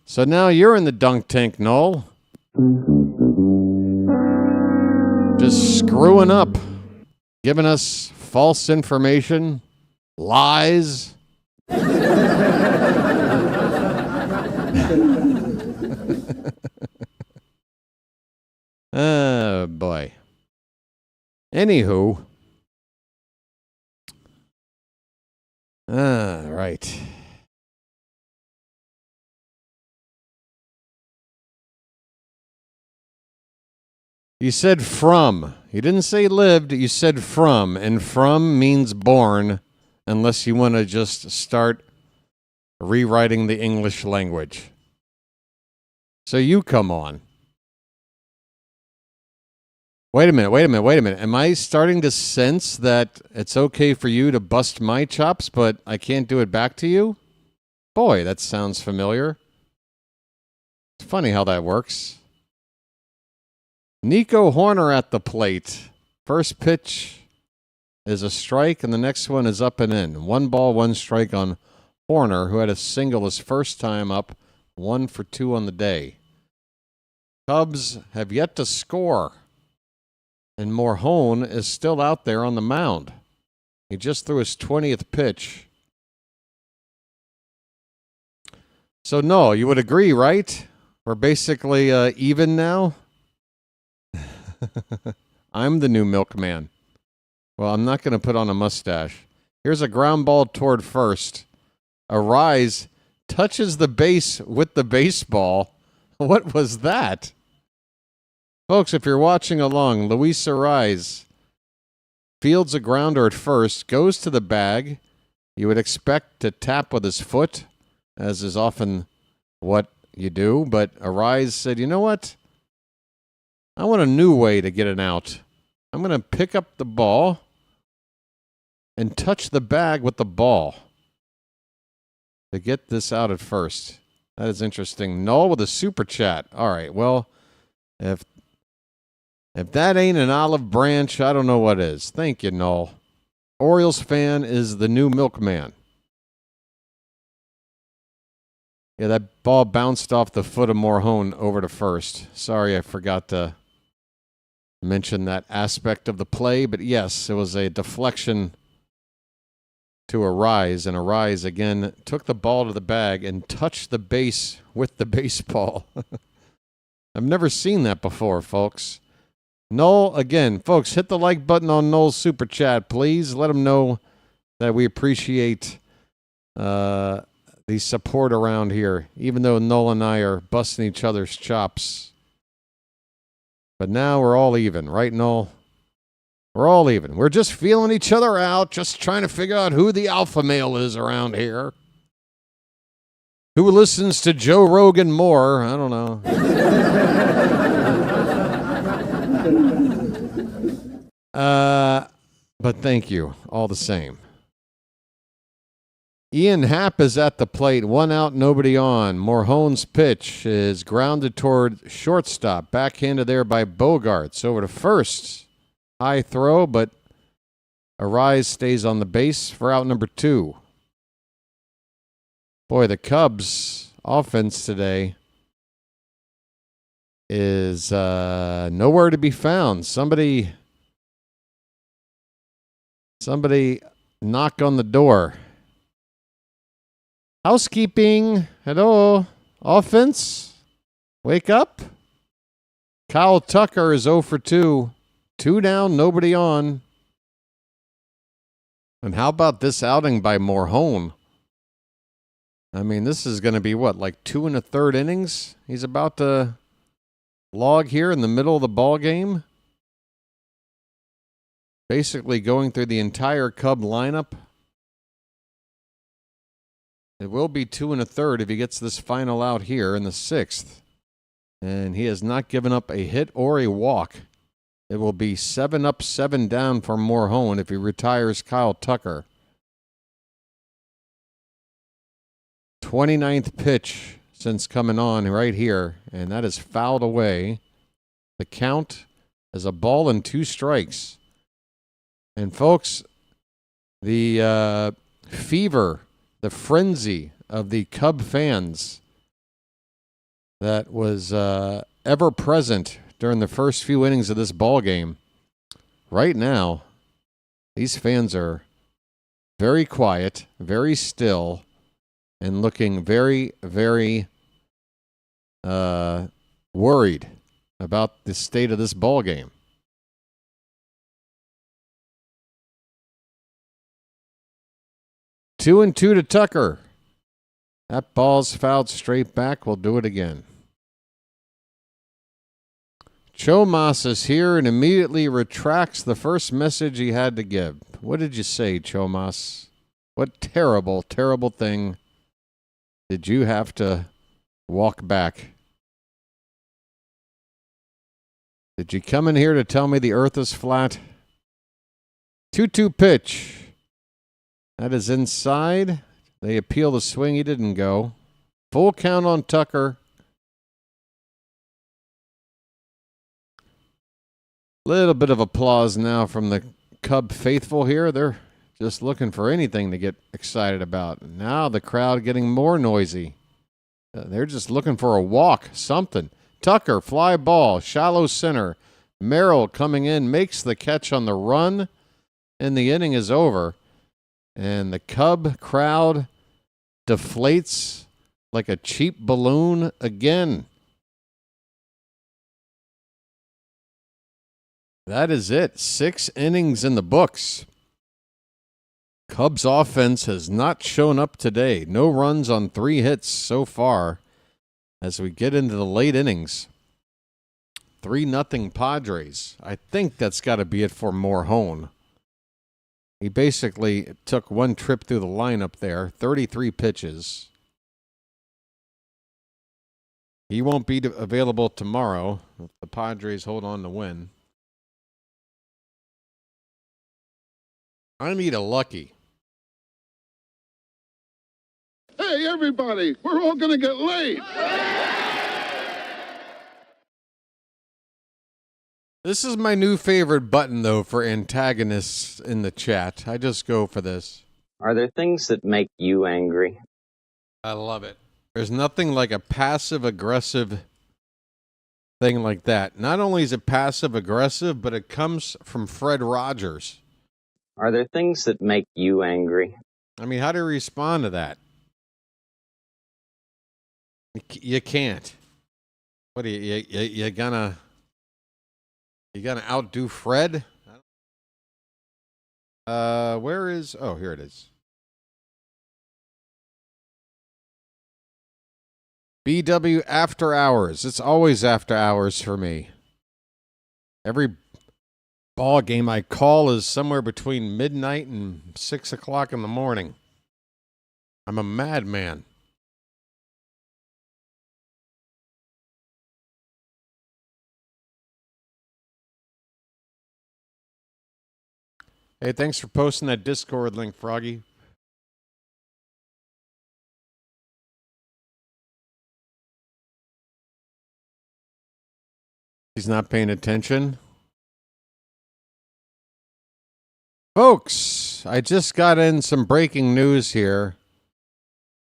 So now you're in the dunk tank, Noel. Just screwing up. Giving us false information. Lies. Oh, boy. Anywho. Right. You said from. You didn't say lived. You said from. And from means born, unless you want to just start rewriting the English language. So you come on. Wait a minute. Am I starting to sense that it's okay for you to bust my chops, but I can't do it back to you? Boy, that sounds familiar. It's funny how that works. Nico Horner at the plate. First pitch is a strike, and the next one is up and in. 1 ball, 1 strike on Horner, who had a single his first time up, 1 for 2 on the day. Cubs have yet to score, and Morhone is still out there on the mound. He just threw his 20th pitch. So, no, you would agree, right? We're basically even now. I'm the new milkman. Well, I'm not going to put on a mustache. Here's a ground ball toward first. Arise touches the base with the baseball. What was that? Folks, if you're watching along, Luis Arise fields a grounder at first, goes to the bag. You would expect to tap with his foot, as is often what you do. But Arise said, you know what? I want a new way to get an out. I'm going to pick up the ball and touch the bag with the ball to get this out at first. That is interesting. Noel with a super chat. All right, well, if that ain't an olive branch, I don't know what is. Thank you, Noel. Orioles fan is the new milkman. Yeah, that ball bounced off the foot of Morhone over to first. Sorry, I forgot to mention that aspect of the play, but yes, it was a deflection to Arise, and Arise again took the ball to the bag and touched the base with the baseball. I've never seen that before, folks. Noel, again, folks, hit the like button on Noel's super chat, please. Let him know that we appreciate the support around here, even though Noel and I are busting each other's chops. But now we're all even, right, Noel? We're all even. We're just feeling each other out, just trying to figure out who the alpha male is around here. Who listens to Joe Rogan more? I don't know. But thank you, all the same. Ian Happ is at the plate. 1 out, nobody on. Morhone's pitch is grounded toward shortstop. Backhanded there by Bogarts. Over to first. High throw, but Arise stays on the base for out number 2. Boy, the Cubs' offense today is nowhere to be found. Somebody knock on the door. Housekeeping. Hello. Offense. Wake up. Kyle Tucker is 0 for 2. 2 down, nobody on. And how about this outing by Morhone? I mean, this is going to be what, like 2 1/3 innings? He's about to log here in the middle of the ball game. Basically going through the entire Cub lineup. It will be 2 1/3 if he gets this final out here in the 6th. And he has not given up a hit or a walk. It will be 7 up, 7 down for Morhone if he retires Kyle Tucker. 29th pitch. since coming on right here, and that is fouled away. The count is a ball and 2 strikes. And folks, the fever, the frenzy of the Cub fans that was ever present during the first few innings of this ball game, right now, these fans are very quiet, very still, and looking very, very worried about the state of this ball game. Two and 2 to Tucker. That ball's fouled straight back. We'll do it again. Chomas is here and immediately retracts the first message he had to give. What did you say, Chomas? What terrible, terrible thing did you have to walk back? Did you come in here to tell me the earth is flat? 2-2 pitch. That is inside. They appeal the swing. He didn't go. Full count on Tucker. Little bit of applause now from the Cub faithful here. They're just looking for anything to get excited about. Now the crowd getting more noisy. They're just looking for a walk, something. Tucker, fly ball, shallow center. Merrill coming in, makes the catch on the run, and the inning is over. And the Cub crowd deflates like a cheap balloon again. That is it. 6 innings in the books. Cubs offense has not shown up today. No runs on 3 hits so far as we get into the late innings. 3-0 Padres. I think that's got to be it for Morhone. He basically took one trip through the lineup there, 33 pitches. He won't be available tomorrow if the Padres hold on to win. I need a lucky. Hey, everybody, we're all going to get laid. This is my new favorite button, though, for antagonists in the chat. I just go for this. Are there things that make you angry? I love it. There's nothing like a passive-aggressive thing like that. Not only is it passive-aggressive, but it comes from Fred Rogers. Are there things that make you angry? I mean, how do you respond to that? You can't. What are you gonna outdo Fred? Where is? Oh, here it is. BW After Hours. It's always after hours for me. Every ball game I call is somewhere between midnight and 6 o'clock in the morning. I'm a madman. Hey, thanks for posting that Discord link, Froggy. He's not paying attention. Folks, I just got in some breaking news here.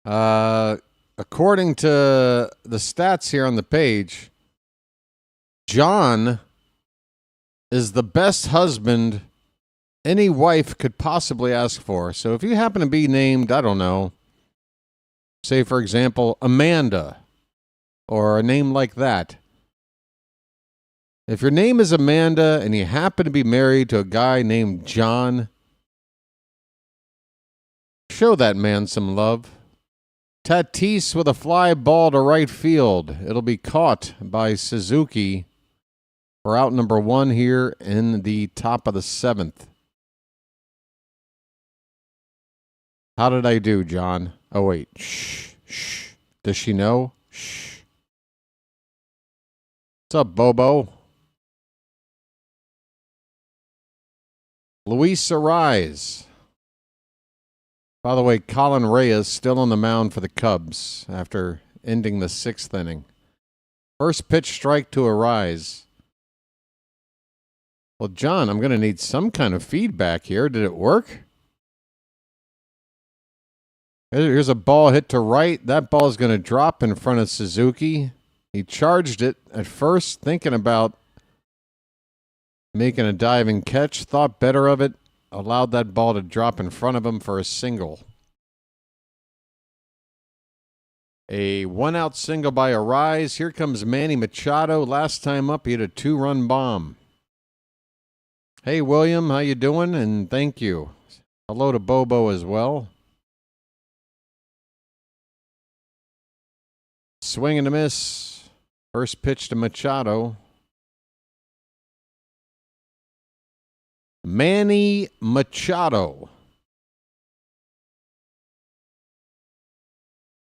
According to the stats here on the page, John is the best husband any wife could possibly ask for. So if you happen to be named, I don't know, say, for example, Amanda, or a name like that. If your name is Amanda and you happen to be married to a guy named John, show that man some love. Tatis with a fly ball to right field. It'll be caught by Suzuki for out number 1 here in the top of the 7th. How did I do, John? Oh, wait. Shh. Shh. Does she know? Shh. What's up, Bobo? Luis Arise. By the way, Colin Reyes still on the mound for the Cubs after ending the 6th inning. First pitch strike to Arise. Well, John, I'm going to need some kind of feedback here. Did it work? Here's a ball hit to right. That ball is going to drop in front of Suzuki. He charged it at first, thinking about making a diving catch, thought better of it, allowed that ball to drop in front of him for a single. A 1-out single by Arise. Here comes Manny Machado. Last time up, he hit a 2-run bomb. Hey, William, how you doing? And thank you. Hello to Bobo as well. Swing and a miss. First pitch to Machado. Manny Machado.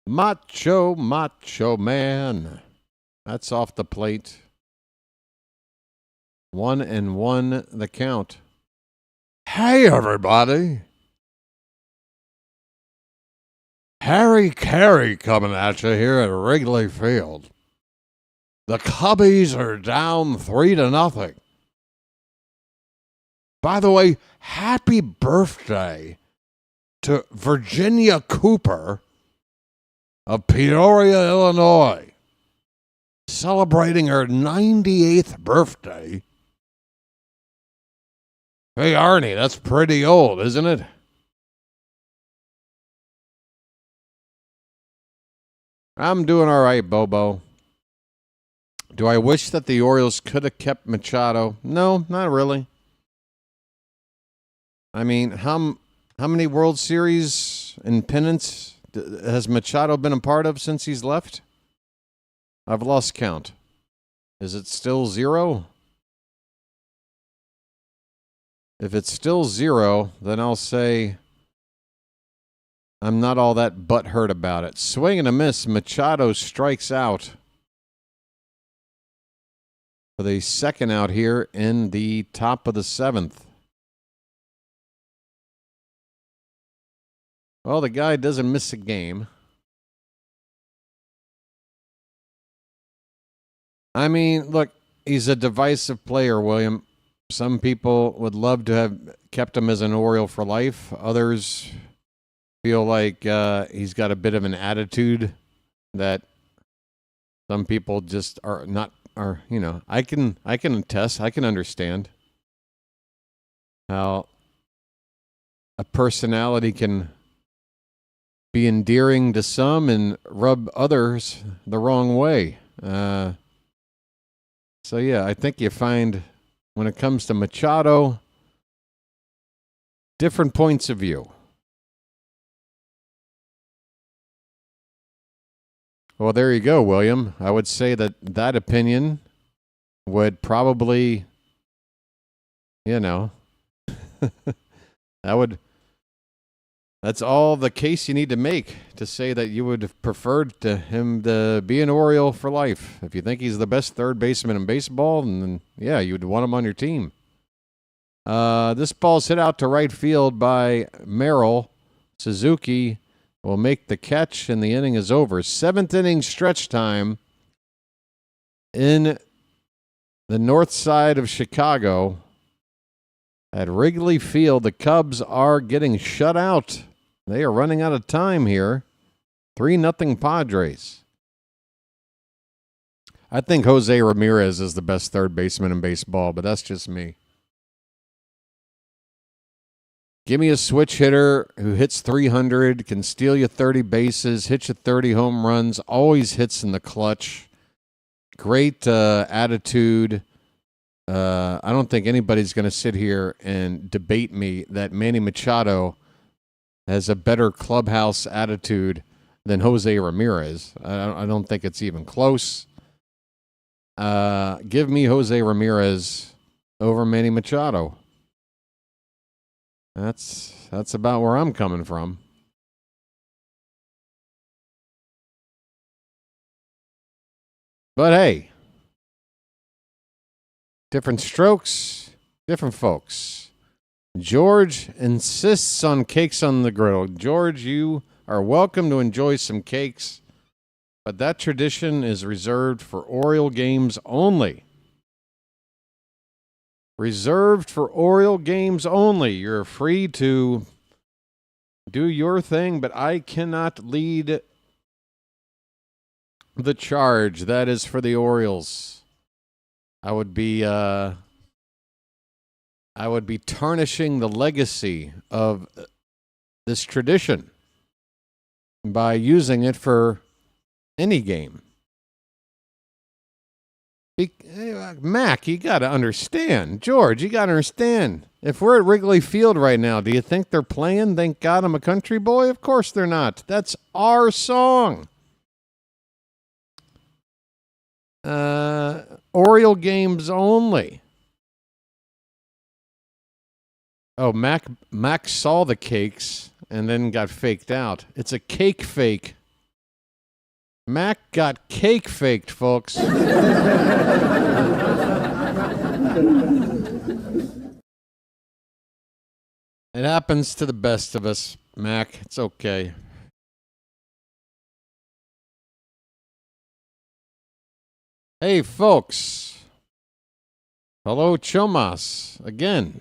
Macho Man. That's off the plate. 1-1 the count. Hey, everybody. Harry Carey coming at you here at Wrigley Field. The Cubbies are down 3-0. By the way, happy birthday to Virginia Cooper of Peoria, Illinois, celebrating her 98th birthday. Hey, Arnie, that's pretty old, isn't it? I'm doing all right, Bobo. Do I wish that the Orioles could have kept Machado? No, not really. I mean, how many World Series and pennants has Machado been a part of since he's left? I've lost count. Is it still 0? If it's still 0, then I'll say I'm not all that butthurt about it. Swing and a miss. Machado strikes out for the 2nd out here in the top of the 7th. Well, the guy doesn't miss a game. I mean, look, he's a divisive player, William. Some people would love to have kept him as an Oriole for life. Others feel like he's got a bit of an attitude that some people just are not, I can attest, I can understand how a personality can be endearing to some and rub others the wrong way. So, yeah, I think you find when it comes to Machado, different points of view. Well, there you go, William. I would say that opinion would probably, that's all the case you need to make to say that you would have preferred him to be an Oriole for life. If you think he's the best third baseman in baseball, then yeah, you'd want him on your team. This ball's hit out to right field by Merrill. Suzuki will make the catch, and the inning is over. 7th inning stretch time in the north side of Chicago. At Wrigley Field, the Cubs are getting shut out. They are running out of time here. 3-0 Padres. I think Jose Ramirez is the best third baseman in baseball, but that's just me. Give me a switch hitter who hits 300, can steal you 30 bases, hit you 30 home runs, always hits in the clutch. Great attitude. I don't think anybody's going to sit here and debate me that Manny Machado has a better clubhouse attitude than Jose Ramirez. I don't think it's even close. Give me Jose Ramirez over Manny Machado. That's about where I'm coming from. But hey, different strokes, different folks. George insists on cakes on the griddle. George, you are welcome to enjoy some cakes. But that tradition is reserved for Oriole games only. Reserved for Oriole games only. You're free to do your thing, but I cannot lead the charge. That is for the Orioles. I would be tarnishing the legacy of this tradition by using it for any game. Mac, you got to understand. George, you got to understand. If we're at Wrigley Field right now, do you think they're playing Thank God I'm a Country Boy? Of course they're not. That's our song. Oriole games only. Oh, Mac saw the cakes and then got faked out. It's a cake fake. Mac got cake faked, folks. It happens to the best of us, Mac. It's okay. Hey, folks. Hello, Chomas. Again.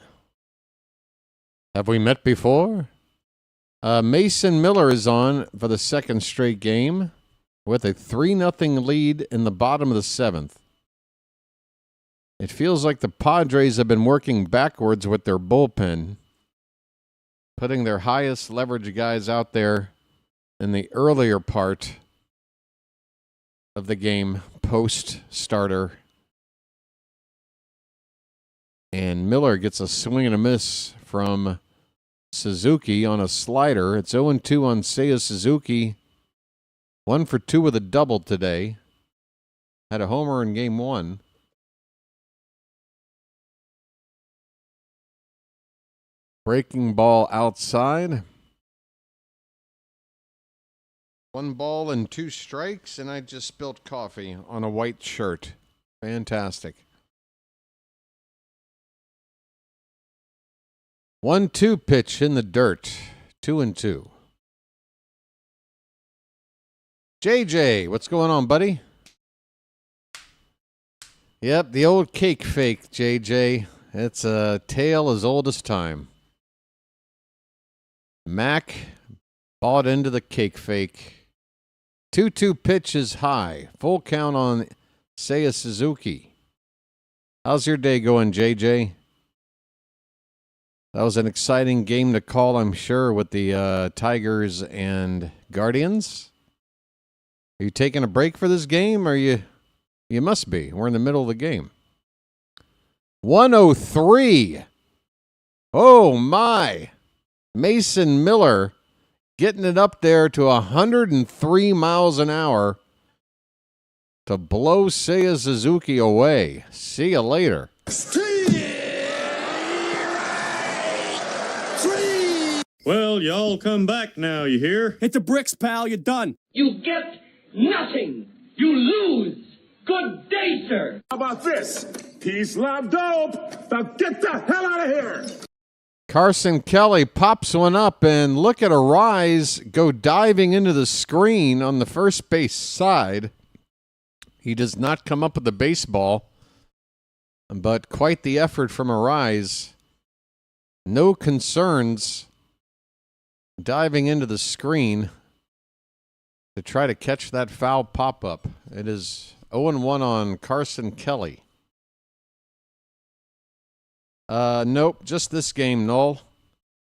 Have we met before? Mason Miller is on for the second straight game with a 3-0 lead in the bottom of the 7th. It feels like the Padres have been working backwards with their bullpen, putting their highest leverage guys out there in the earlier part of the game, post-starter. And Miller gets a swing and a miss from Suzuki on a slider. It's 0-2 on Seiya Suzuki. 1 for 2 with a double today. Had a homer in game 1. Breaking ball outside. 1 ball and 2 strikes, and I just spilled coffee on a white shirt. Fantastic. 1-2 pitch in the dirt. 2-2. JJ, what's going on, buddy? Yep, the old cake fake, JJ. It's a tale as old as time. Mac bought into the cake fake. 2-2 pitch is high. Full count on Seiya Suzuki. How's your day going, JJ? That was an exciting game to call, I'm sure, with the Tigers and Guardians. Are you taking a break for this game, or you must be. We're in the middle of the game. 103. Oh, my. Mason Miller getting it up there to 103 miles an hour to blow Seiya Suzuki away. See you later. Well, y'all come back now, you hear? Hit the bricks, pal. You're done. You get nothing. You lose. Good day, sir. How about this? Peace, love, dope. Now get the hell out of here. Carson Kelly pops one up, and look at Arise go diving into the screen on the first base side. He does not come up with the baseball, but quite the effort from Arise. No concerns diving into the screen to try to catch that foul pop-up. It is 0-1 on Carson Kelly. Nope, just this game, Noel.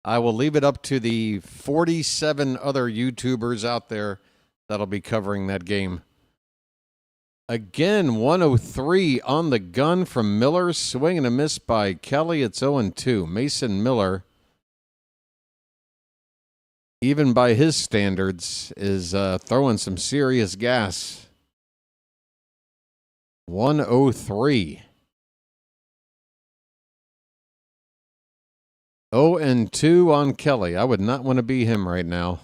I will leave it up to the 47 other YouTubers out there that'll be covering that game. Again, 103 on the gun from Miller. Swing and a miss by Kelly. It's 0-2. Mason Miller, even by his standards, is throwing some serious gas. 103. 0-2 on Kelly. I would not want to be him right now.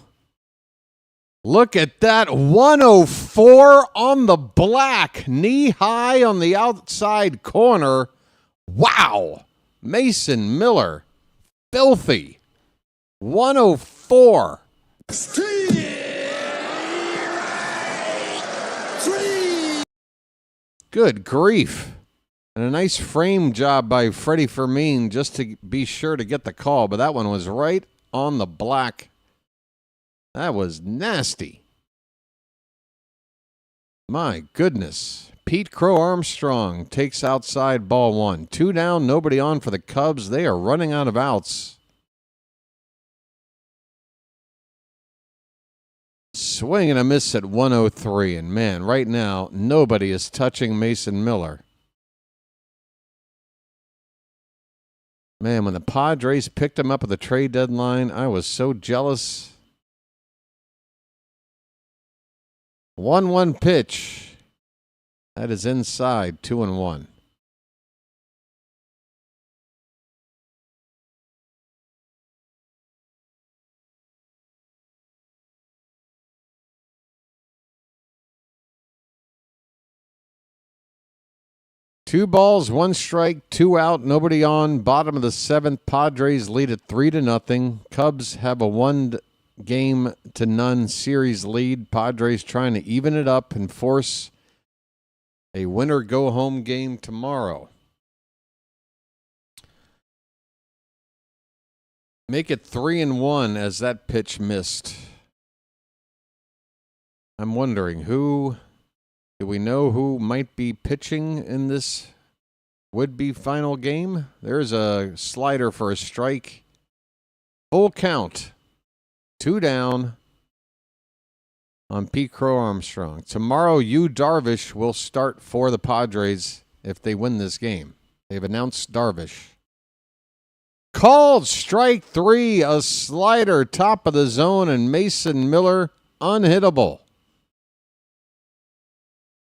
Look at that. 104 on the black. Knee high on the outside corner. Wow. Mason Miller. Filthy. 104. Good grief. And a nice frame job by Freddie Fermin just to be sure to get the call, but that one was right on the black. That was nasty. My goodness. Pete Crow Armstrong takes outside ball one. 2 down, nobody on for the Cubs. They are running out of outs. Swing and a miss at 103. And man, right now, nobody is touching Mason Miller. Man, when the Padres picked him up at the trade deadline, I was so jealous. 1-1 pitch. That is inside, 2-1. Two balls, 1 strike, 2 out, nobody on. Bottom of the 7th. Padres lead at 3-0. Cubs have a 1-0 series lead. Padres trying to even it up and force a winner-go-home game tomorrow. Make it 3-1 as that pitch missed. I'm wondering who... Do we know who might be pitching in this would-be final game? There's a slider for a strike. Full count. 2 down on Pete Crow Armstrong. Tomorrow, Yu Darvish will start for the Padres if they win this game. They've announced Darvish. Called strike 3, a slider, top of the zone, and Mason Miller unhittable.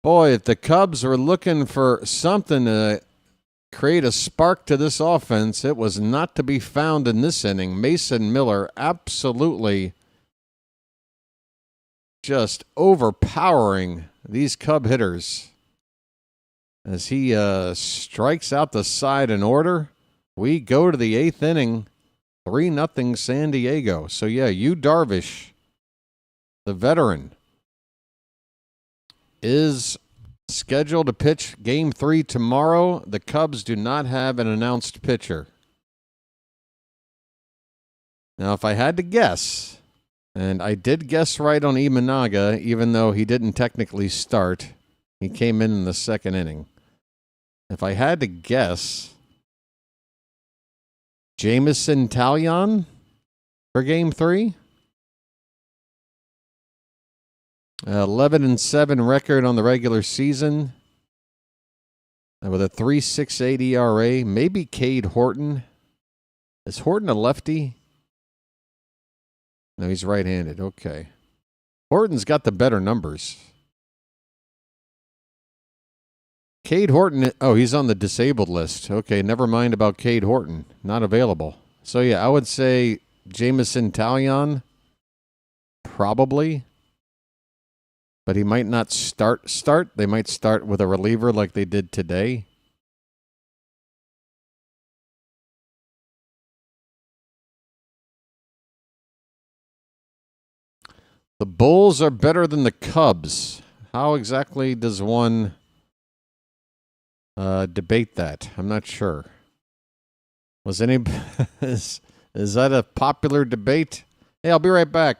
Boy, if the Cubs were looking for something to create a spark to this offense, it was not to be found in this inning. Mason Miller absolutely just overpowering these Cub hitters. As he strikes out the side in order, we go to the 8th inning, 3-0 San Diego. So yeah, Yu Darvish, the veteran, is scheduled to pitch Game 3 tomorrow. The Cubs do not have an announced pitcher. Now, if I had to guess, and I did guess right on Imanaga, even though he didn't technically start. He came in the 2nd inning. If I had to guess, Jameson Taillon for Game 3? 11-7 record on the regular season with a 3.68 ERA. Maybe Cade Horton. Is Horton a lefty? No, he's right-handed. Okay. Horton's got the better numbers. Cade Horton. Oh, he's on the disabled list. Okay, never mind about Cade Horton. Not available. So, yeah, I would say Jameson Taillon. Probably. But he might not start. They might start with a reliever like they did today. The Bulls are better than the Cubs. How exactly does one debate that? I'm not sure. Was any is that a popular debate? Hey, I'll be right back.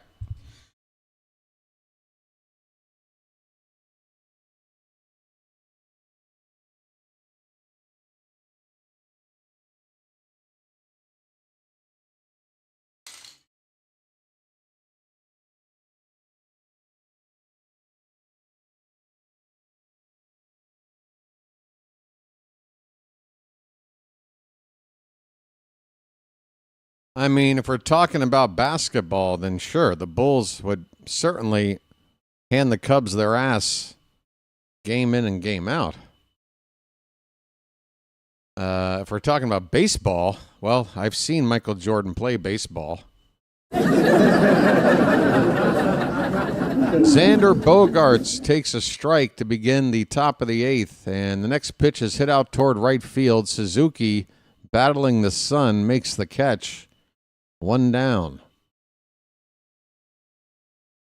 I mean, if we're talking about basketball, then sure, the Bulls would certainly hand the Cubs their ass game in and game out. If we're talking about baseball, well, I've seen Michael Jordan play baseball. Xander Bogaerts takes a strike to begin the top of the 8th, and the next pitch is hit out toward right field. Suzuki, battling the sun, makes the catch. 1 down.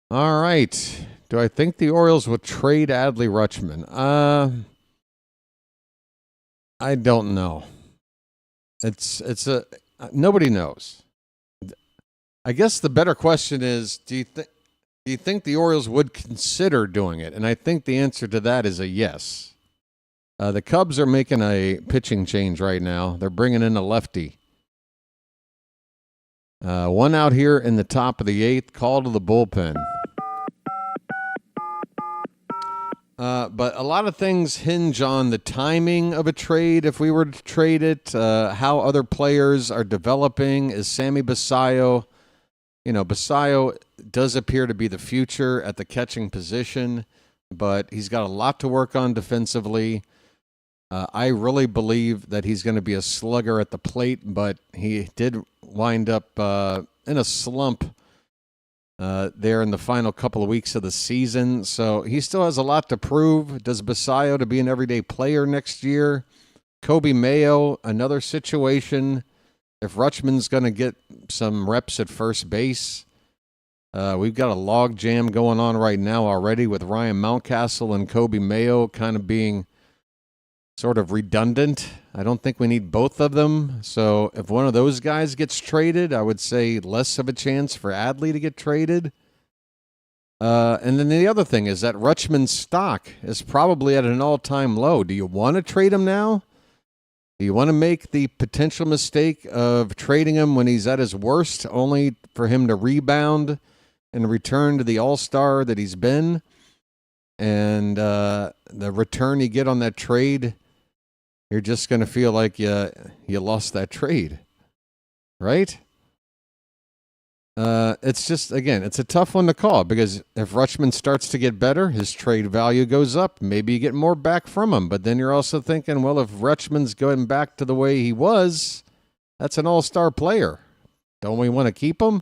All right. Do I think the Orioles would trade Adley Rutschman? I don't know. Nobody knows. I guess the better question is, do you think the Orioles would consider doing it? And I think the answer to that is a yes. The Cubs are making a pitching change right now. They're bringing in a lefty. One out here in the top of the 8th, call to the bullpen. But a lot of things hinge on the timing of a trade. If we were to trade it, how other players are developing. Is Sammy Basayo, Basayo does appear to be the future at the catching position, but he's got a lot to work on defensively. I really believe that he's going to be a slugger at the plate, but he did wind up in a slump there in the final couple of weeks of the season. So he still has a lot to prove. Does Basayo to be an everyday player next year? Kobe Mayo, another situation. If Rutschman's going to get some reps at first base, we've got a log jam going on right now already with Ryan Mountcastle and Kobe Mayo kind of being sort of redundant. I don't think we need both of them. So if one of those guys gets traded, I would say less of a chance for Adley to get traded. And then the other thing is that Rutschman's stock is probably at an all-time low. Do you want to trade him now? Do you want to make the potential mistake of trading him when he's at his worst, only for him to rebound and return to the all-star that he's been? And the return you get on that trade, you're just going to feel like you lost that trade, right? It's just, again, it's a tough one to call because if Rutschman starts to get better, his trade value goes up. Maybe you get more back from him. But then you're also thinking, well, if Rutschman's going back to the way he was, that's an all-star player. Don't we want to keep him?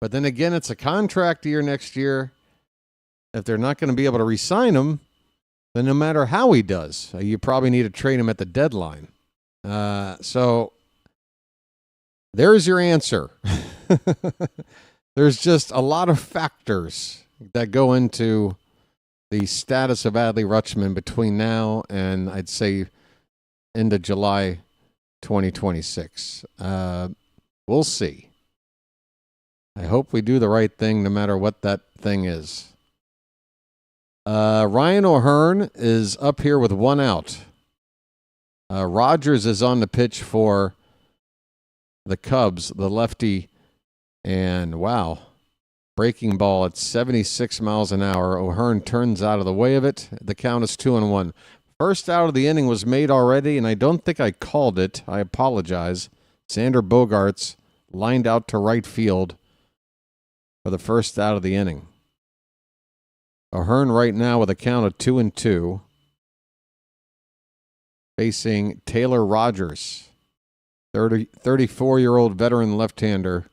But then again, it's a contract year next year. If they're not going to be able to re-sign him, then no matter how he does, you probably need to trade him at the deadline. So there's your answer. There's just a lot of factors that go into the status of Adley Rutschman between now and I'd say into July 2026. We'll see. I hope we do the right thing no matter what that thing is. Ryan O'Hearn is up here with one out. Rogers is on the pitch for the Cubs, the lefty, and wow, breaking ball at 76 miles an hour. O'Hearn turns out of the way of it. The count is 2-1. First out of the inning was made already, and I don't think I called it. I apologize. Xander Bogaerts lined out to right field for the first out of the inning. O'Hearn right now with a count of 2-2, facing Taylor Rogers, 34-year-old veteran left-hander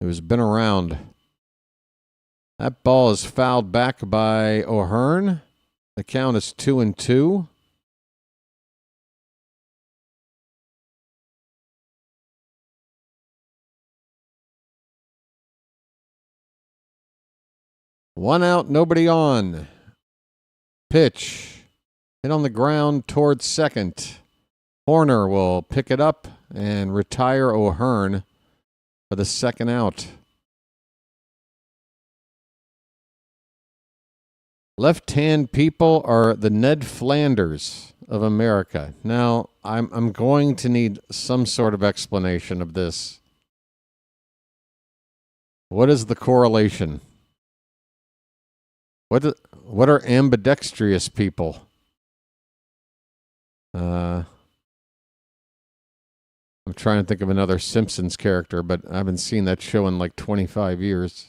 who's been around. That ball is fouled back by O'Hearn. The count is 2-2. One out, nobody on. Pitch. Hit on the ground towards second. Horner will pick it up and retire O'Hearn for the second out. Left-hand people are the Ned Flanders of America. Now, I'm going to need some sort of explanation of this. What is the correlation? What are ambidextrous people? I'm trying to think of another Simpsons character, but I haven't seen that show in like 25 years.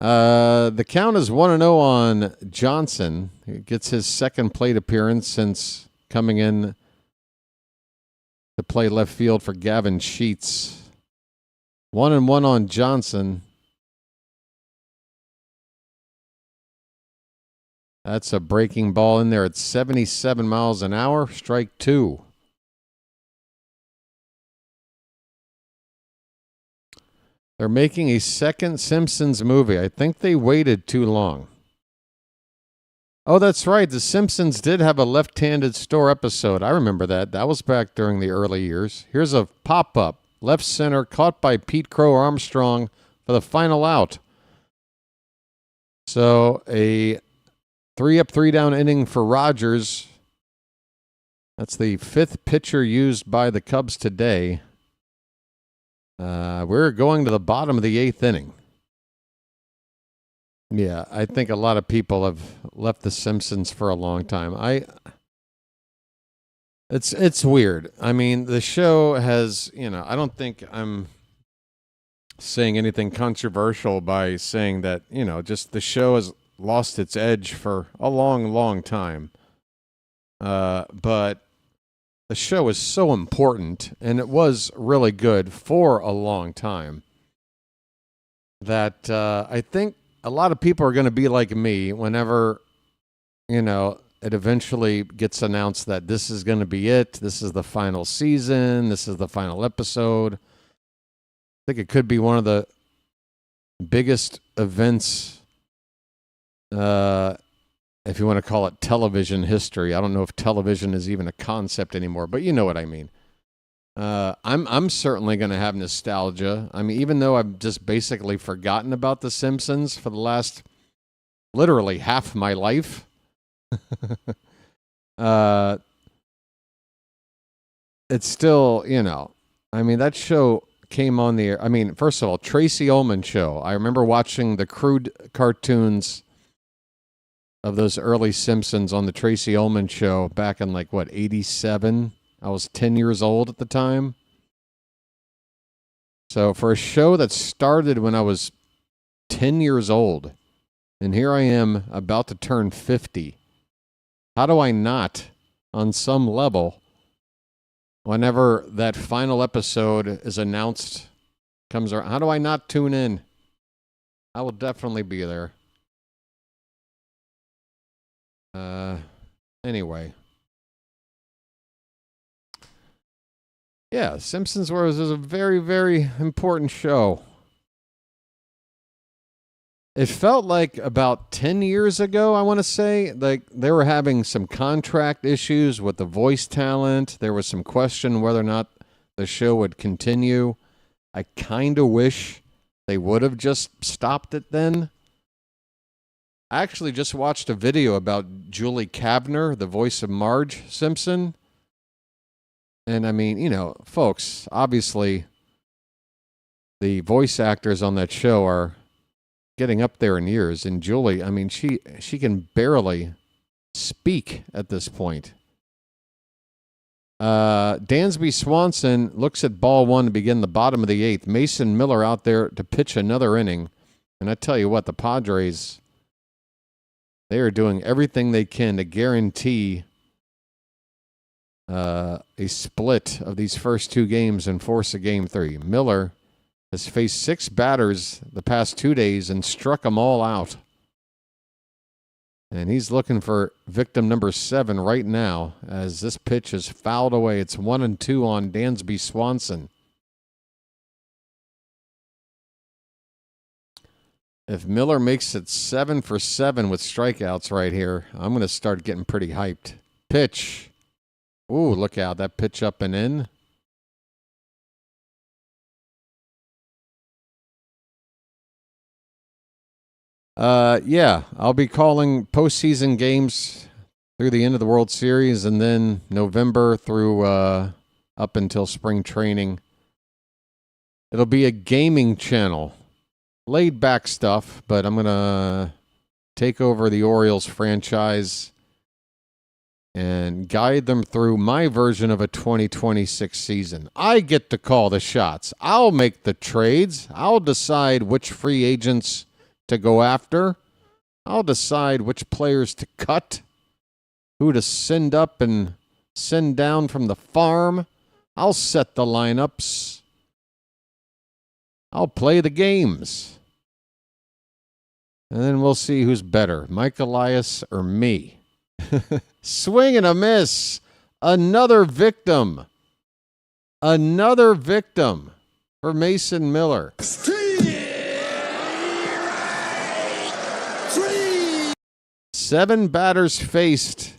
The count is 1-0 on Johnson. He gets his second plate appearance since coming in to play left field for Gavin Sheets. 1-1 on Johnson. That's a breaking ball in there at 77 miles an hour. Strike two. They're making a second Simpsons movie. I think they waited too long. Oh, that's right. The Simpsons did have a left-handed store episode. I remember that. That was back during the early years. Here's a pop-up. Left center, caught by Pete Crow Armstrong for the final out. So a 3-up, 3-down inning for Rogers. That's the 5th pitcher used by the Cubs today. We're going to the bottom of the 8th inning. Yeah, I think a lot of people have left The Simpsons for a long time. It's weird. I mean, the show has, I don't think I'm saying anything controversial by saying that, just the show has lost its edge for a long, long time. But the show is so important, and it was really good for a long time, that I think a lot of people are going to be like me whenever, it eventually gets announced that this is going to be it. This is the final season. This is the final episode. I think it could be one of the biggest events, if you want to call it television history. I don't know if television is even a concept anymore, but you know what I mean. I'm certainly going to have nostalgia. I mean, even though I've just basically forgotten about The Simpsons for the last literally half my life. It's still, I mean, that show came on the air. I mean, first of all, Tracy Ullman show. I remember watching the crude cartoons of those early Simpsons on the Tracy Ullman show back in 87? I was 10 years old at the time. So for a show that started when I was 10 years old, and here I am about to turn 50, how do I not, on some level, whenever that final episode is announced, comes around, how do I not tune in? I will definitely be there. Anyway. Yeah, Simpsons was a very, very important show. It felt like about 10 years ago, I want to say, they were having some contract issues with the voice talent. There was some question whether or not the show would continue. I kind of wish they would have just stopped it then. I actually just watched a video about Julie Kavner, the voice of Marge Simpson. And I mean, folks, obviously the voice actors on that show are getting up there in years. And Julie, I mean, she can barely speak at this point. Dansby Swanson looks at ball one to begin the bottom of the 8th. Mason Miller out there to pitch another inning. And I tell you what, the Padres, they are doing everything they can to guarantee a split of these first 2 games and force a game 3. Miller has faced 6 batters the past 2 days and struck them all out. And he's looking for victim number 7 right now as this pitch is fouled away. It's 1-2 on Dansby Swanson. If Miller makes it 7 for 7 with strikeouts right here, I'm going to start getting pretty hyped. Pitch. Ooh, look out. That pitch up and in. Yeah, I'll be calling postseason games through the end of the World Series and then November through up until spring training. It'll be a gaming channel. Laid back stuff, but I'm going to take over the Orioles franchise and guide them through my version of a 2026 season. I get to call the shots. I'll make the trades. I'll decide which free agents to go after. I'll decide which players to cut, who to send up and send down from the farm. I'll set the lineups. I'll play the games. And then we'll see who's better, Mike Elias or me. Swing and a miss. Another victim. Another victim for Mason Miller. 7 batters faced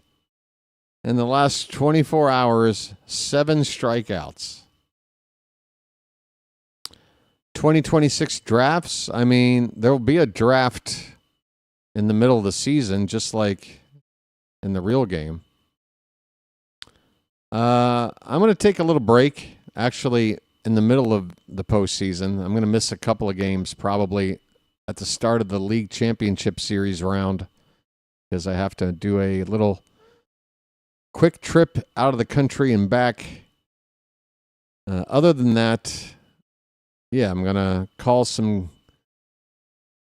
in the last 24 hours, 7 strikeouts. 2026 drafts. I mean, there will be a draft in the middle of the season, just like in the real game. I'm going to take a little break, actually, in the middle of the postseason. I'm going to miss a couple of games, probably at the start of the League Championship Series round, because I have to do a little quick trip out of the country and back. Other than that, yeah, I'm going to call some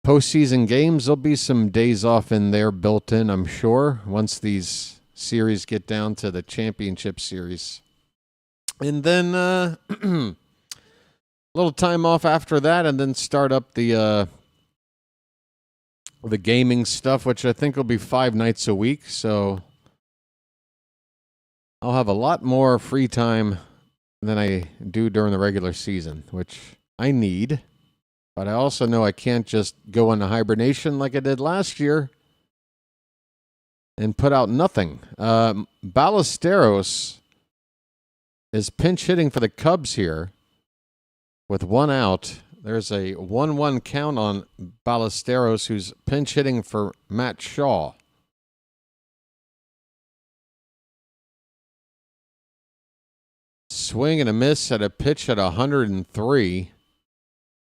postseason games. There'll be some days off in there built in, I'm sure, once these series get down to the championship series. And then a little time off after that, and then start up the gaming stuff, which I think will be 5 nights a week. So I'll have a lot more free time than I do during the regular season, which I need. But I also know I can't just go into hibernation like I did last year and put out nothing. Ballesteros is pinch hitting for the Cubs here with 1 out. There's a 1-1 count on Ballesteros, who's pinch hitting for Matt Shaw. Swing and a miss at a pitch at 103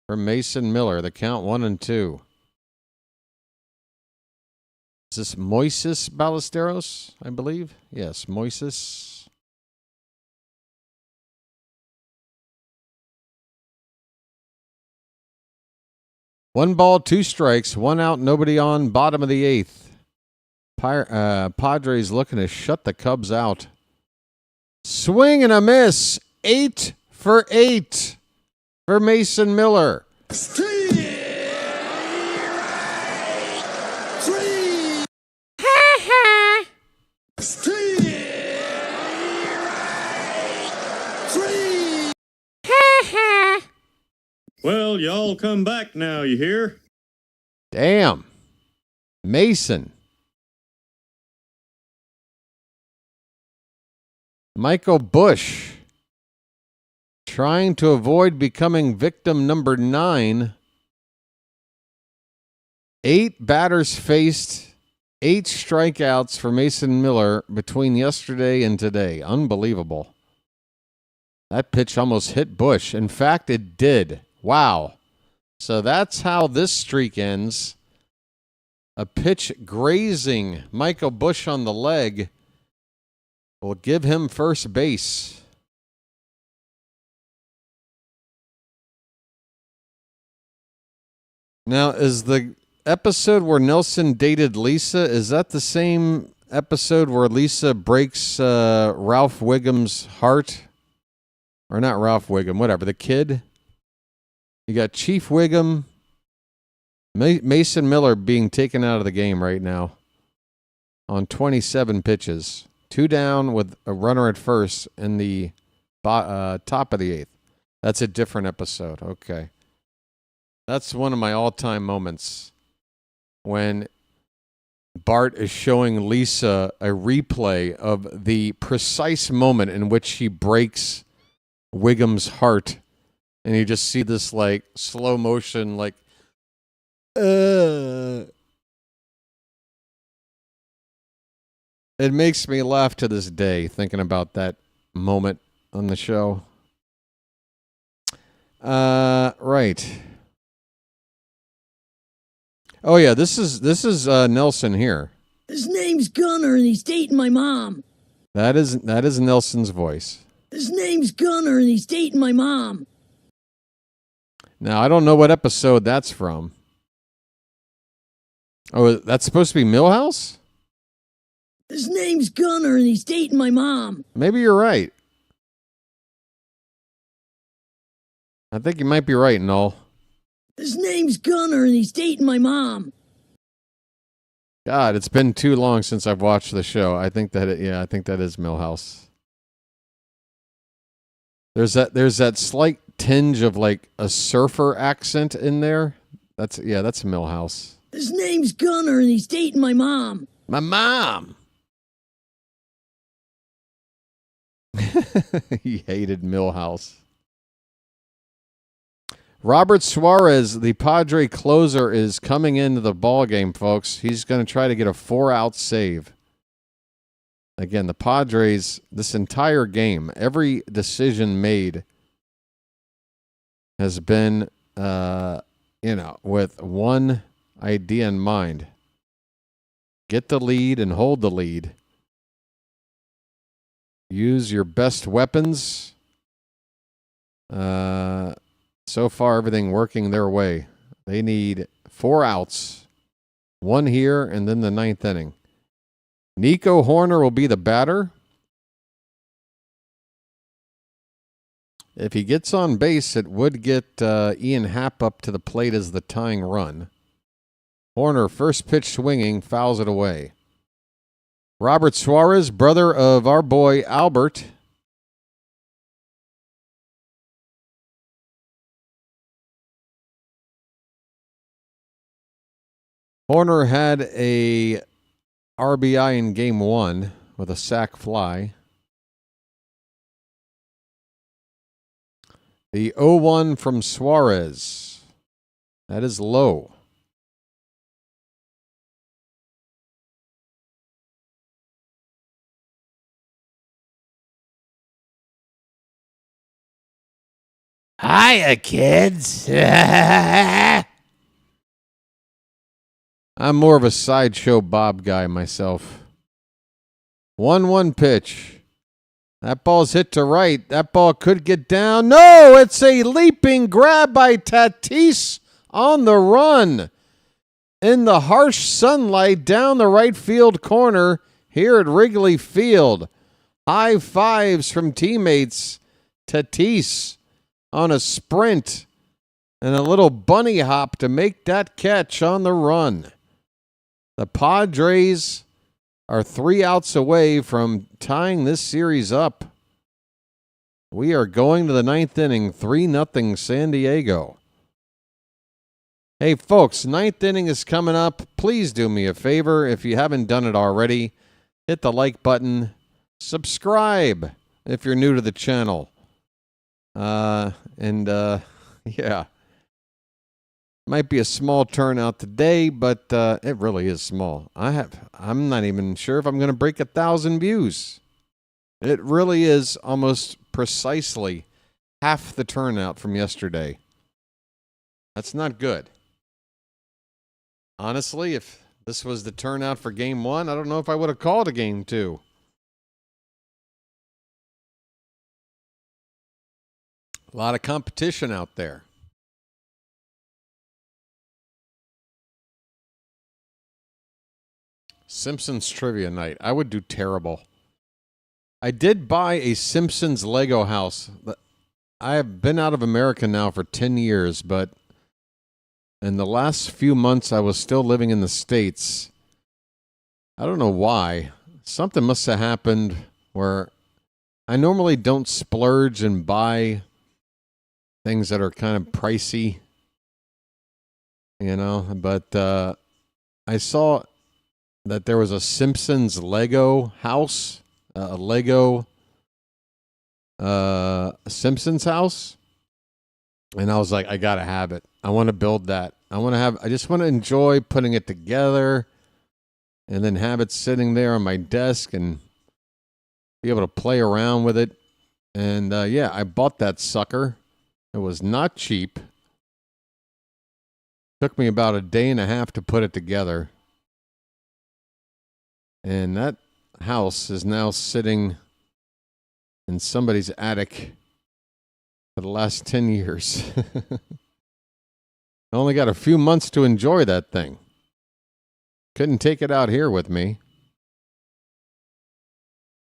for Mason Miller. The count 1-2. Is this Moises Ballesteros, I believe? Yes, Moises. One ball, 2 strikes, 1 out, nobody on, bottom of the 8th. Padres looking to shut the Cubs out. Swing and a miss. 8 for 8 for Mason Miller. Well, y'all come back now, you hear? Damn. Mason. Michael Busch trying to avoid becoming victim number 9. 8 batters faced, 8 strikeouts for Mason Miller between yesterday and today. Unbelievable. That pitch almost hit Busch. In fact, it did. Wow. So that's how this streak ends. A pitch grazing Michael Busch on the leg will give him first base. Now, is the episode where Nelson dated Lisa, is that the same episode where Lisa breaks Ralph Wiggum's heart? Or not Ralph Wiggum, whatever, the kid? You got Chief Wiggum, Mason Miller being taken out of the game right now on 27 pitches. 2 down with a runner at first in the top of the 8th. That's a different episode. Okay. That's one of my all-time moments when Bart is showing Lisa a replay of the precise moment in which he breaks Wiggum's heart. And you just see this like slow motion, like, It makes me laugh to this day thinking about that moment on the show. Right. Oh yeah, this is Nelson here. His name's Gunner and he's dating my mom. That is Nelson's voice. His name's Gunner and he's dating my mom. Now, I don't know what episode that's from. Oh, that's supposed to be Millhouse? His name's Gunner and he's dating my mom. Maybe you're right. I think you might be right, Noel. His name's Gunner and he's dating my mom. God, it's been too long since I've watched the show. I think that is Millhouse. There's that slight tinge of like a surfer accent in there. That's Millhouse. His name's Gunner and he's dating my mom. My mom. He hated Millhouse. Robert Suarez, the Padre closer, is coming into the ballgame, folks. He's going to try to get a 4-out save. Again, the Padres, this entire game, every decision made has been, with one idea in mind. Get the lead and hold the lead. Use your best weapons. So far, everything working their way. They need 4 outs. 1 here, and then the 9th inning. Nico Horner will be the batter. If he gets on base, it would get Ian Happ up to the plate as the tying run. Horner, first pitch swinging, fouls it away. Robert Suarez, brother of our boy Albert. Horner had a RBI in game 1 with a sac fly. The 0-1 from Suarez. That is low. Hiya, kids. I'm more of a Sideshow Bob guy myself. 1-1 pitch. That ball's hit to right. That ball could get down. No, it's a leaping grab by Tatis on the run. In the harsh sunlight down the right field corner here at Wrigley Field. High fives from teammates. Tatis on a sprint and a little bunny hop to make that catch on the run. The Padres are 3 outs away from tying this series up. We are going to the 9th inning, 3-0 San Diego. Hey, folks, 9th inning is coming up. Please do me a favor. If you haven't done it already, hit the like button. Subscribe if you're new to the channel. Yeah. Might be a small turnout today, but it really is small. I'm not even sure if I'm going to break 1,000 views. It really is almost precisely half the turnout from yesterday. That's not good. Honestly, if this was the turnout for game 1, I don't know if I would have called a game 2. A lot of competition out there. Simpsons trivia night. I would do terrible. I did buy a Simpsons Lego house. I have been out of America now for 10 years, but in the last few months I was still living in the States. I don't know why. Something must have happened where I normally don't splurge and buy things that are kind of pricey, but I saw that there was a Simpsons Lego house, a Lego Simpsons house, and I was like, I gotta have it. I want to build that. I just want to enjoy putting it together, and then have it sitting there on my desk and be able to play around with it. And I bought that sucker. It was not cheap. Took me about a day and a half to put it together. And that house is now sitting in somebody's attic for the last 10 years. I only got a few months to enjoy that thing. Couldn't take it out here with me.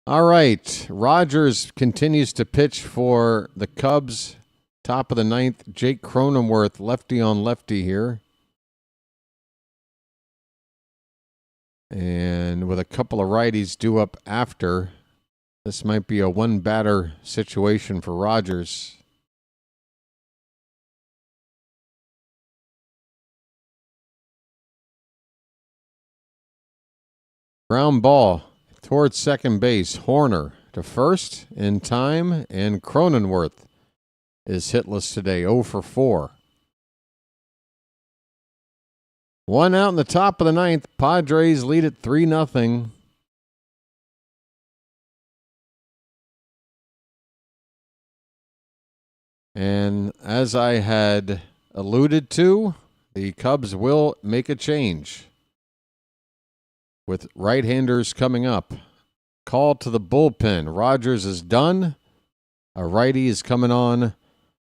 All right. Rogers continues to pitch for the Cubs. Top of the 9th. Jake Cronenworth, lefty on lefty here. And with a couple of righties due up after, this might be a one-batter situation for Rogers. Ground ball towards second base. Horner to first in time, and Cronenworth is hitless today, 0 for 4. 1 out in the top of the ninth. Padres lead it 3-0. And as I had alluded to, the Cubs will make a change with right-handers coming up. Call to the bullpen. Rogers is done. A righty is coming on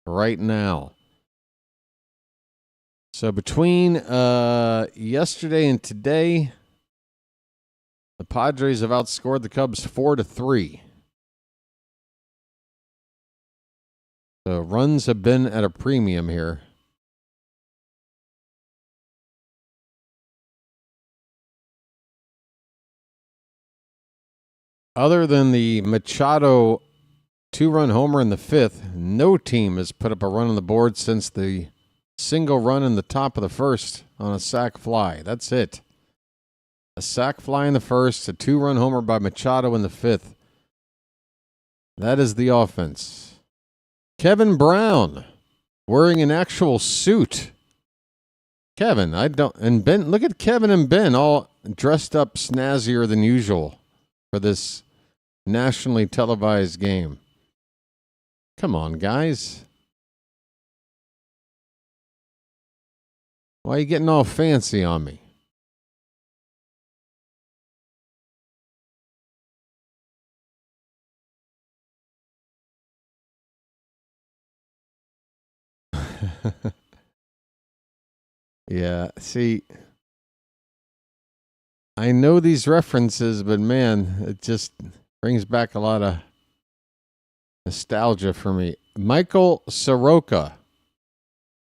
right now. So between yesterday and today, the Padres have outscored the Cubs 4-3. So runs have been at a premium here. Other than the Machado 2-run homer in the 5th, no team has put up a run on the board since the single run in the top of the 1st on a sac fly. That's it. A sac fly in the 1st, a 2-run homer by Machado in the 5th. That is the offense. Kevin Brown wearing an actual suit. Kevin, and Ben, look at Kevin and Ben all dressed up snazzier than usual for this nationally televised game. Come on, guys. Why are you getting all fancy on me? Yeah, see, I know these references, but man, it just brings back a lot of nostalgia for me. Michael Soroka.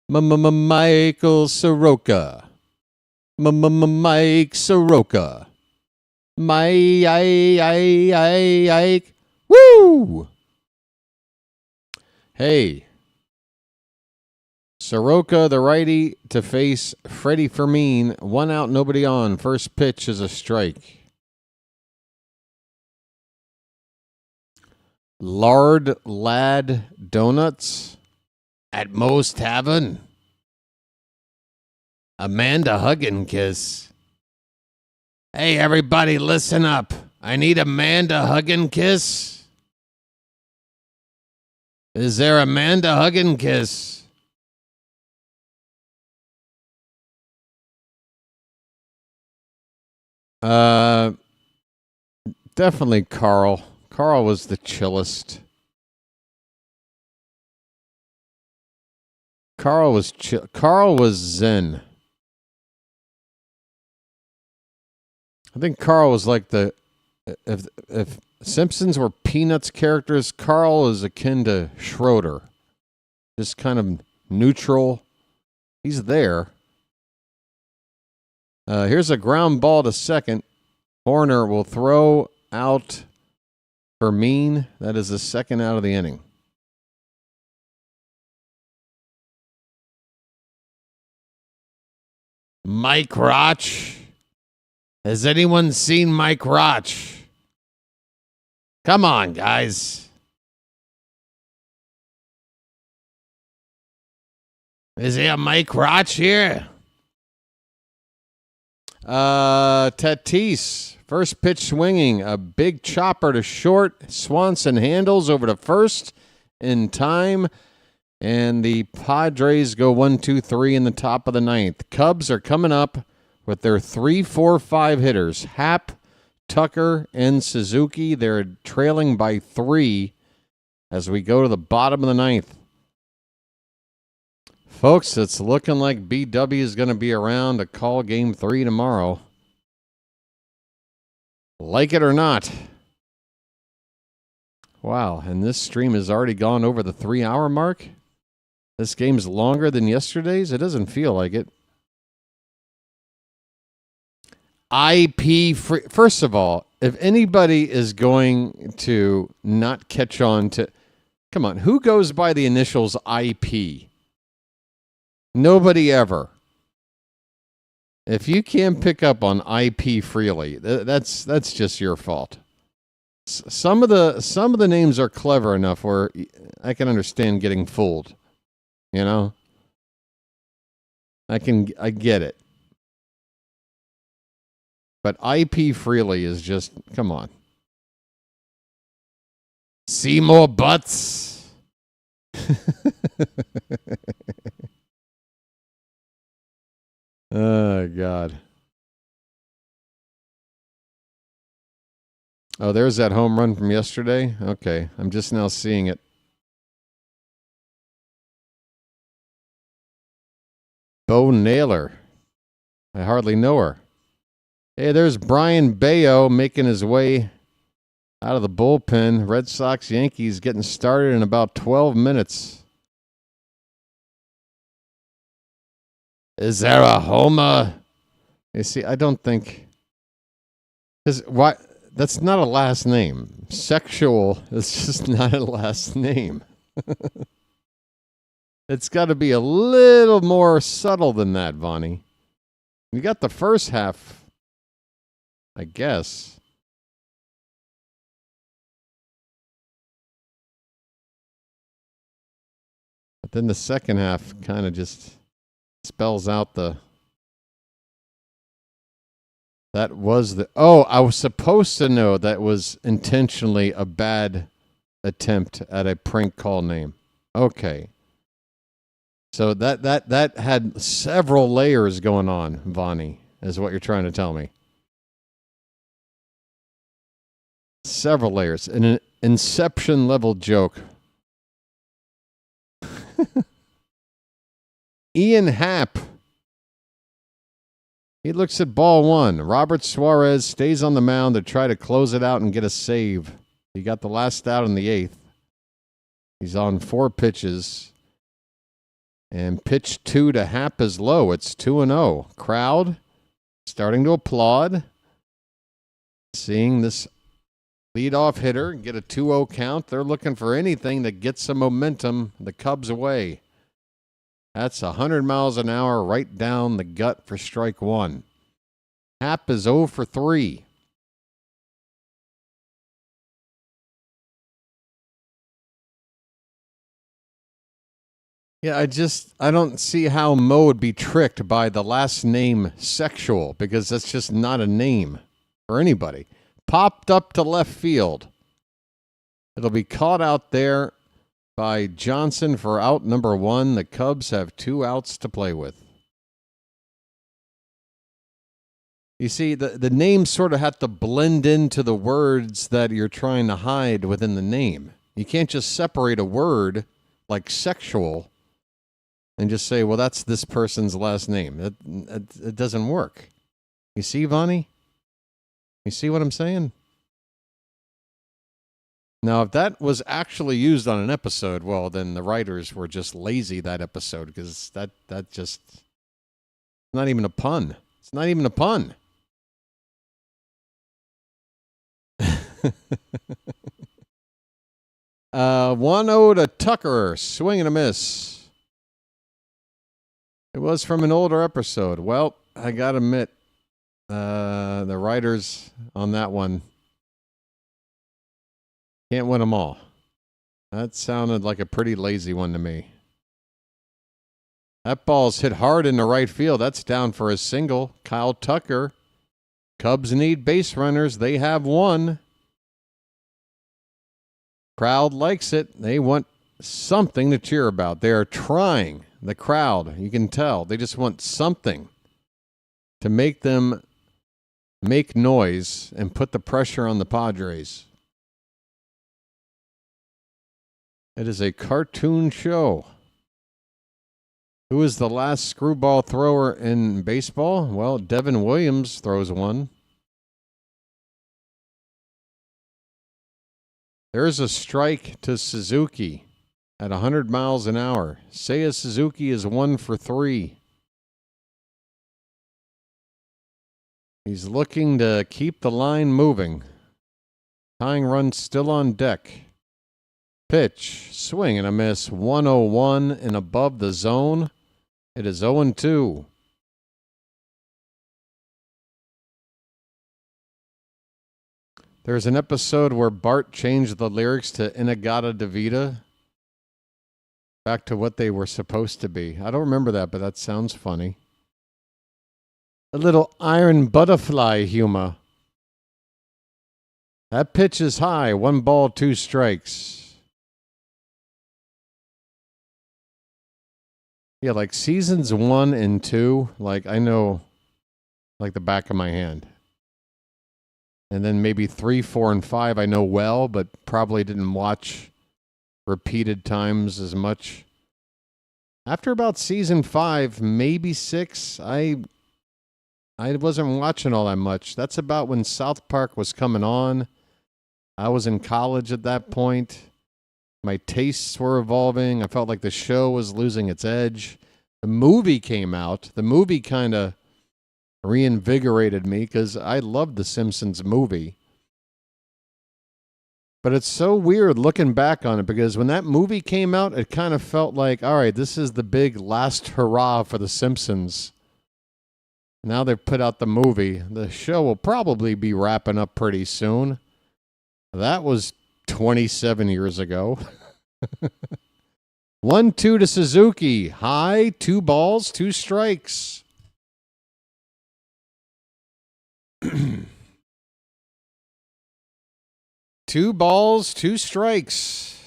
Michael Soroka. Mike Soroka. Mike. Woo! Hey. Soroka, the righty, to face Freddie Fermin. 1 out, nobody on. First pitch is a strike. Lard Lad Donuts at Moe's Tavern. Amanda Hugginkiss. Hey, everybody, listen up. I need Amanda Hugginkiss. Is there Amanda Hugginkiss? Definitely Carl. Carl was the chillest. Carl was zen. I think Carl was like if Simpsons were Peanuts characters, Carl is akin to Schroeder. Just kind of neutral. He's there. Here's a ground ball to second. Horner will throw out Fermin. That is the second out of the inning. Mike Roch. Has anyone seen Mike Roch? Come on, guys. Is there a Mike Roch here? Tatis. First pitch swinging. A big chopper to short. Swanson handles over to first in time. And the Padres go 1-2-3 in the top of the ninth. Cubs are coming up with their 3-4-5 hitters. Happ, Tucker, and Suzuki. They're trailing by 3 as we go to the bottom of the ninth. Folks, it's looking like BW is going to be around to call Game 3 tomorrow. Like it or not. Wow, and this stream has already gone over the 3-hour mark? This game's longer than yesterday's? It doesn't feel like it. IP free. First of all, if anybody is going to not catch on to... Come on, who goes by the initials IP? Nobody ever. If you can't pick up on IP Freely, that's just your fault. Some of the names are clever enough where I can understand getting fooled. You know? I get it. But IP Freely is just, come on. See more butts. Oh, God. Oh, there's that home run from yesterday? Okay, I'm just now seeing it. Bo Naylor. I hardly know her. Hey, there's Brian Bayo making his way out of the bullpen. Red Sox, Yankees getting started in about 12 minutes. Is there a homer? You see, I don't think... Why? That's not a last name. Sexual is just not a last name. It's got to be a little more subtle than that, Vonnie. You got the first half, I guess. But then the second half kind of just spells out the... That was the... Oh, I was supposed to know that was intentionally a bad attempt at a prank call name. Okay. So that had several layers going on, Vonnie, is what you're trying to tell me. Several layers. An Inception level joke. Ian Happ. He looks at ball one. Robert Suarez stays on the mound to try to close it out and get a save. He got the last out in the eighth. He's on 4 pitches. And pitch 2 to Happ is low. It's 2-0. Crowd starting to applaud. Seeing this leadoff hitter get a 2-0 count. They're looking for anything to get some momentum. The Cubs away. That's 100 miles an hour right down the gut for strike one. Happ is 0 for 3. Yeah, I don't see how Mo would be tricked by the last name Sexual, because that's just not a name for anybody. Popped up to left field. It'll be caught out there by Johnson for out number 1. The Cubs have 2 outs to play with. You see, the names sort of have to blend into the words that you're trying to hide within the name. You can't just separate a word like sexual and just say, well, that's this person's last name. It doesn't work. You see, Vonnie? You see what I'm saying? Now, if that was actually used on an episode, well, then the writers were just lazy that episode, because that just... not even a pun. It's not even a pun. 1-0 to Tucker. Swing and a miss. It was from an older episode. Well, I got to admit, the writers on that one can't win them all. That sounded like a pretty lazy one to me. That ball's hit hard into right field. That's down for a single. Kyle Tucker. Cubs need base runners. They have one. Crowd likes it. They want something to cheer about. They are trying. The crowd, you can tell. They just want something to make them make noise and put the pressure on the Padres. It is a cartoon show. Who is the last screwball thrower in baseball? Well, Devin Williams throws one. There's a strike to Suzuki at 100 miles an hour. Seiya Suzuki is 1 for 3. He's looking to keep the line moving. Tying run still on deck. Pitch, swing and a miss, 101 and above the zone. It is 0-2. There's an episode where Bart changed the lyrics to Inagata Davida back to what they were supposed to be. I don't remember that, but that sounds funny. A little iron butterfly humor. That pitch is high. 1 ball, 2 strikes. Yeah, like seasons 1 and 2, like I know like the back of my hand. And then maybe 3, 4, and 5 I know well, but probably didn't watch repeated times as much. After about season 5, maybe 6, I wasn't watching all that much. That's about when South Park was coming on. I was in college at that point. My tastes were evolving. I felt like the show was losing its edge. The movie came out. The movie kind of reinvigorated me because I loved the Simpsons movie. But it's so weird looking back on it because when that movie came out, it kind of felt like, all right, this is the big last hurrah for the Simpsons. Now they've put out the movie. The show will probably be wrapping up pretty soon. That was 27 years ago. 1-2 to Suzuki. High, 2 balls, 2 strikes. 2 balls, 2 strikes.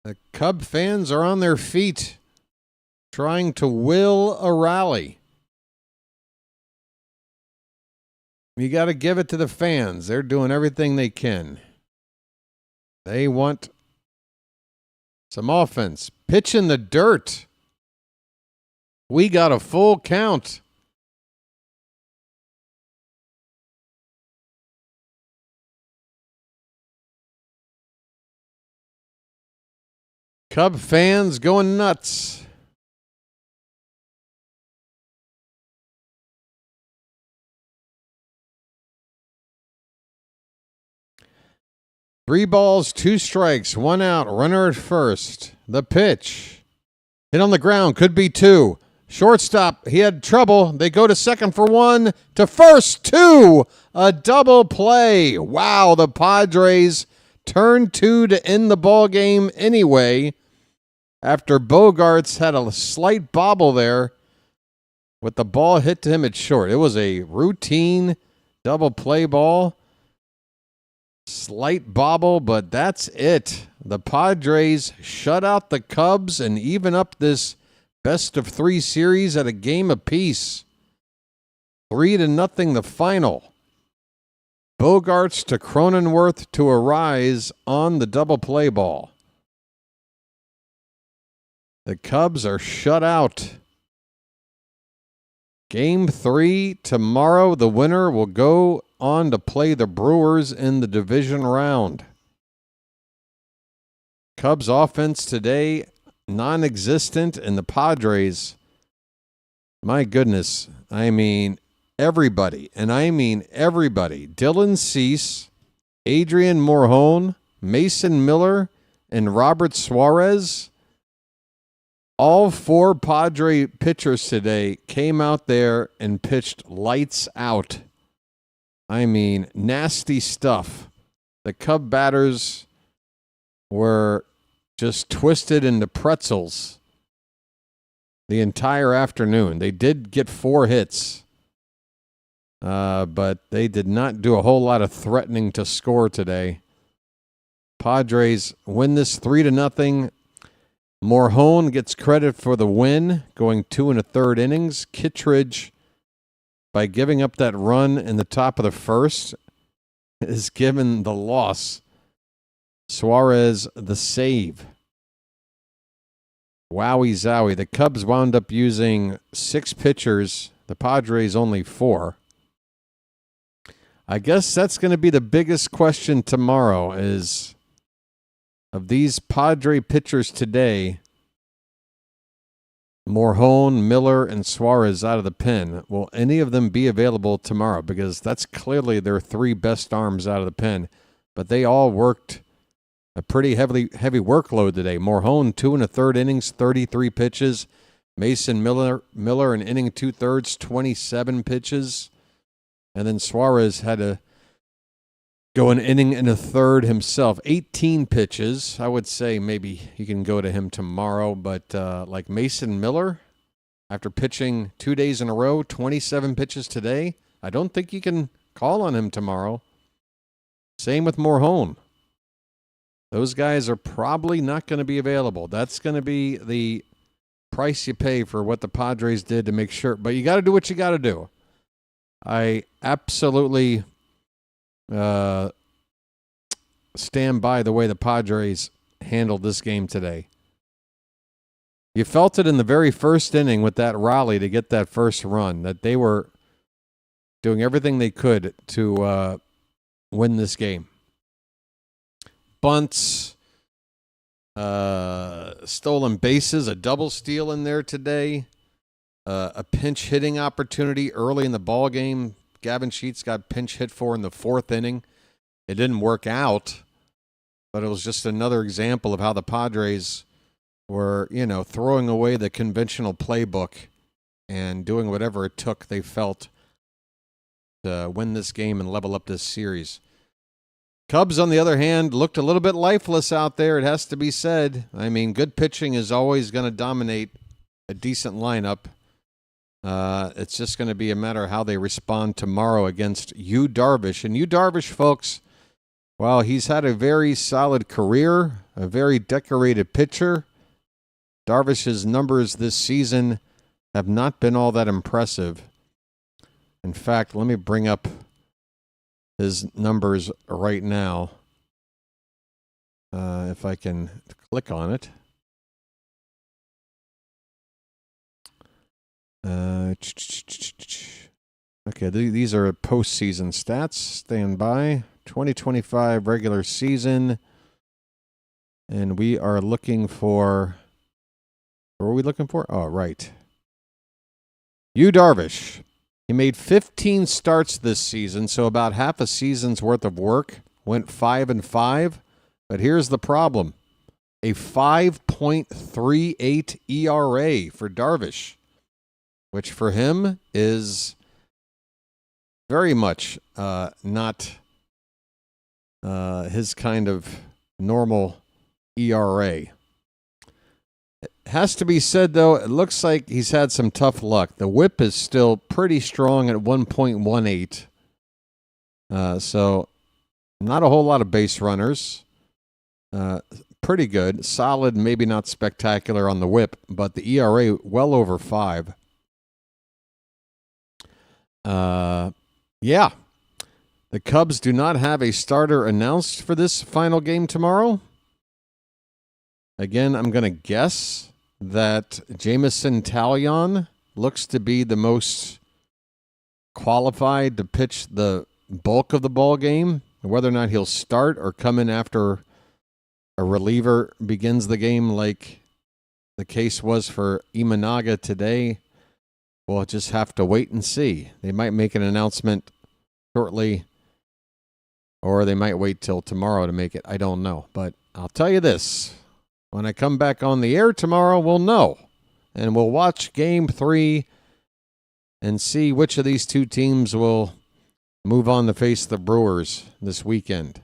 The Cub fans are on their feet, trying to will a rally. You got to give it to the fans. They're doing everything they can. They want some offense. Pitch in the dirt. We got a full count. Cub fans going nuts. Three balls, 2 strikes, 1 out, runner at first. The pitch. Hit on the ground, could be 2. Shortstop, he had trouble. They go to second for 1, to first, 2. A double play. Wow, the Padres turned 2 to end the ball game anyway. After Bogarts had a slight bobble there with the ball hit to him at short. It was a routine double play ball. Slight bobble, but that's it. The Padres shut out the Cubs and even up this best-of-3 series at a game apiece. 3-0 the final. Bogarts to Cronenworth to arise on the double play ball. The Cubs are shut out. Game 3 tomorrow. The winner will go on to play the Brewers in the division round. Cubs offense today, non-existent, and the Padres, my goodness, I mean everybody, and I mean everybody. Dylan Cease, Adrian Morjon, Mason Miller, and Robert Suarez. All 4 Padre pitchers today came out there and pitched lights out. I mean, nasty stuff. The Cub batters were just twisted into pretzels the entire afternoon. They did get 4 hits, but they did not do a whole lot of threatening to score today. Padres win this 3-0. Morjon gets credit for the win, going 2 1/3 innings. Kittredge, by giving up that run in the top of the first, is given the loss. Suarez, the save. Wowie zowie. The Cubs wound up using 6 pitchers. The Padres only 4. I guess that's going to be the biggest question tomorrow is, of these Padre pitchers today, Morjon, Miller, and Suarez out of the pen, will any of them be available tomorrow? Because that's clearly their 3 best arms out of the pen. But they all worked a pretty heavy workload today. Morjon, 2 1/3 innings, 33 pitches. Mason Miller an inning 2/3, 27 pitches. And then Suarez had to go an inning and a third himself. 18 pitches. I would say maybe you can go to him tomorrow, but like Mason Miller, after pitching 2 days in a row, 27 pitches today, I don't think you can call on him tomorrow. Same with Morhone. Those guys are probably not going to be available. That's going to be the price you pay for what the Padres did to make sure. But you got to do what you got to do. I absolutely stand by the way the Padres handled this game today. You felt it in the very first inning with that rally to get that first run, that they were doing everything they could to win this game. Bunts, stolen bases, a double steal in there today, a pinch hitting opportunity early in the ball game. Gavin Sheets got pinch hit for in the fourth inning. It didn't work out, but it was just another example of how the Padres were, throwing away the conventional playbook and doing whatever it took, they felt, to win this game and level up this series. Cubs, on the other hand, looked a little bit lifeless out there, it has to be said. I mean, good pitching is always going to dominate a decent lineup. It's just going to be a matter of how they respond tomorrow against Yu Darvish. And Yu Darvish, folks, while he's had a very solid career, a very decorated pitcher, Darvish's numbers this season have not been all that impressive. In fact, let me bring up his numbers right now. If I can click on it. Okay, these are postseason stats. Stand by. 2025 regular season. And we are looking for... What are we looking for? Oh, right. Yu Darvish. He made 15 starts this season, so about half a season's worth of work. Went 5-5. But here's the problem. A 5.38 ERA for Darvish, which for him is very much not his kind of normal ERA. It has to be said, though, it looks like he's had some tough luck. The whip is still pretty strong at 1.18. So not a whole lot of base runners. Pretty good. Solid, maybe not spectacular on the whip, but the ERA well over 5. Yeah. The Cubs do not have a starter announced for this final game tomorrow. Again, I'm going to guess that Jameson Taillon looks to be the most qualified to pitch the bulk of the ball game. Whether or not he'll start or come in after a reliever begins the game like the case was for Imanaga today, we'll just have to wait and see. They might make an announcement shortly, or they might wait till tomorrow to make it. I don't know. But I'll tell you this. When I come back on the air tomorrow, we'll know. And we'll watch Game 3 and see which of these two teams will move on to face the Brewers this weekend.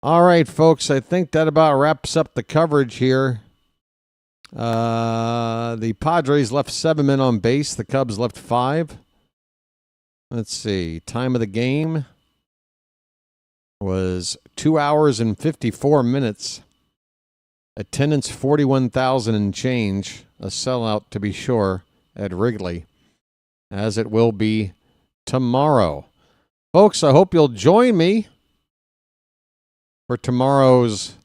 All right, folks, I think that about wraps up the coverage here. The Padres left 7 men on base. The Cubs left 5. Let's see. Time of the game was 2 hours and 54 minutes. Attendance 41,000 and change. A sellout, to be sure, at Wrigley, as it will be tomorrow. Folks, I hope you'll join me for tomorrow's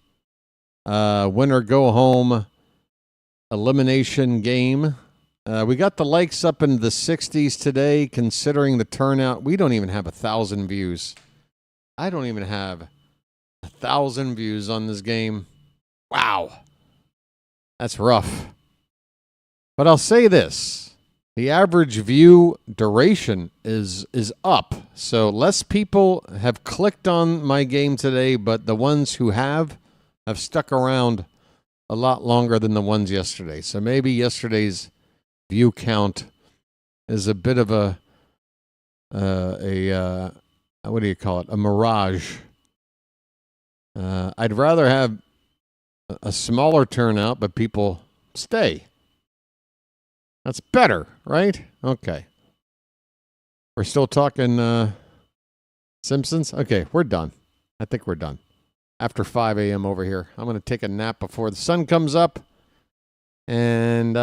winner go home elimination game. We got the likes up into the 60s today, considering the turnout. We don't even have 1,000 views. I don't even have 1,000 views on this game. Wow. That's rough. But I'll say this. The average view duration is up. So less people have clicked on my game today, but the ones who have stuck around a lot longer than the ones yesterday. So maybe yesterday's view count is a bit of a what do you call it? A mirage. I'd rather have a smaller turnout, but people stay. That's better, right? Okay. We're still talking Simpsons? Okay, we're done. I think we're done. After 5 a.m. over here. I'm going to take a nap before the sun comes up and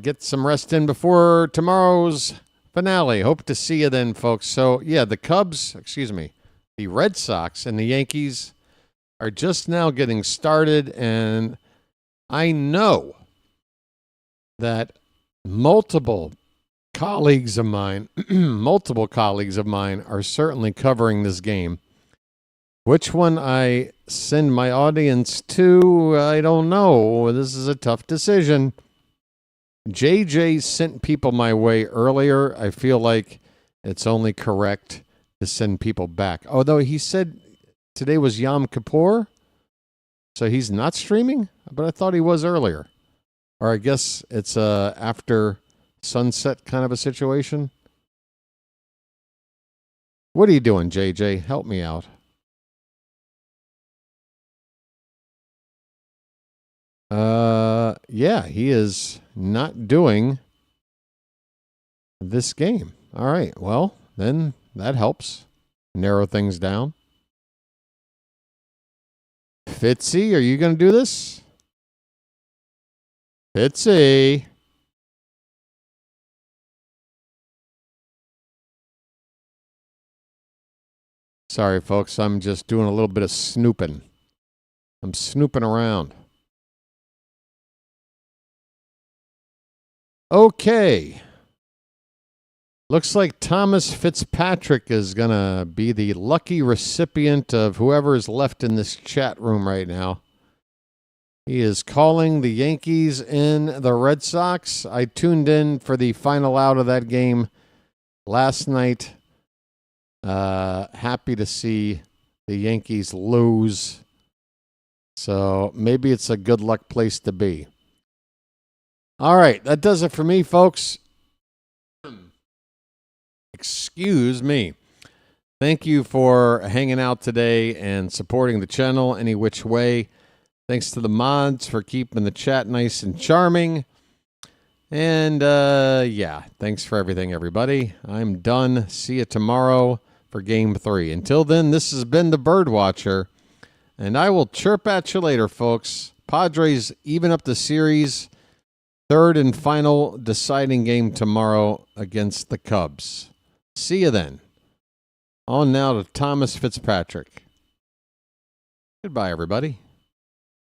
get some rest in before tomorrow's finale. Hope to see you then, folks. So, yeah, the Red Sox and the Yankees are just now getting started, and I know that multiple colleagues of mine are certainly covering this game. Which one I send my audience to, I don't know. This is a tough decision. JJ sent people my way earlier. I feel like it's only correct to send people back. Although he said today was Yom Kippur, so he's not streaming, but I thought he was earlier. Or I guess it's after sunset kind of a situation. What are you doing, JJ? Help me out. Yeah, he is not doing this game. All right, well, then that helps narrow things down. Fitzy, are you going to do this? Fitzy. Sorry, folks, I'm just doing a little bit of snooping. I'm snooping around. Okay. Looks like Thomas Fitzpatrick is going to be the lucky recipient of whoever is left in this chat room right now. He is calling the Yankees in the Red Sox. I tuned in for the final out of that game last night. Happy to see the Yankees lose. So maybe it's a good luck place to be. All right, that does it for me, folks. Excuse me. Thank you for hanging out today and supporting the channel any which way. Thanks to the mods for keeping the chat nice and charming. And, yeah, thanks for everything, everybody. I'm done. See you tomorrow for Game 3. Until then, this has been the Birdwatcher, and I will chirp at you later, folks. Padres even up the series. Third and final deciding game tomorrow against the Cubs. See you then. On now to Thomas Fitzpatrick. Goodbye, everybody.